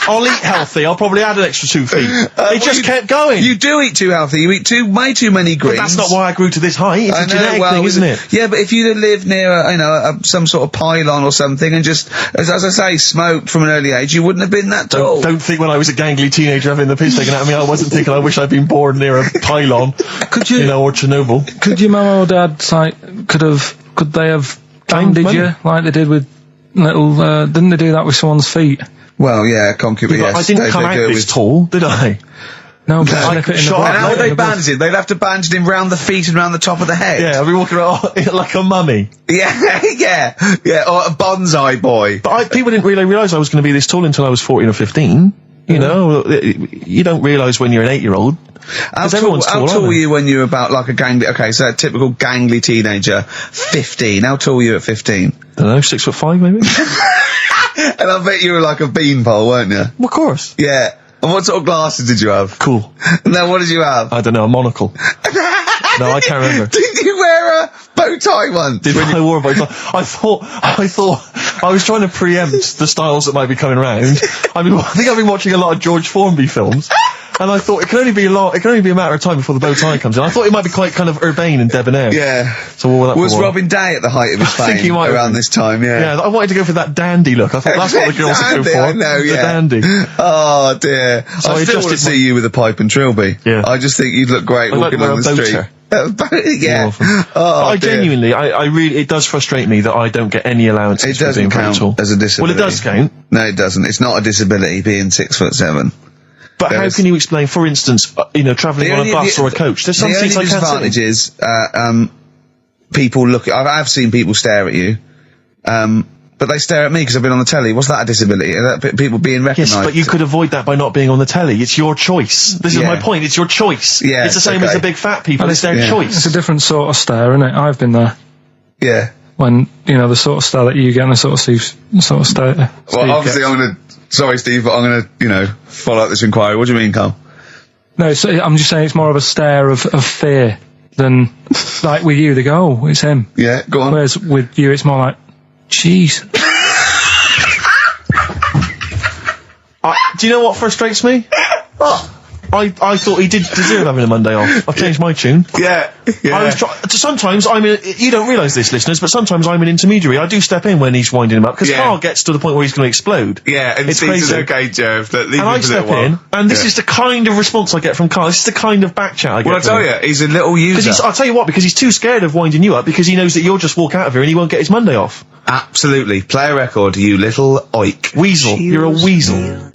I'll eat healthy. I'll probably add an extra 2 feet. It just kept going. You do eat too healthy. You eat way too many greens. But that's not why I grew to this height. It's a genetic thing, isn't it? Yeah, but if you'd have lived near some sort of pylon or something and just, as I say, smoked from an early age, you wouldn't have been that tall. Don't think when I was a gangly teenager having the piss taken out of me, I wasn't thinking I wish I'd been born near a pylon. Or Chernobyl. Could your mum or dad, could they have banded you like they did with little, didn't they do that with someone's feet? Well, yeah, concubine, yes. I didn't come out this tall, did I? No, but and how would they bandage him? They'd have to bandage him round the feet and round the top of the head. Yeah, I'd be walking around like a mummy. Yeah, or a bonsai boy. But people didn't really realise I was going to be this tall until I was 14 or 15. You know, you don't realise when you're an 8-year-old. How tall were you when you were about like a gangly, a typical gangly teenager, 15? How tall were you at 15? I don't know, 6'5" maybe? And I bet you were like a beanpole, weren't you? Well, of course. Yeah. And what sort of glasses did you have? Cool. No, what did you have? I don't know, a monocle. No, I can't remember. Did you wear a bow tie once? I wore a bow tie? I thought I was trying to preempt the styles that might be coming around. I think I've been watching a lot of George Formby films. And I thought it can only be a matter of time before the bow tie comes in. I thought it might be quite kind of urbane and debonair. Yeah. So what was Robin Day at the height of his fame? I think he might around this time, yeah. Yeah, I wanted to go for that dandy look. I thought that's what the girls would go for. I know, the dandy. Oh dear. So I still want to see you with a pipe and trilby. Yeah. I just think you'd look great walking along the street. Yeah. I genuinely, I really, it does frustrate me that I don't get any allowances. It doesn't count as a disability. Well, it does count. No, it doesn't. It's not a disability being 6'7". But how can you explain, for instance, travelling on a bus or a coach? There's some seats I can't sit in. The only disadvantage is, people look, I've seen people stare at you, but they stare at me because I've been on the telly. Was that a disability? People being recognised? Yes, but you could avoid that by not being on the telly. It's your choice. This is my point. It's your choice. Yeah, it's the same as the big fat people. It's their choice. It's a different sort of stare, isn't it? I've been there. Yeah. When, the sort of stare that you get and the sort of stare. Well, obviously sorry, Steve, but I'm gonna, follow up this inquiry. What do you mean, Carl? No, I'm just saying it's more of a stare of fear than, like with you, they go, oh, it's him. Yeah, go on. Whereas with you, it's more like, jeez. Do you know what frustrates me? I thought he did deserve having a Monday off. I've changed my tune. Yeah. Sometimes you don't realise this, listeners, but sometimes I'm an intermediary. I do step in when he's winding him up, because Karl gets to the point where he's going to explode. Yeah, and it's crazy. crazy. Okay, Jeff, leave and I step in, and this is the kind of response I get from Karl. This is the kind of back chat I get. Well, I tell you, he's a little user. I'll tell you what, because he's too scared of winding you up, because he knows that you'll just walk out of here and he won't get his Monday off. Absolutely. Play a record, you little oik. Weasel. You're a weasel.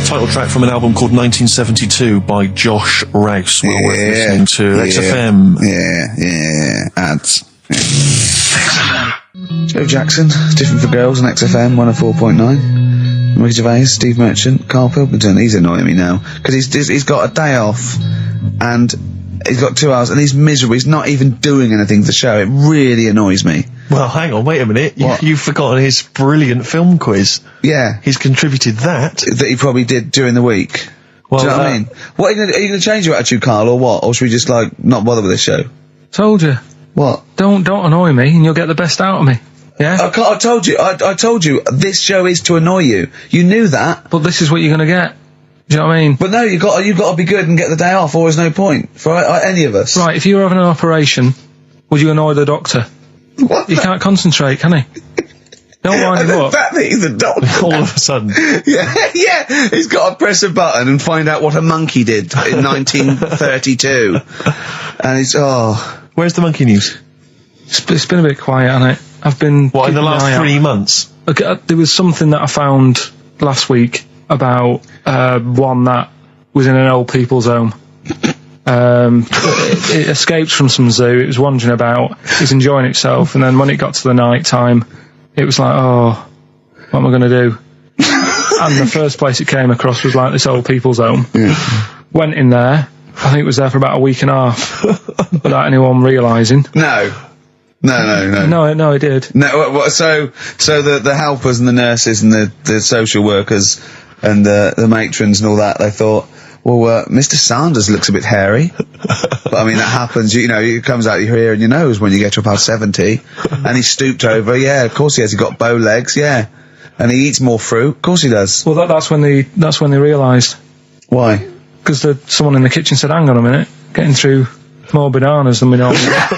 Title track from an album called 1972 by Josh Rouse. Well worth listening to. XFM. Yeah. Ads. Yeah. Joe Jackson, Different for Girls on XFM 104.9. Ricky Gervais, Steve Merchant, Karl Pilkington. He's annoying me now because he's got a day off and he's got 2 hours and he's miserable. He's not even doing anything for the show. It really annoys me. Well, hang on, wait a minute. You've forgotten his brilliant film quiz. Yeah. He's contributed that he probably did during the week. Well, do you know what I mean? What are you going to change your attitude, Karl, or what? Or should we just not bother with this show? Told you. What? Don't annoy me, and you'll get the best out of me. Yeah. I told you. I told you. This show is to annoy you. You knew that. But this is what you're going to get. Do you know what I mean? But no, you've got to be good and get the day off, or there's no point for any of us. Right. If you were having an operation, would you annoy the doctor? What? He can't concentrate, can he? Don't wind him up. The fact that he's a doctor. all of a sudden. Yeah. He's got to press a button and find out what a monkey did in 1932. And he's Where's the monkey news? It's been a bit quiet, hasn't it? I've been... What, in the last 3 months? Okay, there was something that I found last week about one that was in an old people's home. It escaped from some zoo. It was wandering about. It was enjoying itself, and then when it got to the night time, it was like, what am I going to do? And the first place it came across was like this old people's home. Yeah. Went in there. I think it was there for about a week and a half without anyone realising. No, it did. No, so the helpers and the nurses and the social workers and the matrons and all that, they thought, well, Mr. Sanders looks a bit hairy. But I mean, that happens, it comes out your ear and your nose when you get to about 70. And he stooped over, yeah, of course he has. He got bow legs, yeah. And he eats more fruit, of course he does. Well, that's when they realised. Why? Because someone in the kitchen said, hang on a minute, getting through more bananas than we normally get.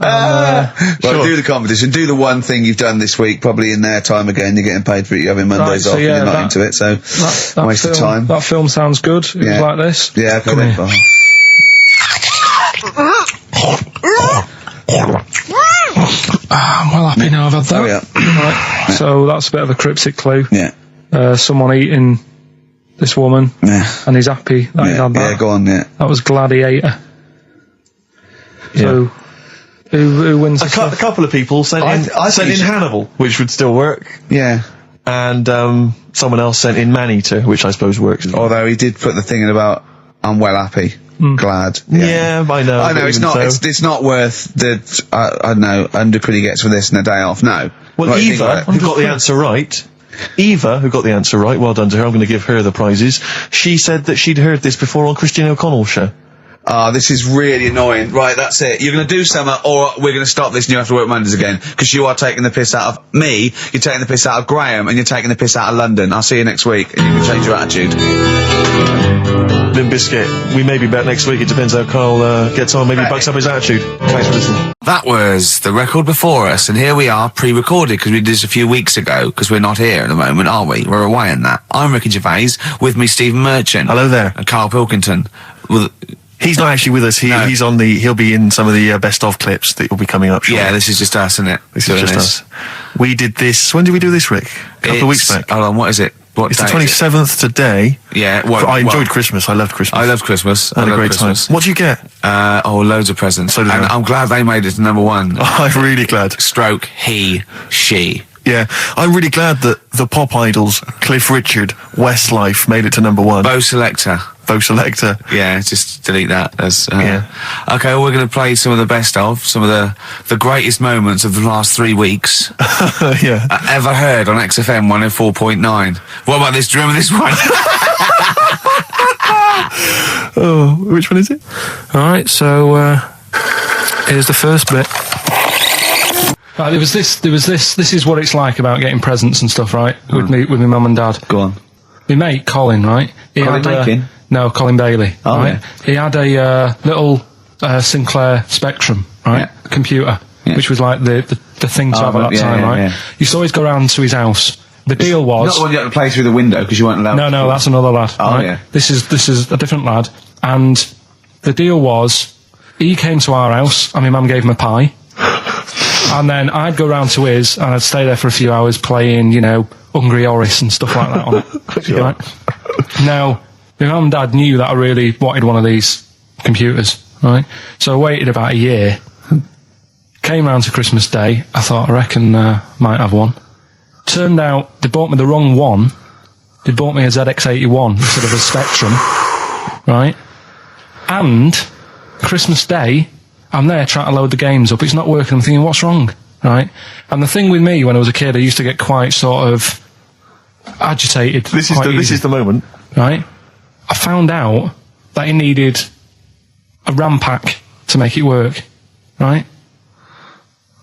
Well, do the competition. Do the one thing you've done this week, probably in their time again. You're getting paid for it. You're having Mondays off. You're not into it, so that waste of time. That film sounds good. It was like this. Yeah, come here. I'm well happy now I've had that. Oh, yeah. Right. So that's a bit of a cryptic clue. Yeah. Someone eating this woman. Yeah. And he's happy that he had that. Yeah, go on. Yeah. That was Gladiator. So. Who wins? A couple of people sent in Hannibal, which would still work. Yeah. And someone else sent in Maneater, which I suppose works. Although he did put the thing in about I'm well happy, glad. Yeah, I know. I know it's not. It's not worth the. I don't know. 100 quid he gets for this and a day off. No. Well, Eva, who got the answer right. Well done to her. I'm going to give her the prizes. She said that she'd heard this before on Christian O'Connell's show. This is really annoying. Right, that's it. You're going to do something, or we're going to stop this and you have to work Mondays again. Because you are taking the piss out of me, you're taking the piss out of Graham, and you're taking the piss out of London. I'll see you next week, and you can change your attitude. Limp Bizkit. We may be back next week. It depends how Karl gets on. Maybe he bucks up his attitude. Thanks for listening. That was the record before us, and here we are, pre-recorded, because we did this a few weeks ago, because we're not here at the moment, are we? We're away in that. I'm Ricky Gervais, with me Stephen Merchant. Hello there. And Karl Pilkington. He's not actually with us. He's on he'll be in some of the best of clips that will be coming up shortly. Yeah, this is just us, isn't it? This is just us. We did this. When did we do this, Rick? A couple of weeks back. Hold on, what is it? It's the 27th today. Yeah. I enjoyed Christmas. I loved Christmas. I loved Christmas. I had a great time. What did you get? Loads of presents. And I'm glad they made it to number one. I'm really glad. Stroke, he, she. Yeah, I'm really glad that the pop idols, Cliff Richard, Westlife, made it to number one. Bo Selector. Yeah, just delete that. Okay, well, we're going to play some of the best of, some of the greatest moments of the last 3 weeks. Yeah. Ever heard on XFM 104.9. What about this? Do you remember this one? Oh, which one is it? Alright, so, here's the first bit. Right, there was this. This is what it's like about getting presents and stuff, right? With me, mum and dad. Go on. my mate Colin, right? No, Colin Bailey. Oh, right? yeah. He had a little Sinclair Spectrum, right? Computer, which was like the thing to have at that time, right? Yeah. Used to always go round to his house. The deal was Not the one you had to play through the window because you weren't allowed. no, that's another lad. Oh, right? yeah. This is a different lad, and the deal was he came to our house and my mum gave him a pie, and then I'd go round to his and I'd stay there for a few hours playing, Hungry Horace and stuff like that on it. Right? Now, my mum and dad knew that I really wanted one of these computers, right? So I waited about a year. Came round to Christmas Day. I thought, I reckon might have one. Turned out they bought me the wrong one. They bought me a ZX81 instead of a Spectrum, right? And Christmas Day, I'm there trying to load the games up. It's not working. I'm thinking, what's wrong, right? And the thing with me, when I was a kid, I used to get quite sort of agitated. This is the moment, right? I found out that it needed a RAM pack to make it work, right?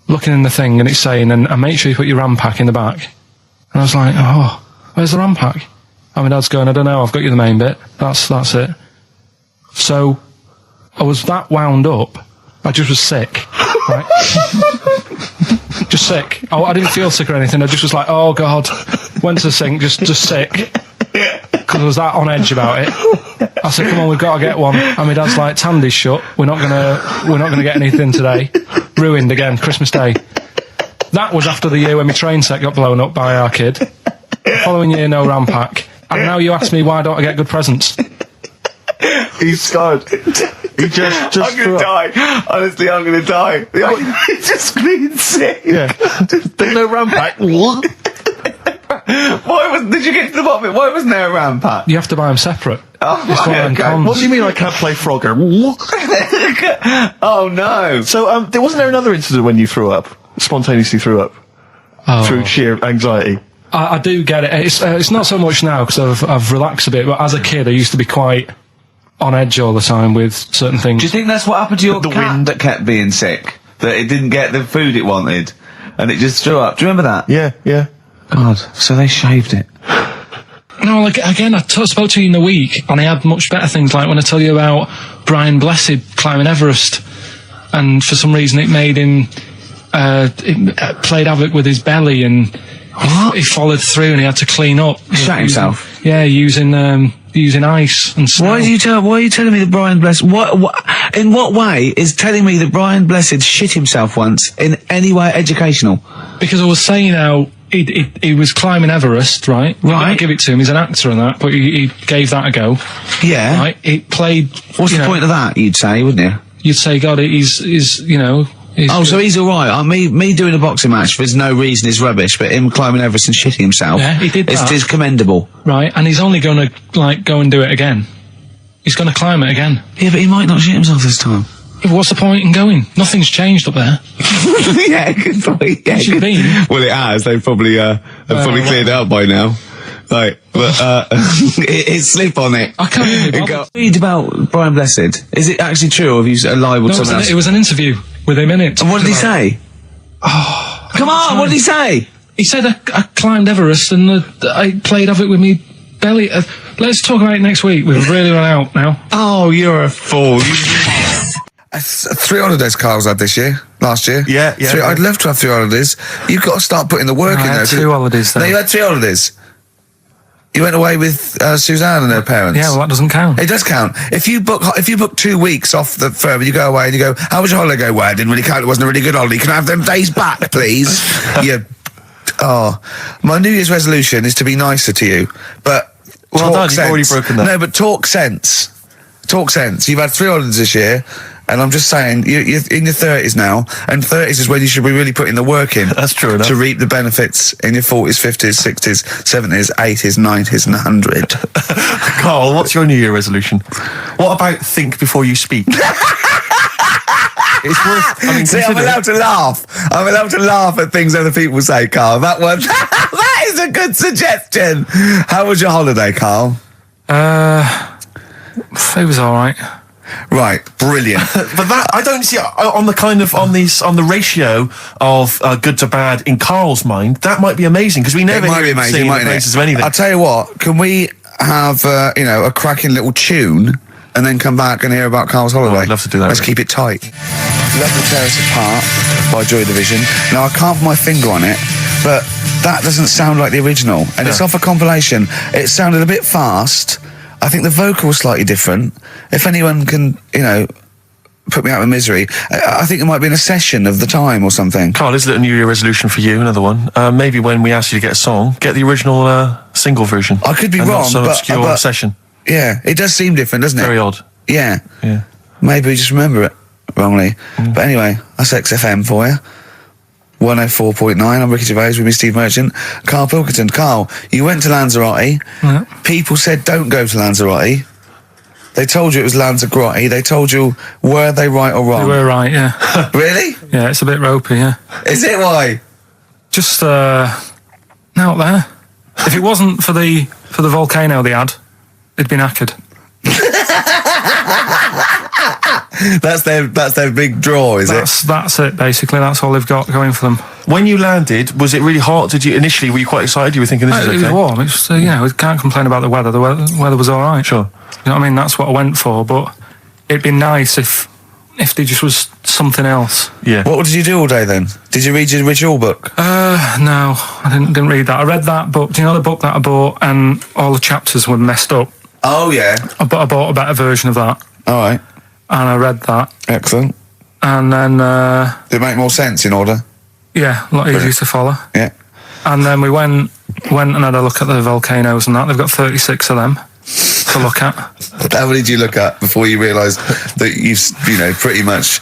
Looking in the thing and it's saying, and make sure you put your RAM pack in the back. And I was like, oh, where's the RAM pack? And my dad's going, I don't know, I've got you the main bit. That's it. So I was that wound up, I just was sick, right? Just sick. I didn't feel sick or anything, I just was like, oh God. Went to the sink, just sick. Because I was that on edge about it. I said, come on, we've got to get one. And my dad's like, Tandy's shut, we're not gonna get anything today. Ruined again, Christmas Day. That was after the year when my train set got blown up by our kid. The following year, no RAM pack. And now you ask me why don't I get good presents? He's scarred. He just I'm gonna die. Honestly, I'm gonna die. He's just screaming sick. Yeah. There's no RAM pack. What? Did you get to the bottom of it? Why wasn't there a RAM pack? You have to buy them separate. Oh, It's one of them cons. What do you mean I can't play Frogger? Oh no. So, wasn't there another incident when you threw up? Spontaneously threw up? Through sheer anxiety? I do get it. It's not so much now because I've relaxed a bit, but as a kid I used to be quite on edge all the time with certain things. Do you think that's what happened to your cat that kept being sick? That it didn't get the food it wanted and it just threw up? Do you remember that? Yeah. God, so they shaved it. No, like, again, I spoke to you in the week, and I had much better things, like when I tell you about Brian Blessed climbing Everest, and for some reason it made him, it played havoc with his belly, and he followed through, and he had to clean up. Shot himself? Yeah, using ice and snow. Why are you telling me that Brian Blessed... in what way is telling me that Brian Blessed shit himself once in any way educational? Because I was saying how he was climbing Everest, right? I give it to him, he's an actor and that, but he gave that a go. Yeah. Right? He played... What's the point of that, you'd say, wouldn't you? You'd say, God, he's so he's alright. Me doing a boxing match for no reason is rubbish, but him climbing Everest and shitting himself... Yeah, he did that. It's commendable. Right, and he's only going to, go and do it again. He's going to climb it again. Yeah, but he might not shit himself this time. Yeah, what's the point in going? Nothing's changed up there. Yeah, good point. Yeah, Should be. Well, it has. They've probably cleared it up by now. Like, but it's slip on it. I can't even bother. Read about Brian Blessed. Is it actually true, or have you libelled someone else? It was an interview with him in it. And what did he say? Oh, come on! What did he say? He said I climbed Everest and I played havoc with me belly. Let's talk about it next week. We've really run out now. Oh, you're a fool. 3 holidays Carl's had this year. Last year. Yeah. I'd love to have 3 holidays. You've got to start putting the work in there. I had 2 holidays though. No, you had 3 holidays. You went away with Suzanne and her parents. Yeah, well that doesn't count. It does count. If you book 2 weeks off the firm, you go away and you go, how was your holiday? Go, well, I didn't really count. It wasn't a really good holiday. Can I have them days back, please? My New Year's resolution is to be nicer to you. But well done, you've already broken that. No, but talk sense. Talk sense. You've had 3 holidays this year. And I'm just saying, you're in your 30s now, and 30s is when you should be really putting the work in. That's true enough. To reap the benefits in your 40s, 50s, 60s, 70s, 80s, 90s, and 100. Carl, what's your New Year resolution? What about think before you speak? It's worth... See, I'm allowed to laugh. I'm allowed to laugh at things other people say, Carl. That one, that is a good suggestion. How was your holiday, Carl? It was alright. Right, brilliant. But that, I don't see, on the ratio of good to bad in Carl's mind, that might be amazing, because we never It might be amazing, sing the mightn't praises it? of anything. I'll tell you what, can we have, a cracking little tune and then come back and hear about Carl's holiday? I'd love to do that. Let's keep it tight. Love to Tear Us Apart by Joy Division. Now, I can't put my finger on it, but that doesn't sound like the original, and it's off a compilation. It sounded a bit fast. I think the vocal was slightly different. If anyone can, put me out of misery, I think it might be in a session of the time or something. Carl, is it a New Year resolution for you? Another one. Maybe when we ask you to get a song, get the original single version. I could be and wrong, not some but obscure session. Yeah, it does seem different, doesn't it? Very odd. Yeah. Yeah. Maybe we just remember it wrongly. But anyway, that's XFM for you. 104.9, I'm Ricky Gervais with me, Steve Merchant. Karl Pilkington. Carl, you went to Lanzarote. Yeah. People said don't go to Lanzarote. They told you it was Lanzarote. They told you, were they right or wrong? They were right, yeah. Really? Yeah, it's a bit ropey, yeah. Is it? Why? Just out there. If it wasn't for the volcano they had, they'd been knackered. That's their big draw, is it? That's it, basically. That's all they've got going for them. When you landed, was it really hot? Were you quite excited? You were thinking this is okay? It was warm. It's we can't complain about the weather. The weather was all right. Sure. You know what I mean? That's what I went for. But it'd be nice if there just was something else. Yeah. What did you do all day then? Did you read your ritual book? No, I didn't read that. I read that book. Do you know the book that I bought and all the chapters were messed up? Oh, yeah. I bought a better version of that. All right. And I read that. Excellent. And then... Did it make more sense in order? Yeah, a lot easier to follow. Yeah. And then we went and had a look at the volcanoes and that. They've got 36 of them to look at. How many did you look at before you realised that pretty much,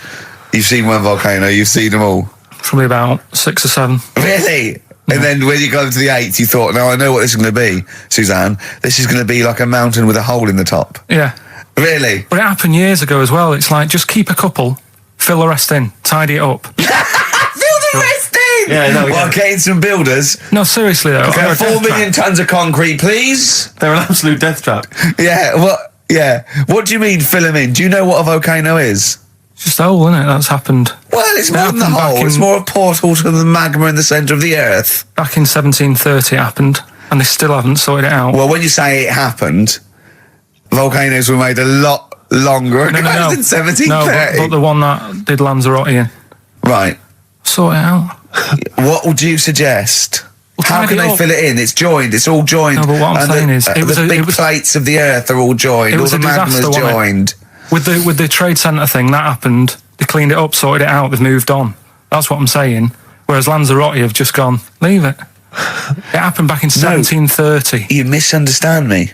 you've seen one volcano, you've seen them all? Probably about 6 or 7. Really? Yeah. And then when you got to the 8th, you thought, now I know what this is going to be, Suzanne. This is going to be like a mountain with a hole in the top. Yeah. Really? But it happened years ago as well. It's like, just keep a couple, fill the rest in, tidy it up. Fill the rest in? Yeah, no, Well, getting some builders. No, seriously though. Okay, 4 million tons of concrete, please. They're an absolute death trap. Yeah, what do you mean fill them in? Do you know what a volcano is? It's just a hole, isn't it? That's happened. Well, it's more than the hole. It's more a portal to the magma in the centre of the earth. Back in 1730 it happened, and they still haven't sorted it out. Well, when you say it happened, volcanoes were made a lot longer ago than 1730. No, but the one that did Lanzarote in. Right. Sort it out. What would you suggest? Well, How can they fill it in? It's joined. It's all joined. No, but what I'm saying is... the big plates of the earth are all joined. It All was the a disaster, magma's wasn't it? joined. With the trade centre thing, that happened. They cleaned it up, sorted it out, they've moved on. That's what I'm saying. Whereas Lanzarote have just gone, leave it. It happened back in 1730. You misunderstand me.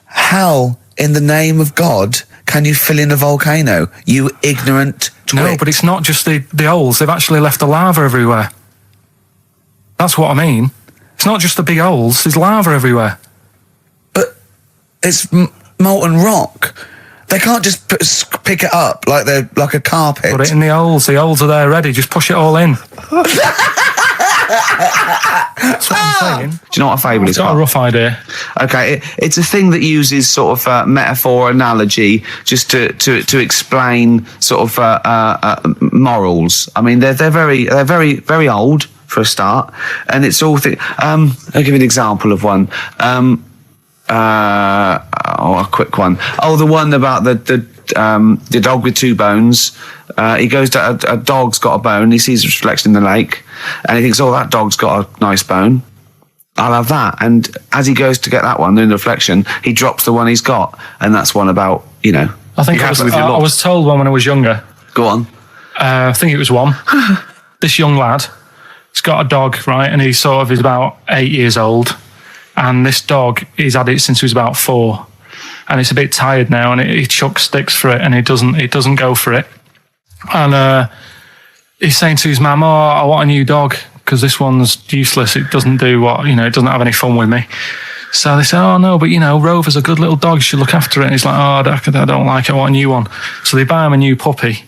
How, in the name of God, can you fill in a volcano? You ignorant twit. No, but it's not just the holes. They've actually left the lava everywhere. That's what I mean. It's not just the big holes. There's lava everywhere. But it's molten rock. They can't just pick it up like they're like a carpet. Put it in the holes. The holes are there ready. Just push it all in. That's what I'm saying. Do you know what a fable is? I've got a rough idea. Okay, it's a thing that uses sort of metaphor, analogy, just to explain sort of morals. I mean, they're very very old for a start, and it's all. I'll give you an example of one. A quick one. Oh, the one about the dog with 2 bones. He goes to a dog's got a bone. He sees a reflection in the lake, and he thinks, "Oh, that dog's got a nice bone. I'll have that." And as he goes to get that one in the reflection, he drops the one he's got, and that's one about I think I was told one when I was younger. Go on. I think it was one. This young lad, he's got a dog, right, and he's about 8 years old. And this dog, he's had it since he was about 4, and it's a bit tired now, and he chucks sticks for it, and it doesn't go for it. And he's saying to his mum, "Oh, I want a new dog because this one's useless. It doesn't do it doesn't have any fun with me." So they say, "Oh no, but Rover's a good little dog. You should look after it." And he's like, "Oh, I don't like it. I want a new one." So they buy him a new puppy.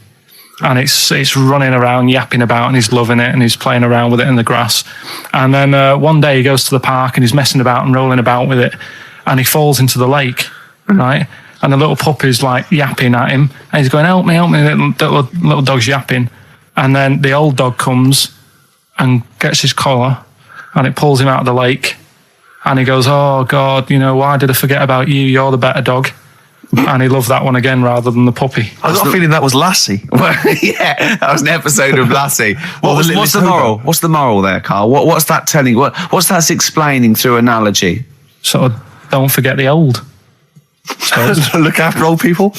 And it's running around, yapping about, and he's loving it, and he's playing around with it in the grass. And then one day he goes to the park, and he's messing about and rolling about with it, and he falls into the lake, right? and the little puppy's like yapping at him, and he's going, help me, little dog's yapping. And then the old dog comes and gets his collar, and it pulls him out of the lake, and he goes, oh God, why did I forget about you? You're the better dog. And he loved that one again rather than the puppy. I got a feeling that was Lassie. Well, yeah, that was an episode of Lassie. What's the moral? What's the moral there, Carl? What's that telling? What's that explaining through analogy? Sort of, don't forget the old. Look after old people.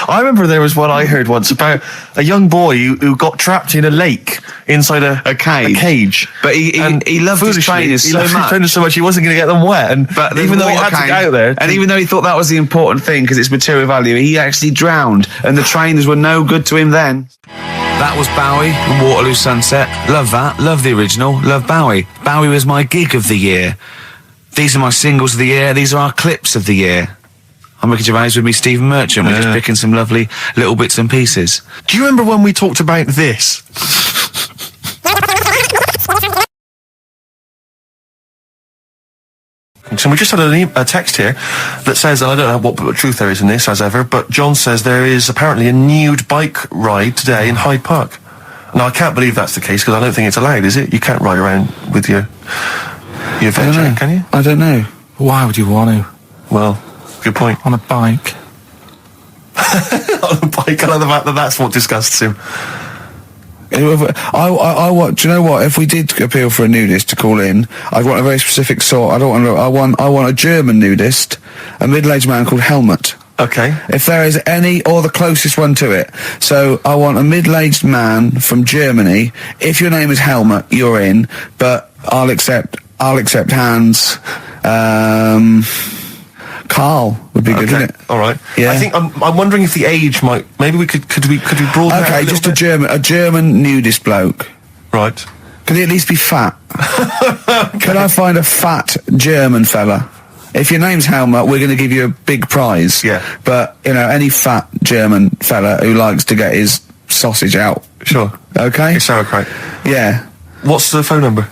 I remember there was one I heard once about a young boy who got trapped in a lake inside a cage. But he loved his trainers so much. He wasn't going to get them wet. But even though he had to get out there, and even though he thought that was the important thing because it's material value, he actually drowned, and the trainers were no good to him then. That was Bowie and Waterloo Sunset. Love that. Love the original. Love Bowie. Bowie was my gig of the year. These are my singles of the year. These are our clips of the year. I'm Ricky Gervais, with me Stephen Merchant. We're just picking some lovely little bits and pieces. Do you remember when we talked about this? So we just had a text here that says, and I don't know what truth there is in this, as ever, but John says there is apparently a nude bike ride today in Hyde Park. Now, I can't believe that's the case, because I don't think it's allowed, is it? You can't ride around with your veg, can you? I don't know. Why would you want to? Well, good point. On a bike. On a bike, I like the fact that that's what disgusts him. I want. Do you know what? If we did appeal for a nudist to call in, I'd want a very specific sort. I want a German nudist, a middle-aged man called Helmut. Okay. If there is any, or the closest one to it. So I want a middle-aged man from Germany. If your name is Helmut, you're in. But I'll accept Hans. Carl would be good, wouldn't it? All right. Yeah. I think I'm wondering if the age might. Maybe we could we broaden that Okay, just a German nudist bloke. Right. Can he at least be fat? Can I find a fat German fella? If your name's Helmut, we're going to give you a big prize. Yeah. But any fat German fella who likes to get his sausage out. Sure. Okay. It's sauerkraut. Yeah. What's the phone number?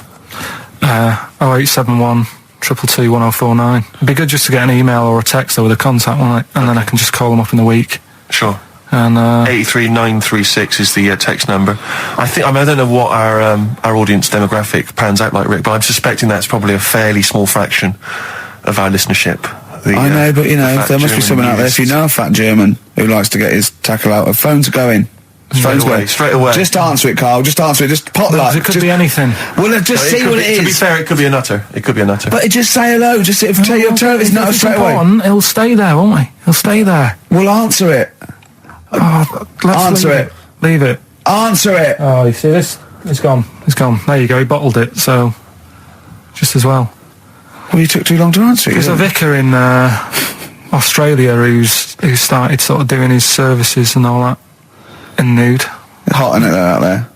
0871 222 1049. It'd be good just to get an email or a text with a contact, wouldn't it? And then I can just call them up in the week. Sure. And 83936 is the text number. I don't know what our audience demographic pans out like, Rick, but I'm suspecting that's probably a fairly small fraction of our listenership. I know, but there must be someone out there. If you know a fat German who likes to get his tackle out, phones are going. Straight away. Just answer it, Carl. Just answer it. Just pot luck. It could be anything. Well, just see what it is. To be fair, it could be a nutter. But just say hello. Just tell your turn. It's not straight away. He'll stay there, won't he? He'll stay there. Well, answer it. Answer it. Leave it. Answer it. Oh, you see this? It's gone. It's gone. There you go. He bottled it. So, just as well. Well, you took too long to answer it. There's a vicar in Australia who started sort of doing his services and all that in nude. Hot, isn't it, out there?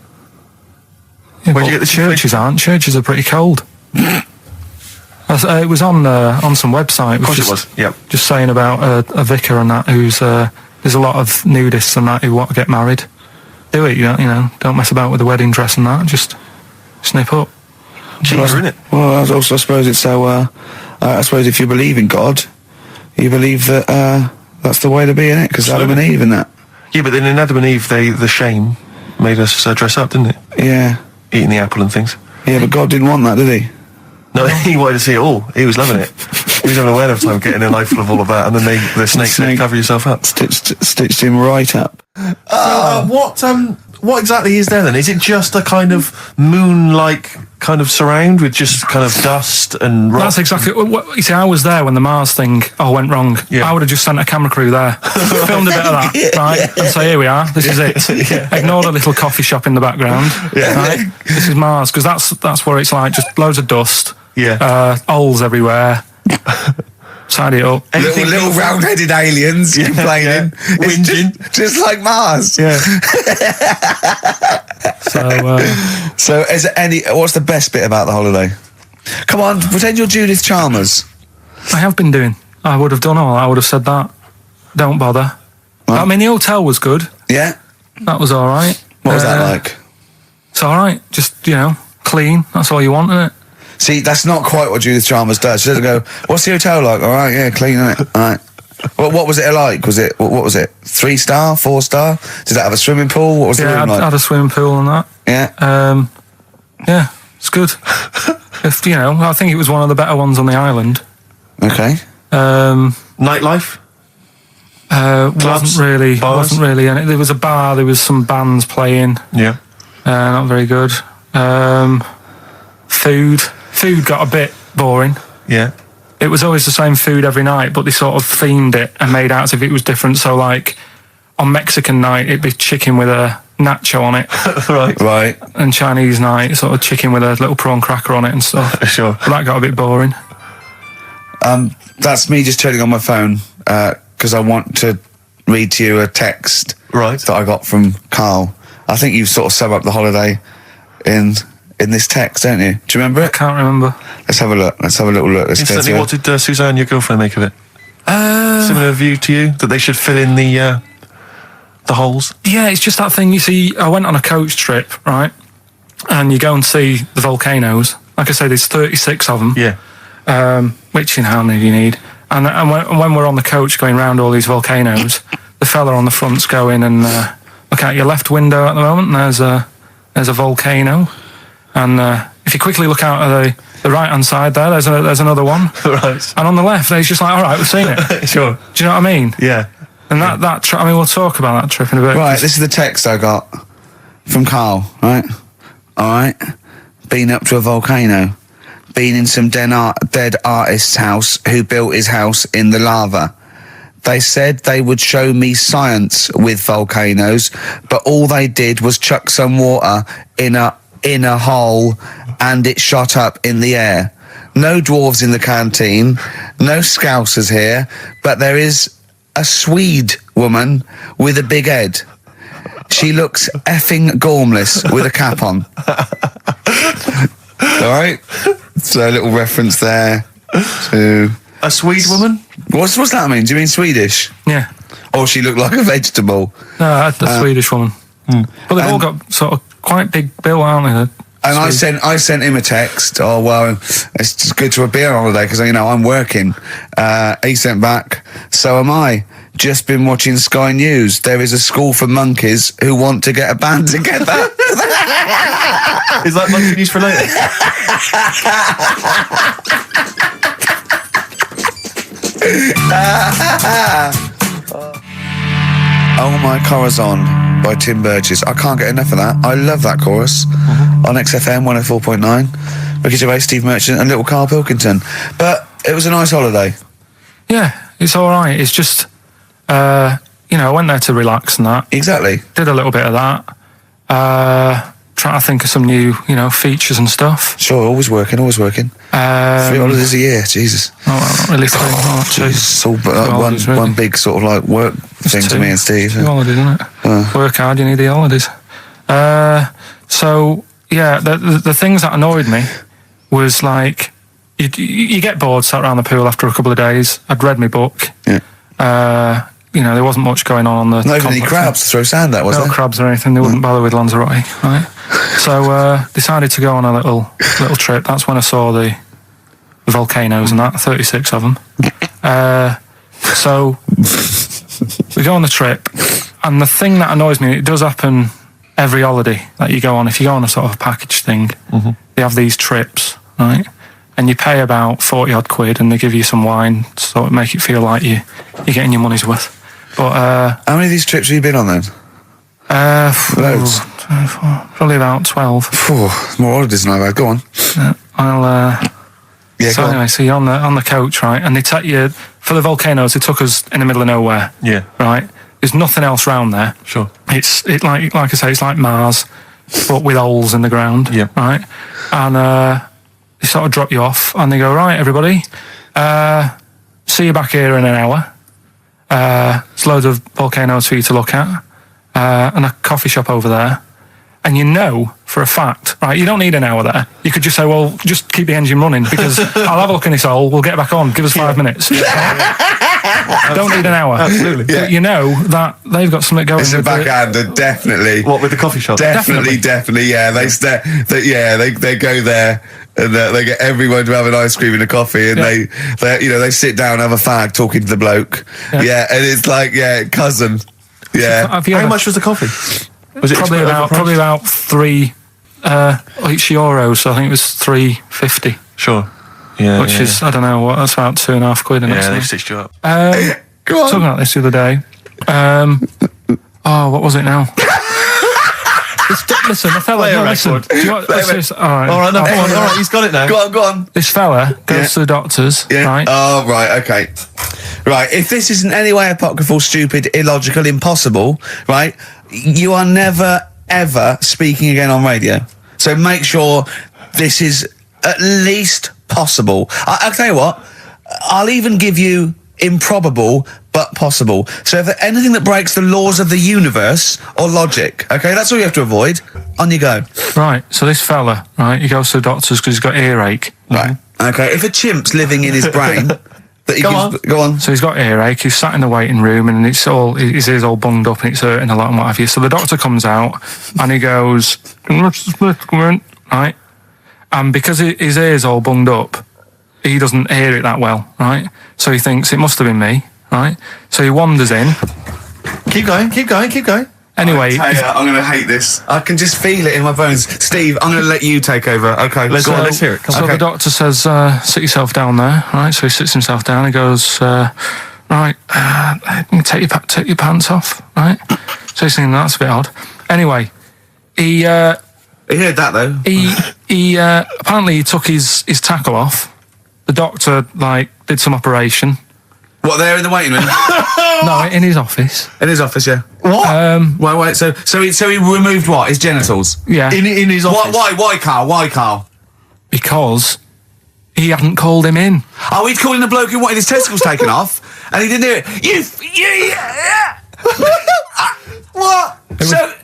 Yeah, where'd you get the churches? Churches are pretty cold. It was on some website. Of course it was. Yep. Just saying about a vicar and that who's there's a lot of nudists and that who want to get married. Do it, don't mess about with the wedding dress and that. Just snip up. Cheaper, innit? Well, I suppose it's so. I suppose if you believe in God, you believe that that's the way to be, innit? Because Adam and Eve and that. Yeah, but then in Adam and Eve, the shame made us dress up, didn't it? Yeah. Eating the apple and things. Yeah, but God didn't want that, did he? No, he wanted to see it all. He was loving it. He was having a whale of time getting a life full of all of that, and then the snake said, cover yourself up. Stitched him right up. What exactly is there then? Is it just a kind of moon-like kind of surround with just kind of dust and rock? That's exactly what you see. I was there when the Mars thing went wrong. Yeah. I would have just sent a camera crew there, filmed a bit of that, right? And say, here we are. This is it. Yeah. Ignore the little coffee shop in the background. Yeah. Right? This is Mars, because that's where it's like just loads of dust. Yeah. Holes everywhere. Tidy it up. Little round-headed aliens complaining, whinging, just like Mars. Yeah. So is there what's the best bit about the holiday? Come on, pretend you're Judith Chalmers. I have been doing. I would have done all. I would have said that. Don't bother. Right. I mean, the hotel was good. Yeah. That was all right. What was that like? It's all right. Just clean. That's all you want, isn't it? See, that's not quite what Judith Chalmers does. She doesn't go, what's the hotel like? All right, yeah, clean, isn't it? All right. Well, what was it like? Was it, what was it? 3-star, 4-star? Did it have a swimming pool? What was the Yeah, room like? had a swimming pool and that. Yeah. Yeah, it's good. If, you know, I think it was one of the better ones on the island. Okay. Nightlife? Wasn't really. And there was a bar. There was some bands playing. Yeah. Not very good. Food got a bit boring. Yeah. It was always the same food every night, but they sort of themed it and made out as if it was different. So, like, on Mexican night, it'd be chicken with a nacho on it. Right. And Chinese night, sort of chicken with a little prawn cracker on it and stuff. Sure. But that got a bit boring. That's me just turning on my phone, because I want to read to you a text that I got from Karl. I think you sort of sum up the holiday in this text, don't you? Do you remember it? I can't remember. Let's have a look. Let's have a little look. Instantly, what did Suzanne, your girlfriend, make of it? Similar view to you? That they should fill in the holes? Yeah, it's just that thing. You see, I went on a coach trip, right? And you go and see the volcanoes. Like I say, there's 36 of them. Yeah. Which, you know, how many do you need? And when we're on the coach going round all these volcanoes, the fella on the front's going and look out your left window at the moment, and there's a volcano. And if you quickly look out at the right-hand side there, there's another one. Right. And on the left, it's just like, all right, we've seen it. Sure. Do you know what I mean? Yeah. And that trip, I mean, we'll talk about that trip in a bit. Right, this is the text I got from Karl, right? All right. Been up to a volcano. Been in some dead artist's house who built his house in the lava. They said they would show me science with volcanoes, but all they did was chuck some water in a hole and it shot up in the air. No dwarves in the canteen, no Scousers here, but there is a Swede woman with a big head. She looks effing gormless with a cap on. Alright? So a little reference there to... A Swede woman? What's that mean? Do you mean Swedish? Yeah. Or she looked like a vegetable? No, a Swedish woman. But they've all got sort of quite big bill, aren't they? And I sent him a text. Oh, well, it's just good to be on holiday because, you know, I'm working. He sent back, so am I. Just been watching Sky News. There is a school for monkeys who want to get a band together. Is that monkey news for later? Oh My Corazon by Tim Burgess. I can't get enough of that. I love that chorus on XFM 104.9. Ricky Gervais, Steve Merchant and little Karl Pilkington. But it was a nice holiday. Yeah, it's all right. It's just, you know, I went there to relax and that. Exactly. Did a little bit of that. Trying to think of some new, you know, features and stuff. Sure, always working. 3 holidays a year, Jesus. Oh, not really 3. Oh, 2. It's all one big sort of like work thing to me and Steve. 2 holidays, isn't it? Work hard, you need the holidays. So, yeah, the things that annoyed me was like, you get bored, sat around the pool after a couple of days. I'd read my book. Yeah. You know, there wasn't much going on the Not even any crabs to throw sand at, was there? No crabs or anything. They wouldn't bother with Lanzarote, right? So decided to go on a little trip. That's when I saw the volcanoes and that, 36 of them. So we go on the trip, and the thing that annoys me, it does happen every holiday that you go on. If you go on a sort of a package thing, they have these trips, right? And you pay about 40 odd quid, and they give you some wine, so it make it feel like you're getting your money's worth. But how many of these trips have you been on then? Loads. Probably about 12. More holidays than I've had. Go on. So anyway, so you're on the coach, right? And they take you for the volcanoes. They took us in the middle of nowhere. Yeah. Right. There's nothing else round there. Sure. It's like I say, it's like Mars, but with holes in the ground. Yeah. Right. And they sort of drop you off, and they go, right, everybody, see you back here in an hour. There's loads of volcanoes for you to look at, and a coffee shop over there. And you know for a fact, right, you don't need an hour there. You could just say, well, just keep the engine running because I'll have a look in this hole, we'll get back on, give us 5 minutes. Don't need an hour. Absolutely. But you know that they've got something going. It's a backhander, definitely. What, with the coffee shop? Definitely, yeah. They go there And they get everyone to have an ice cream and a coffee, and they sit down, have a fag, talking to the bloke. Yeah, and it's like, cousin. Yeah. How much was the coffee? Was it probably about €3 each euro? So I think it was $3.50. Sure. Yeah. Which is, I don't know what, that's about £2.50. Yeah, they've stitched you up. Go on. Talking about this the other day. What was it now? Listen, the fella. Play a listen. record. Do you want, All right, he's got it now. Go on. This fella goes to the doctors, right? Oh, right, okay. Right, if this is in any way apocryphal, stupid, illogical, impossible, right, you are never, ever speaking again on radio. So make sure this is at least possible. I'll tell you what, I'll even give you improbable but possible. So if anything that breaks the laws of the universe or logic, okay, that's all you have to avoid. On you go. Right, so this fella, right, he goes to the doctors because he's got earache. Right. Okay, if a chimp's living in his brain... Go on. So he's got earache, he's sat in the waiting room and his ears all bunged up and it's hurting a lot and what have you. So the doctor comes out and he goes, right? And because his ear's all bunged up, he doesn't hear it that well, right? So he thinks it must have been me, right? So he wanders in. Keep going. Anyway, I'm going to hate this. I can just feel it in my bones. Steve, I'm going to let you take over. Okay, let's hear it. Come on. So the doctor says, sit yourself down there, right? So he sits himself down. He goes, right, take your pants off, right? So he's thinking that's a bit odd. Anyway, he heard that though. He apparently he took his tackle off. The doctor did some operation. What, there in the waiting room? No, in his office. In his office, yeah. What? Wait. So he removed what? His genitals? Yeah. In his office. Why, Carl? Because he hadn't called him in. Oh, he'd called in the bloke who wanted his testicles taken off, and he didn't hear it. What?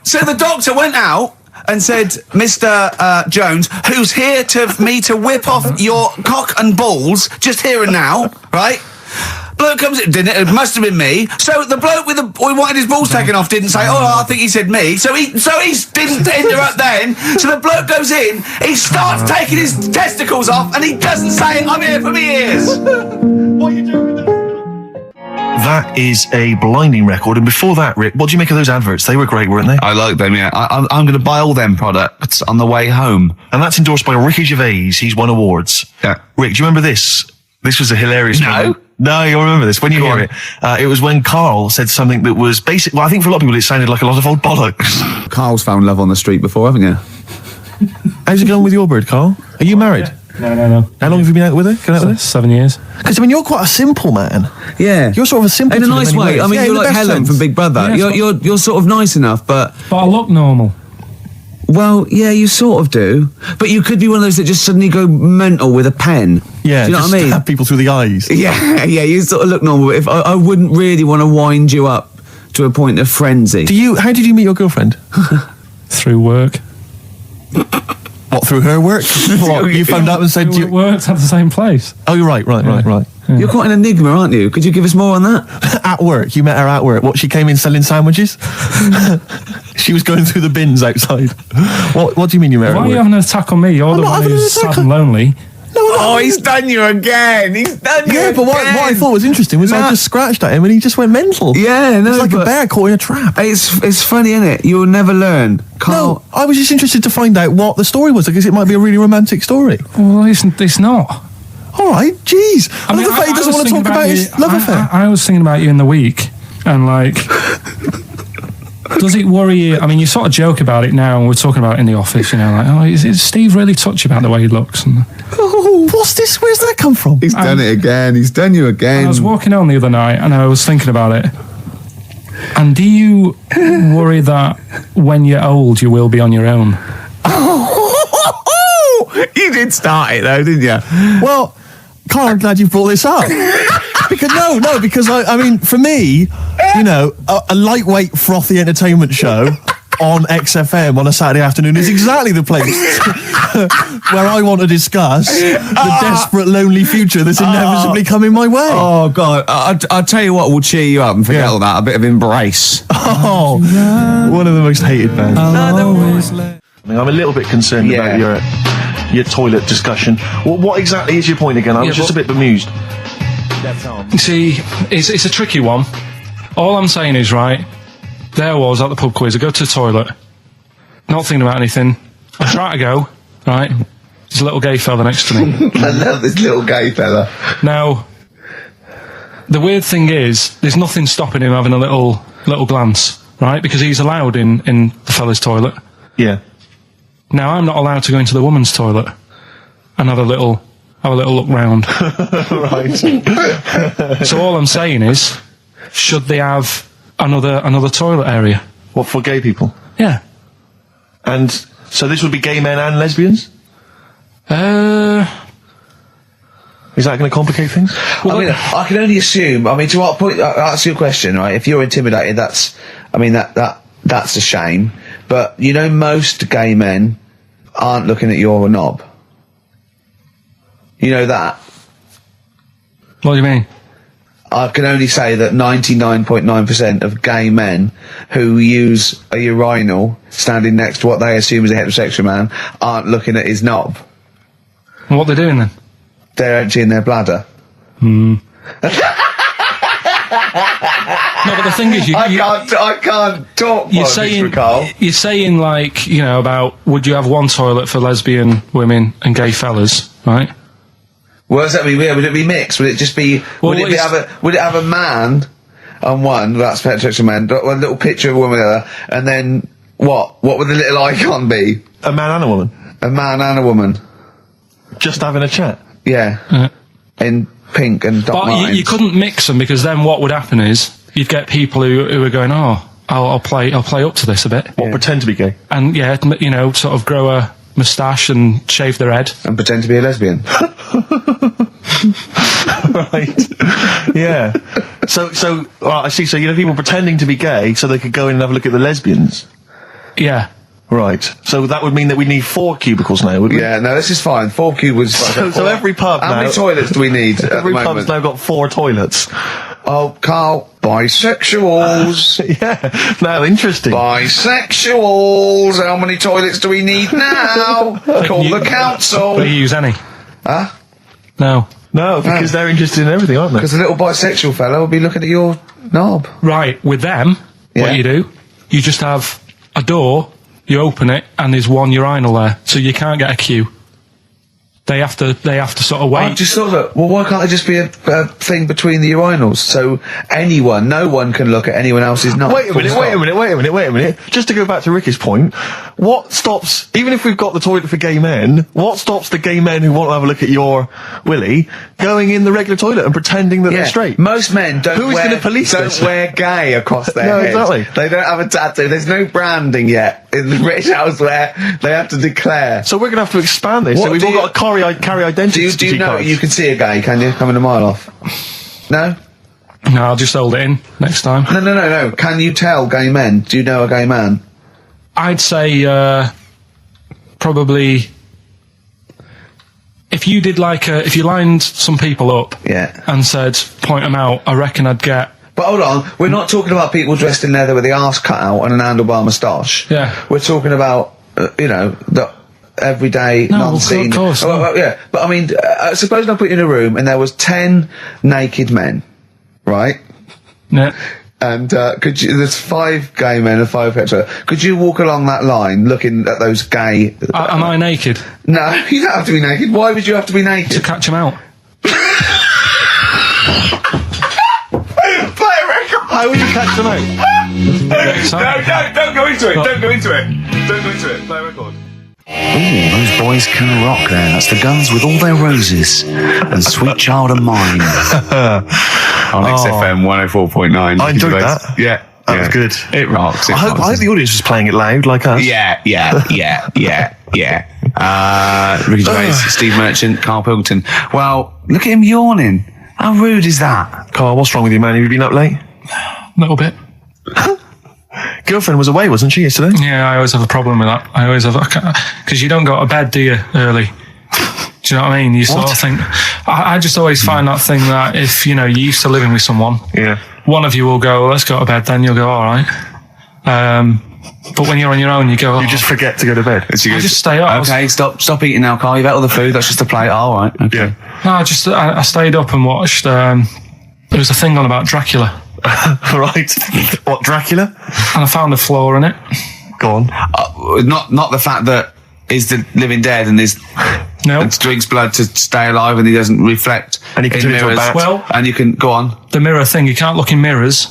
So the doctor went out and said, Mr. Jones, who's here to whip off your cock and balls, just here and now, right? Bloke comes in, didn't it? It must have been me. So the bloke who wanted his balls taken off didn't say, I think he said me. So he didn't interrupt then. So the bloke goes in, he starts taking his testicles off, and he doesn't say, I'm here for me ears. What are you doing with that? That is a blinding record. And before that, Rick, what do you make of those adverts? They were great, weren't they? I like them, yeah. I'm going to buy all them products on the way home. And that's endorsed by Ricky Gervais. He's won awards. Yeah. Rick, do you remember this? This was a hilarious moment. No, you'll remember this when you hear it. It was when Carl said something that was basic. Well, I think for a lot of people it sounded like a lot of old bollocks. Carl's found love on the street before, haven't you? How's it going with your bird, Carl? Are you married? No. How long have you been out with her? 7 years. Because, you're quite a simple man. Yeah. You're sort of a simple in a nice way. Ways. I mean, you're like Helen from Big Brother. Yeah, you're sort of nice enough, but I look normal. Well, yeah, you sort of do. But you could be one of those that just suddenly go mental with a pen. Yeah, do you know what I mean? Stab people through the eyes. Yeah, you sort of look normal. But if I wouldn't really want to wind you up to a point of frenzy. How did you meet your girlfriend? Through work. What, through her work? What, you phoned up and said... We worked at the same place. Oh, you're right. Yeah. You're quite an enigma, aren't you? Could you give us more on that? At work. You met her at work. What, she came in selling sandwiches? She was going through the bins outside. What do you mean you met her Why at are you work? having an attack on me? You're the one who's sad and lonely. Oh, he's done you again. Yeah, but what I thought was interesting was I just scratched at him and he just went mental. Yeah, no, it's like a bear caught in a trap. It's funny, isn't it? You'll never learn. No, I was just interested to find out what the story was, because it might be a really romantic story. Well, it's not. All right, jeez. I mean, the fact he doesn't want to talk about his love affair. I was thinking about you in the week, and does it worry you? I mean, you sort of joke about it now, and we're talking about it in the office, is Steve really touchy about the way he looks? And, what's this? Where's that come from? He's done it again. He's done you again. I was walking home the other night, and I was thinking about it. And do you worry that when you're old, you will be on your own? You did start it, though, didn't you? Well, Carl, I'm glad you brought this up. Because I mean, for me, a lightweight, frothy entertainment show on XFM on a Saturday afternoon is exactly the place where I want to discuss the desperate, lonely future that's inevitably coming my way. Oh, God. I'll tell you what will cheer you up and forget all that. A bit of Embrace. Oh, one of the most hated bands. I'm a little bit concerned about your toilet discussion. What exactly is your point again? I was just a bit bemused. You see, it's a tricky one. All I'm saying is, right, there I was at the pub quiz. I go to the toilet, not thinking about anything. I try to go, right? There's a little gay fella next to me. I love this little gay fella. Now, the weird thing is, there's nothing stopping him having a little glance, right? Because he's allowed in the fella's toilet. Yeah. Now, I'm not allowed to go into the woman's toilet and have a little look round. Right. So all I'm saying is, should they have another toilet area? What, for gay people? Yeah. And so this would be gay men and lesbians? Is that going to complicate things? Well, I mean, I can only assume. I mean, to what point? I'll ask you a question, right? If you're intimidated, that's a shame. But you know, most gay men aren't looking at your knob. You know that. What do you mean? I can only say that 99.9% of gay men who use a urinal standing next to what they assume is a heterosexual man aren't looking at his knob. What they're doing then? They're emptying their bladder. No, but the thing is, I can't talk. You're saying like, you know, about would you have one toilet for lesbian women and gay fellas, right? What does that mean? Would it be mixed? Would it just be? Would it have a man on one? That's heterosexual man. One little picture of a woman on the other, and then what? What would the little icon be? A man and a woman. A man and a woman. Just having a chat. Yeah. In pink and dot lines. But you couldn't mix them, because then what would happen is you'd get people who are going, oh, I'll play up to this a bit. What, pretend to be gay? And yeah, you know, sort of grow a moustache and shave their head. And pretend to be a lesbian. Right. Yeah. So I see. So you know, people pretending to be gay so they could go in and have a look at the lesbians. Yeah. Right. So that would mean that we need 4 cubicles now, wouldn't we? Yeah. No, this is fine. 4 cubicles. So every pub How now, many toilets do we need? Every pub's now got 4 toilets. Oh, Carl, bisexuals. Yeah. Now, interesting. Bisexuals. How many toilets do we need now? Call the council. Do you use any? Huh? No. No, because they're interested in everything, aren't they? Because the little bisexual fellow will be looking at your knob. Right. With them, what you do, you just have a door. You open it, and there's one urinal there, so you can't get a queue. They have to sort of wait. I just thought that, well, why can't there just be a thing between the urinals, so no one can look at anyone else's knob? Wait a minute. Just to go back to Ricky's point, what stops, even if we've got the toilet for gay men, what stops the gay men who want to have a look at your willy going in the regular toilet and pretending that they're straight? Most men don't wear gay across their head. Exactly. They don't have a tattoo. There's no branding yet in the British House where they have to declare. So we're going to have to expand this. So we've all got to carry identity. Do you know cards. you can see a gay, can you? Coming a mile off. No? No, I'll just hold it in next time. No. Can you tell gay men? Do you know a gay man? I'd say, probably, if you did if you lined some people up and said, point them out, I reckon I'd get... But hold on, we're not talking about people dressed in leather with the arse cut out and an handlebar moustache. Yeah. We're talking about, the everyday, non-seen... of course. Yeah, but I mean, suppose I put you in a room and there was 10 naked men, right? Yeah. And there's 5 gay men and 5 hetero. Could you walk along that line looking at those gay... Am I naked? No, you don't have to be naked. Why would you have to be naked? To catch them out. How would you catch them out? No, don't go into it. Don't go into it. Play a record. Ooh, those boys can rock there. That's the Guns with All Their Roses and Sweet Child of Mine. On XFM 104.9. I enjoyed that. Yeah. That was good. It rocks. I hope the audience was playing it loud like us. Yeah. Ricky Gervais, Steve Merchant, Karl Pilkington. Well, look at him yawning. How rude is that? Carl, what's wrong with you, man? Have you been up late? A little bit. Girlfriend was away, wasn't she, yesterday? Yeah, I always have a problem with that. I always have, because you don't go to bed, do you, early? Do you know what I mean? You sort of think, I just always find that thing that if, you're used to living with someone, one of you will go, let's go to bed, then you'll go, all right. But when you're on your own, you go, You just forget to go to bed. I just stay up. Okay, stop eating now, Carl. You've ate all the food. That's just a plate. All right. Okay. Yeah. No, I stayed up and watched, there was a thing on about Dracula. Right. What, Dracula? And I found a flaw in it. Go on. Not the fact that he's the living dead and and drinks blood to stay alive and he doesn't reflect and he can in turn into a mirrors. bat. Well, and you can go on. The mirror thing, you can't look in mirrors,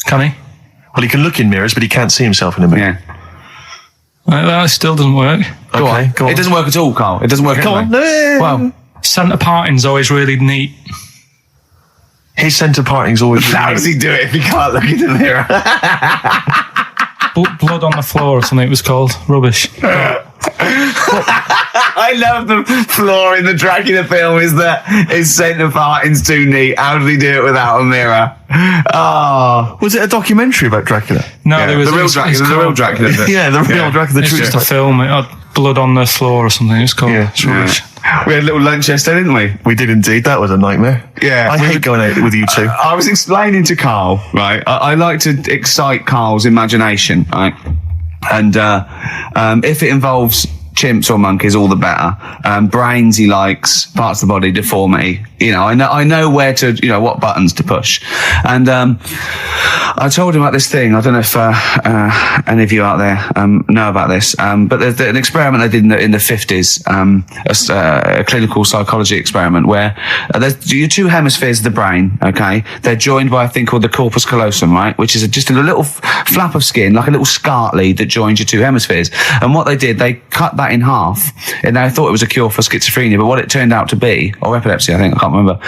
can he? Well, he can look in mirrors, but he can't see himself in a mirror. Yeah. That still doesn't work. Go on. It doesn't work at all, Carl. It doesn't work Go on. anyway. Well, centre parting's always really neat. His centre parting's always really how does he do it if he can't look in the mirror? Blood on the floor or something it was called. Rubbish. I love the flaw in the Dracula film is that his centre parting's too neat. How did he do it without a mirror? Oh. Was it a documentary about Dracula? No, Yeah, there was the real Dracula. Yeah, the real Dracula. It's just a film. It had blood on the floor or something. It was called. Yeah. It's rubbish. We had a little lunch yesterday, didn't we? We did indeed. That was a nightmare. Yeah. I hate going out with you two. I was explaining to Carl, right? I like to excite Carl's imagination, right? And if it involves chimps or monkeys, all the better. Brains he likes, parts of the body, deformity. You know, I know where to, what buttons to push. And I told him about this thing. I don't know if any of you out there know about this, but there's an experiment they did in the 50s, a clinical psychology experiment where there's your two hemispheres of the brain, okay? They're joined by a thing called the corpus callosum, right? Which is just a little flap of skin, like a little scarlet lead that joins your two hemispheres. And what they did, they cut that in half, and they thought it was a cure for schizophrenia, but what it turned out to be, or epilepsy, I think, I can't remember,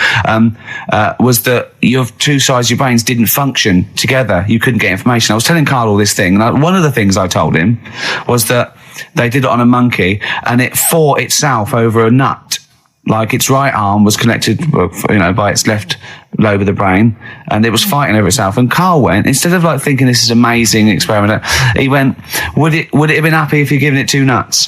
was that your two sides of your brains didn't function together. You couldn't get information. I was telling Carl all this thing, and one of the things I told him was that they did it on a monkey, and it fought itself over a nut. Like its right arm was connected, by its left lobe of the brain, and it was fighting over itself. And Carl went, instead of like thinking this is amazing experiment, he went, would it have been happy if you'd given it two nuts?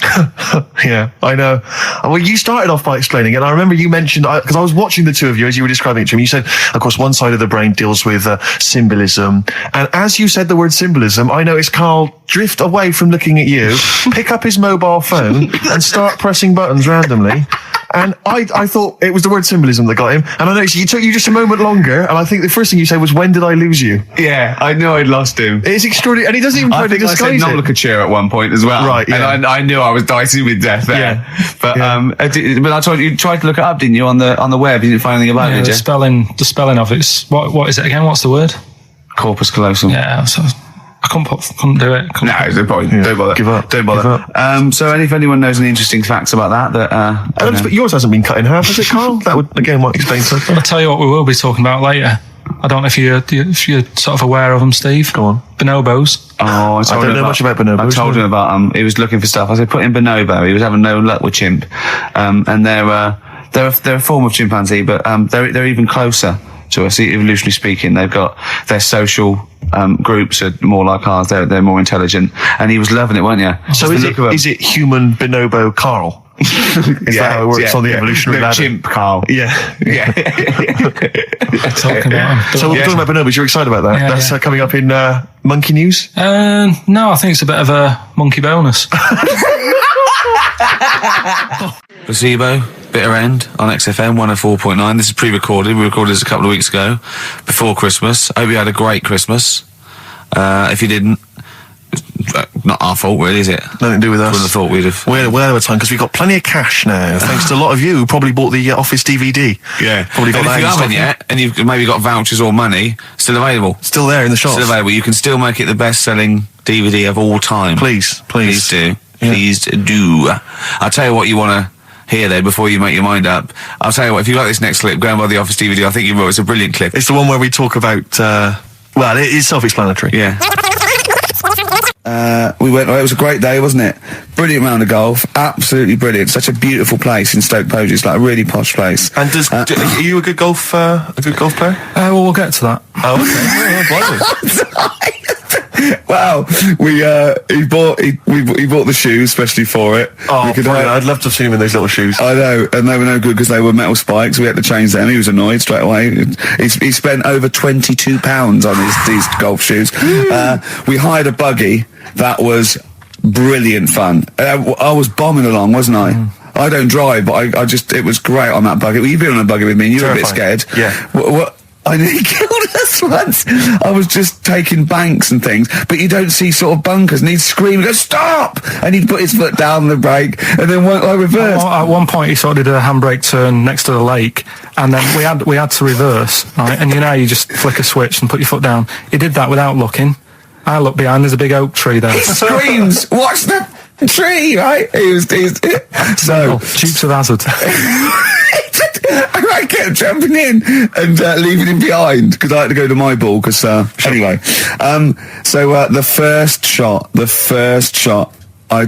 Yeah, I know. Well, you started off by explaining it, and I remember you mentioned, because I was watching the two of you as you were describing it to me, you said, of course, one side of the brain deals with symbolism, and as you said the word symbolism, I noticed Carl drift away from looking at you, pick up his mobile phone, and start pressing buttons randomly. And I thought it was the word symbolism that got him. And I noticed it took you just a moment longer. And I think the first thing you said was, when did I lose you? Yeah, I knew I'd lost him. It's extraordinary. And he doesn't even try to disguise I said nomenclature at one point as well. Right, yeah. And I knew I was dicing with death there. Yeah. But I told you tried to look it up, didn't you, on the web? You didn't find anything about it, did you? The spelling of it's, what is it again? What's the word? Corpus callosum. Yeah, I couldn't do it. No, there's no point. Yeah. Don't bother. Give up. Don't bother. So if anyone knows any interesting facts about that, but yours hasn't been cut in half, has it, Carl? That would again might explain something. I'll tell you what we will be talking about later. I don't know if you're sort of aware of them, Steve. Go on. Bonobos. Oh, I don't know much about bonobos. I told him about he was looking for stuff. I said put in bonobo. He was having no luck with chimp, and they're a form of chimpanzee, but they're even closer to us, evolutionarily speaking. They've got their social groups are more like ours. They're more intelligent, and he was loving it, weren't you? So is it human bonobo Carl? Is that how it works on the evolutionary ladder? Chimp Carl. Yeah. Talking about him. So we're talking about bonobos. You're excited about that? Yeah, That's coming up in Monkey News? No, I think it's a bit of a monkey bonus. Placebo, Bitter End on XFM 104.9. This is pre-recorded. We recorded this a couple of weeks ago, before Christmas. Hope you had a great Christmas. If you didn't, not our fault, really, is it? Nothing to do with us. Wouldn't have thought we'd have. We're well over time because we've got plenty of cash now, thanks to a lot of you who probably bought the Office DVD. Yeah. Probably got and that if you in haven't stock. yet, and you've maybe got vouchers or money, still available. Still there in the shops. Still available. You can still make it the best-selling DVD of all time. Please do. Yeah. Please do. I'll tell you what you want to hear there before you make your mind up. I'll tell you what, if you like this next clip, go and buy the Office DVD. I think you will. It's a brilliant clip. It's the one where we talk about, well, it is self-explanatory. Yeah. We went. It was a great day, wasn't it? Brilliant round of golf, absolutely brilliant. Such a beautiful place in Stoke Poges, it's like a really posh place. And are you a good golf player? Well, we'll get to that. Oh, okay. Well, he bought the shoes especially for it. Oh, brilliant. I'd love to have seen him in those little shoes. I know, and they were no good because they were metal spikes. We had to change them. He was annoyed straight away. He spent over £22 on these golf shoes. We hired a buggy that was brilliant fun. I was bombing along, wasn't I? I don't drive, but I just, it was great on that buggy. You've been on a buggy with me and you were a bit scared. Yeah. What I nearly killed us once. I was just taking banks and things, but you don't see sort of bunkers, and he'd scream and go, stop! And he'd put his foot down the brake, and then I reversed. At one point he sort of did a handbrake turn next to the lake, and then we had to reverse, right? And you know, you just flick a switch and put your foot down. He did that without looking. I looked behind, there's a big oak tree there. He screams, watch the tree, right? So Dukes of Hazzard. I kept jumping in and leaving him behind because I had to go to my ball. Because anyway, the first shot, I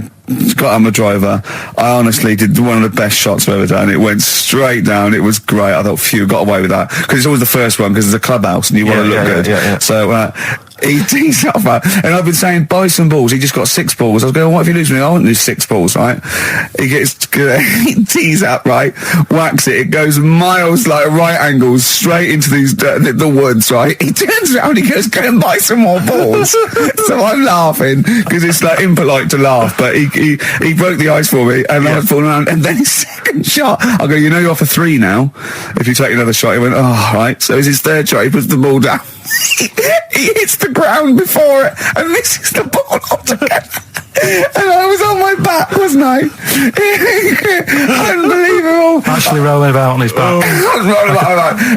got on the driver. I honestly did one of the best shots I've ever done. It went straight down. It was great. I thought, phew, got away with that because it's always the first one because it's a clubhouse and you want to look good. Yeah. So. He tees up, and I've been saying, buy some balls. He just got 6 balls. I was going, what if you lose me? I won't lose 6 balls, right? He tees up, right? Whacks it. It goes miles, like right angles, straight into these the woods, right? He turns around, he goes, go and buy some more balls. So I'm laughing because it's like impolite to laugh, but he broke the ice for me, and I was falling around. And then his second shot, I go, you know, you're off a 3 now. If you take another shot, he went, oh, right. So it's his third shot. He puts the ball down. He hits the ground before it and misses the ball altogether. And I was on my back, wasn't I? Unbelievable. Actually rolling about on his back.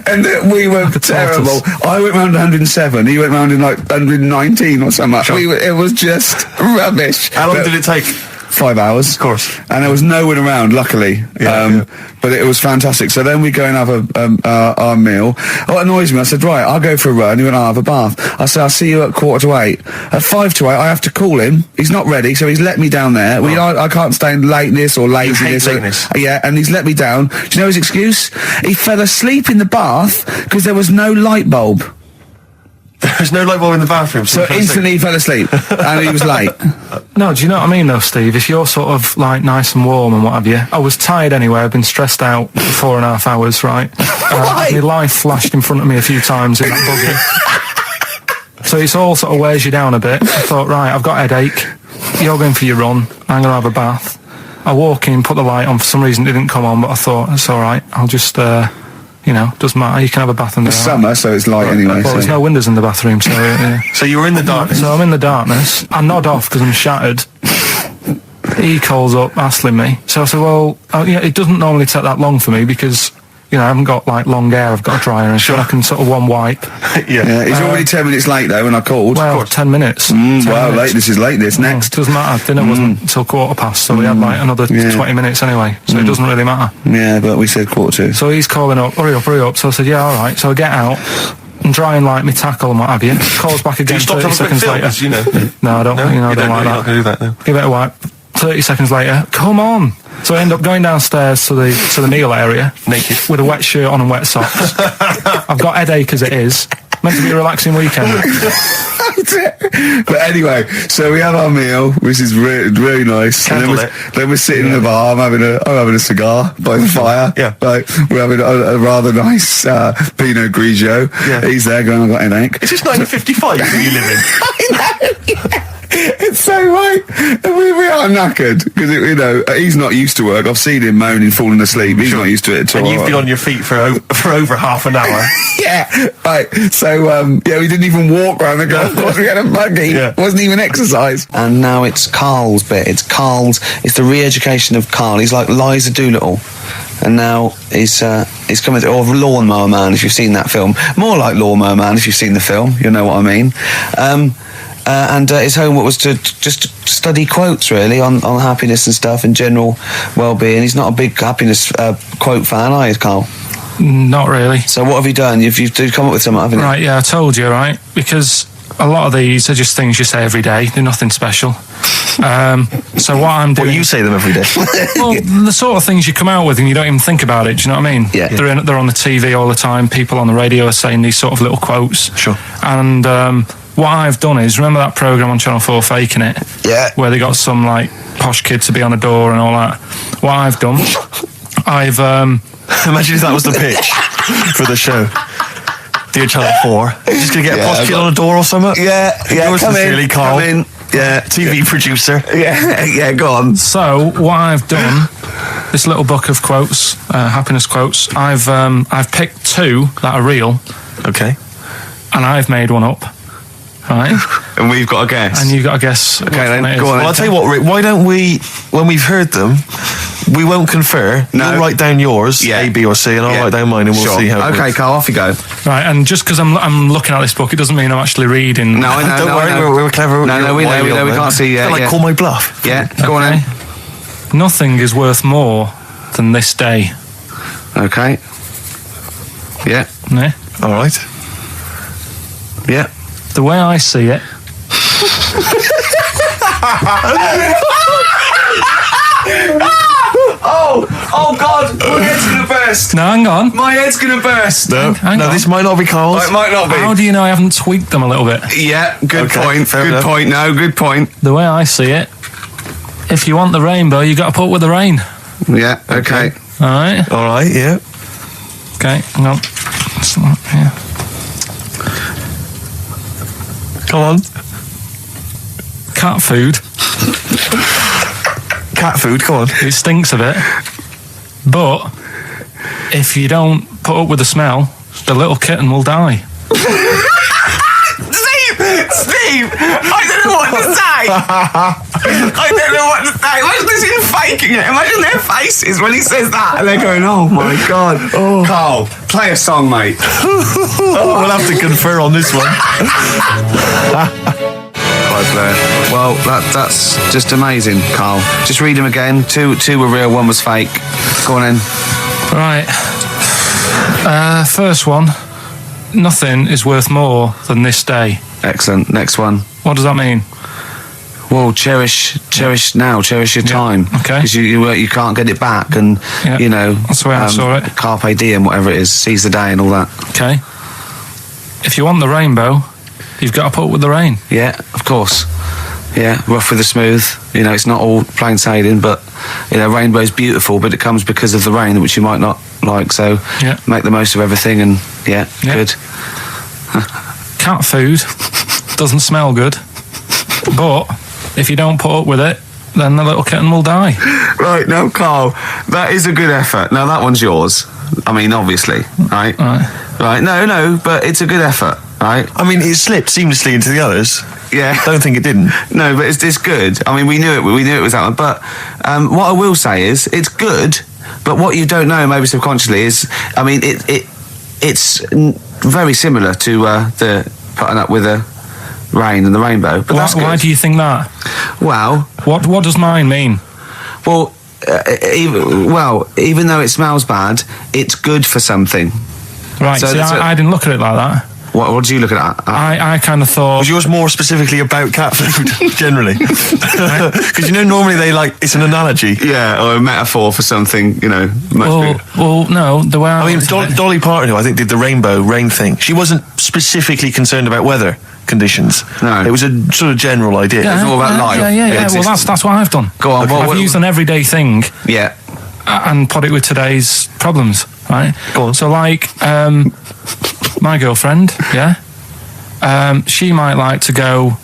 And we were terrible. I went round 107. He went round in like 119 or something. Sure. It was just rubbish. How long did it take? 5 hours. Of course. And there was no one around, luckily. But it was fantastic. So then we go and have our meal. What annoys me, I said, right, I'll go for a run. He went, I'll have a bath. I said, I'll see you at 7:45. At 7:55, I have to call him. He's not ready, so he's let me down there. I can't stay in lateness or laziness. Yeah, and he's let me down. Do you know his excuse? He fell asleep in the bath because there was no light bulb. There's no light bulb in the bathroom. So instantly he fell asleep and he was late. No, do you know what I mean though, Steve? If you're sort of like nice and warm and what have you, I was tired anyway. I've been stressed out for 4.5 hours, right? My life flashed in front of me a few times in that buggy. So it's all sort of wears you down a bit. I thought, right, I've got a headache. You're going for your run. I'm going to have a bath. I walk in, put the light on. For some reason it didn't come on, but I thought, it's all right. I'll just... doesn't matter. You can have a bath in there. It's summer, so it's light anyway. Well, there's no windows in the bathroom, so... So you were in the darkness? So I'm in the darkness. I nod off because I'm shattered. He calls up, hassling me. So I said, well, it doesn't normally take that long for me because, I haven't got, like, long hair. I've got a dryer and so I can sort of one wipe. Yeah. He's already 10 minutes late, though, when I called. Well, 10 minutes. 10 minutes. This is late, this. Next. Doesn't matter. Dinner wasn't until 20:15, so we had, like, another 20 minutes anyway. So it doesn't really matter. Yeah, but we said 1:45. So he's calling up, hurry up. So I said, yeah, all right. So I get out and dry and like me tackle and what have you. Calls back again 30 seconds later. No, I don't. I don't like that. Do that now. Give it a wipe. 30 seconds later, come on. So I end up going downstairs to the meal area, naked, with a wet shirt on and wet socks. I've got headache as it is. Meant to be a relaxing weekend. But anyway, so we have our meal, which is really nice. And then we're sitting in the bar. I'm having a cigar by the fire. Yeah. Like, we're having a rather nice Pinot Grigio. Yeah. He's there going, I've got headache. Is this 1955 that you live in? I know. It's so right. We are knackered because he's not used to work. I've seen him moaning, falling asleep. He's not used to it at all. And you've been on your feet for over half an hour. Yeah, right. So we didn't even walk around the golf course. We had a buggy. It wasn't even exercise. And now it's Karl's bit. It's the re-education of Karl. He's like Liza Doolittle. And now he's coming to Lawnmower Man, if you've seen that film. More like Lawnmower Man, if you've seen the film. You know what I mean. And his homework was to just study quotes, really, on happiness and stuff and general well-being. He's not a big happiness quote fan, are you, Karl? Not really. So what have you done? You've come up with something, haven't you? Right, yeah, I told you, right? Because a lot of these are just things you say every day. They're nothing special. So what I'm doing... Well, you say them every day. Well, the sort of things you come out with and you don't even think about it, do you know what I mean? Yeah. They're on the TV all the time. People on the radio are saying these sort of little quotes. Sure. And what I've done is, remember that programme on Channel 4, Faking It? Yeah. Where they got some, like, posh kid to be on a door and all that. What I've done, I've... Imagine if that was the pitch for the show. Dear Channel 4, you're just going to get a posh kid on a door or something? Yeah, Yours come sincerely, in, Carl. come in. Yeah. TV producer. Yeah, go on. So, what I've done, this little book of quotes, happiness quotes, I've picked 2 that are real. Okay. And I've made one up. Right? And we've got a guess. And you've got to guess. Okay, then, go on. Well, I'll tell you what, Rick, why don't we, when we've heard them, we won't confer. No. You'll write down yours, A, B, or C, and I'll write down mine, and we'll see how it Okay, works. Carl, off you go. Right, and just because I'm looking at this book, it doesn't mean I'm actually reading. No, I know. Don't no, worry, I know. we're clever. No, we know, we can't see. I Yeah, call my bluff. Yeah, go on then. Nothing is worth more than this day. Okay. Yeah. Yeah? All right. Yeah. The way I see it. Oh God, my head's gonna burst. No, hang on. My head's gonna burst. No, Hang on. this might not be Carl's. Oh, it might not be. How do you know I haven't tweaked them a little bit? Yeah, good Okay, point. fair Good enough. point. No, good point. The way I see it, if you want the rainbow, you got to put up with the rain. Yeah. Okay. All right. All right, yeah. Okay. Hang on. Yeah. Come on. Cat food. Cat food, come on. It stinks a bit, but if you don't put up with the smell, the little kitten will die. Steve, I don't know what to say. I don't know what to say. Imagine this is faking it. Imagine their faces when he says that, and they're going, "Oh my God." Oh. Carl, play a song, mate. We'll have to confer on this one. Well, that's just amazing, Carl. Just read them again. Two were real, one was fake. Go on in. Right. First one. Nothing is worth more than this day. Excellent. Next one. What does that mean? Well, cherish now, cherish your time. Okay. Because you can't get it back, and you know that's the way I saw it. Carpe diem, whatever it is, seize the day and all that. Okay. If you want the rainbow, you've got to put up with the rain. Yeah, of course. Yeah, rough with the smooth. You know, it's not all plain sailing, but you know, rainbow's beautiful, but it comes because of the rain, which you might not like. So make the most of everything, and good. Cat food doesn't smell good, but if you don't put up with it, then the little kitten will die. Right, now, Carl, that is a good effort. Now, that one's yours. I mean, obviously, right? Right, no, but it's a good effort, right? I mean, it slipped seamlessly into the others. Yeah. Don't think it didn't. No, but it's good. I mean, we knew it was that one. But what I will say is, it's good, but what you don't know, maybe subconsciously, is, I mean, it's very similar to the putting up with the rain and the rainbow. But that's good. Why do you think that? Well, what does mine mean? Well, even though it smells bad, it's good for something. Right. So I didn't look at it like that. What did you look at? I kind of thought... Was yours more specifically about cat food, generally? Because, you know, normally it's an analogy. Yeah, or a metaphor for something, you know. Well, no, the way I mean, Dolly Parton, who I think did the rainbow rain thing, she wasn't specifically concerned about weather conditions. No. It was a sort of general idea. It's all about life. Yeah. Well, that's what I've done. Go on. I've used an everyday thing. Yeah. And put it with today's problems, right? Go on. So, like, my girlfriend, she might like to go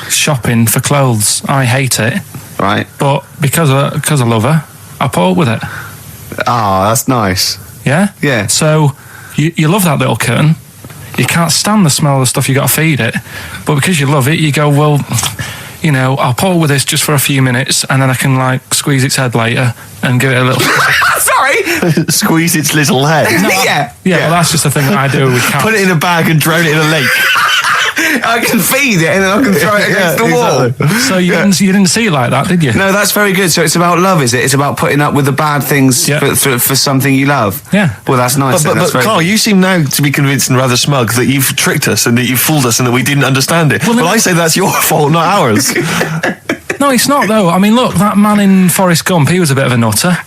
shopping for clothes. I hate it. Right. But because I love her, I put up with it. Ah, that's nice. Yeah? Yeah. So, you love that little kitten. You can't stand the smell of the stuff you got to feed it. But because you love it, you go, well, you know, I'll put up with this just for a few minutes, and then I can, like, squeeze its head later and give it a little... Sorry? Squeeze its little head. No, yeah, well, that's just the thing that I do with cats. Put it in a bag and drown it in a lake. I can feed it and then I can throw it against the wall. Exactly. So you didn't see it like that, did you? No, that's very good. So it's about love, is it? It's about putting up with the bad things for something you love. Yeah. Well, that's nice. But Carl, you seem now to be convinced and rather smug that you've tricked us and that you've fooled us and that we didn't understand it. Well, I say that's your fault, not ours. No, it's not, though. I mean, look, that man in Forrest Gump, he was a bit of a nutter.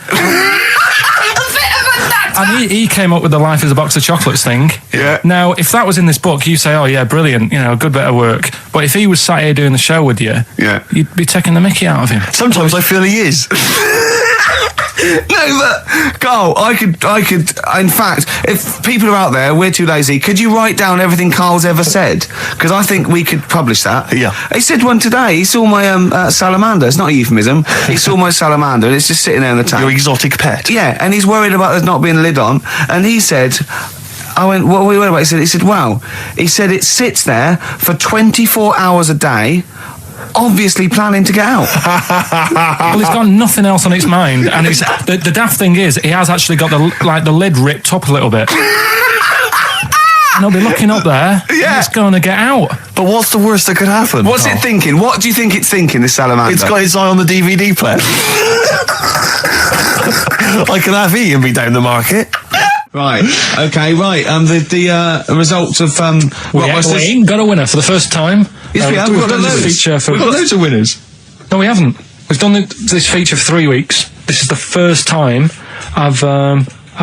And he came up with the life is a box of chocolates thing. Yeah. Now, if that was in this book, you say, oh yeah, brilliant, you know, good bit of work. But if he was sat here doing the show with you, you'd be taking the mickey out of him. Sometimes I feel he is. No, but Carl, I could. In fact, if people are out there, we're too lazy. Could you write down everything Carl's ever said? Because I think we could publish that. Yeah. He said one today. He saw my salamander. It's not a euphemism. He saw my salamander, and it's just sitting there in the tank. Your exotic pet. Yeah, and he's worried about there not being a lid on. And he said, I went, what are we worried about? He said, wow. He said it sits there for 24 hours a day, obviously planning to get out. Well, he's got nothing else on its mind, and the daft thing is, he has actually got the lid ripped up a little bit. And he'll be looking up there, and it's going to get out. But what's the worst that could happen? What's it thinking? What do you think it's thinking, this salamander? It's got its eye on the DVD player. I can have Ian be down the market. Right. Okay. Right. The results of We ain't got a winner for the first time. Yes, we have. We've done this feature for. We've got loads of winners. No, we haven't. We've done this feature for 3 weeks. This is the first time I've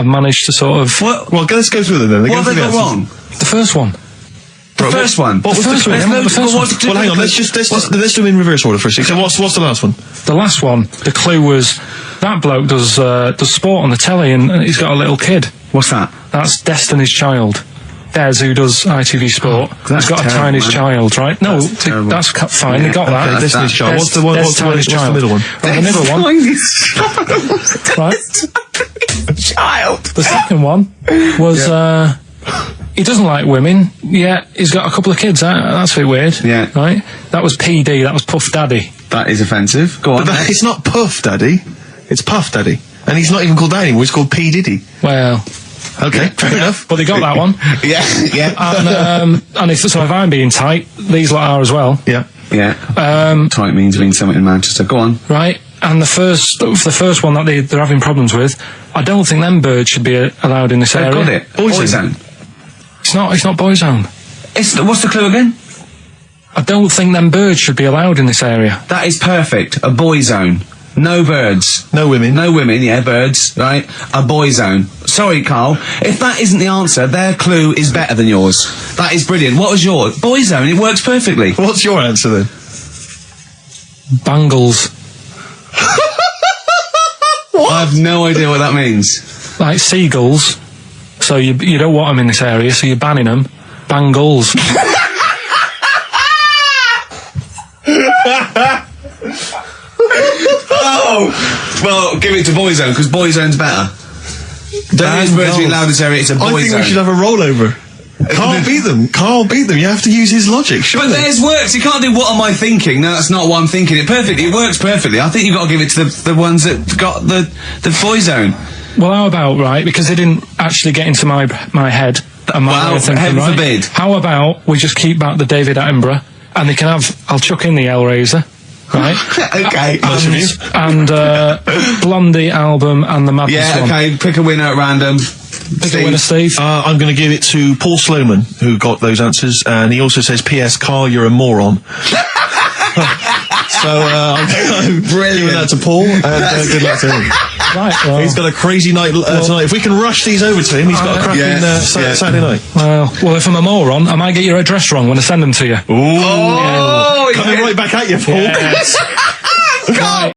managed to sort of. Well, let's go through them then. What have they got wrong? The first one. The first one. What was the first one? Well, hang on. Let's do them in reverse order for a second. So what's the last one? The last one. The clue was that bloke does sport on the telly, and he's got a little kid. What's that? That's Destiny's Child. Des, who does ITV Sport, has got a tiniest child, right? No, that's fine. They got that. Destiny's Child. What's the middle one? Well, the middle one. Right. Child. The second one was he doesn't like women. Yeah, he's got a couple of kids. That's a bit weird. Yeah. Right. That was PD. That was Puff Daddy. That is offensive. Go on. But it's not Puff Daddy. It's Puff Daddy. And he's not even called that anymore. He's called P Diddy. Well. Okay, fair enough. But they got that one. Yeah. And if I'm being tight, these lot are as well. Yeah. Yeah. Tight means something in Manchester. Go on. Right. And the first one that they're having problems with, I don't think them birds should be allowed in this area. Got it. Boyzone. It's not Boyzone. What's the clue again? I don't think them birds should be allowed in this area. That is perfect. A boyzone. No birds. No women. No women, yeah, birds, right? A boyzone. Sorry, Carl. If that isn't the answer, their clue is better than yours. That is brilliant. What was yours? Boyzone, it works perfectly. What's your answer then? Bangles. What? I have no idea what that means. Like seagulls. So you don't want them in this area, so you're banning them. Bangles. Oh! Well, give it to Boyzone, because Boyzone's better. Don't use birds being loud in this area, it's a Boyzone. I think we should have a rollover. Carl beat them. You have to use his logic, surely. But theirs works. You can't do what am I thinking. No, that's not what I'm thinking. It works perfectly. I think you've got to give it to the ones that got the Boyzone. Well, how about, right, because they didn't actually get into my head and my way of thinking, heaven right? forbid. How about we just keep back the David Attenborough, and they can have, I'll chuck in the Hellraiser, right? Okay. And Blondie album and the Madness one. Yeah, okay, pick a winner at random. Pick a winner, Steve. I'm going to give it to Paul Sloman, who got those answers, and he also says, P.S. Carl, you're a moron. So, I'm giving that to Paul, and good luck to him. Right, well, he's got a crazy night tonight. If we can rush these over to him, he's got a cracking Saturday night. Well, if I'm a moron, I might get your address wrong when I send them to you. Ooh. Coming right back at you, Paul. Yes. Carl,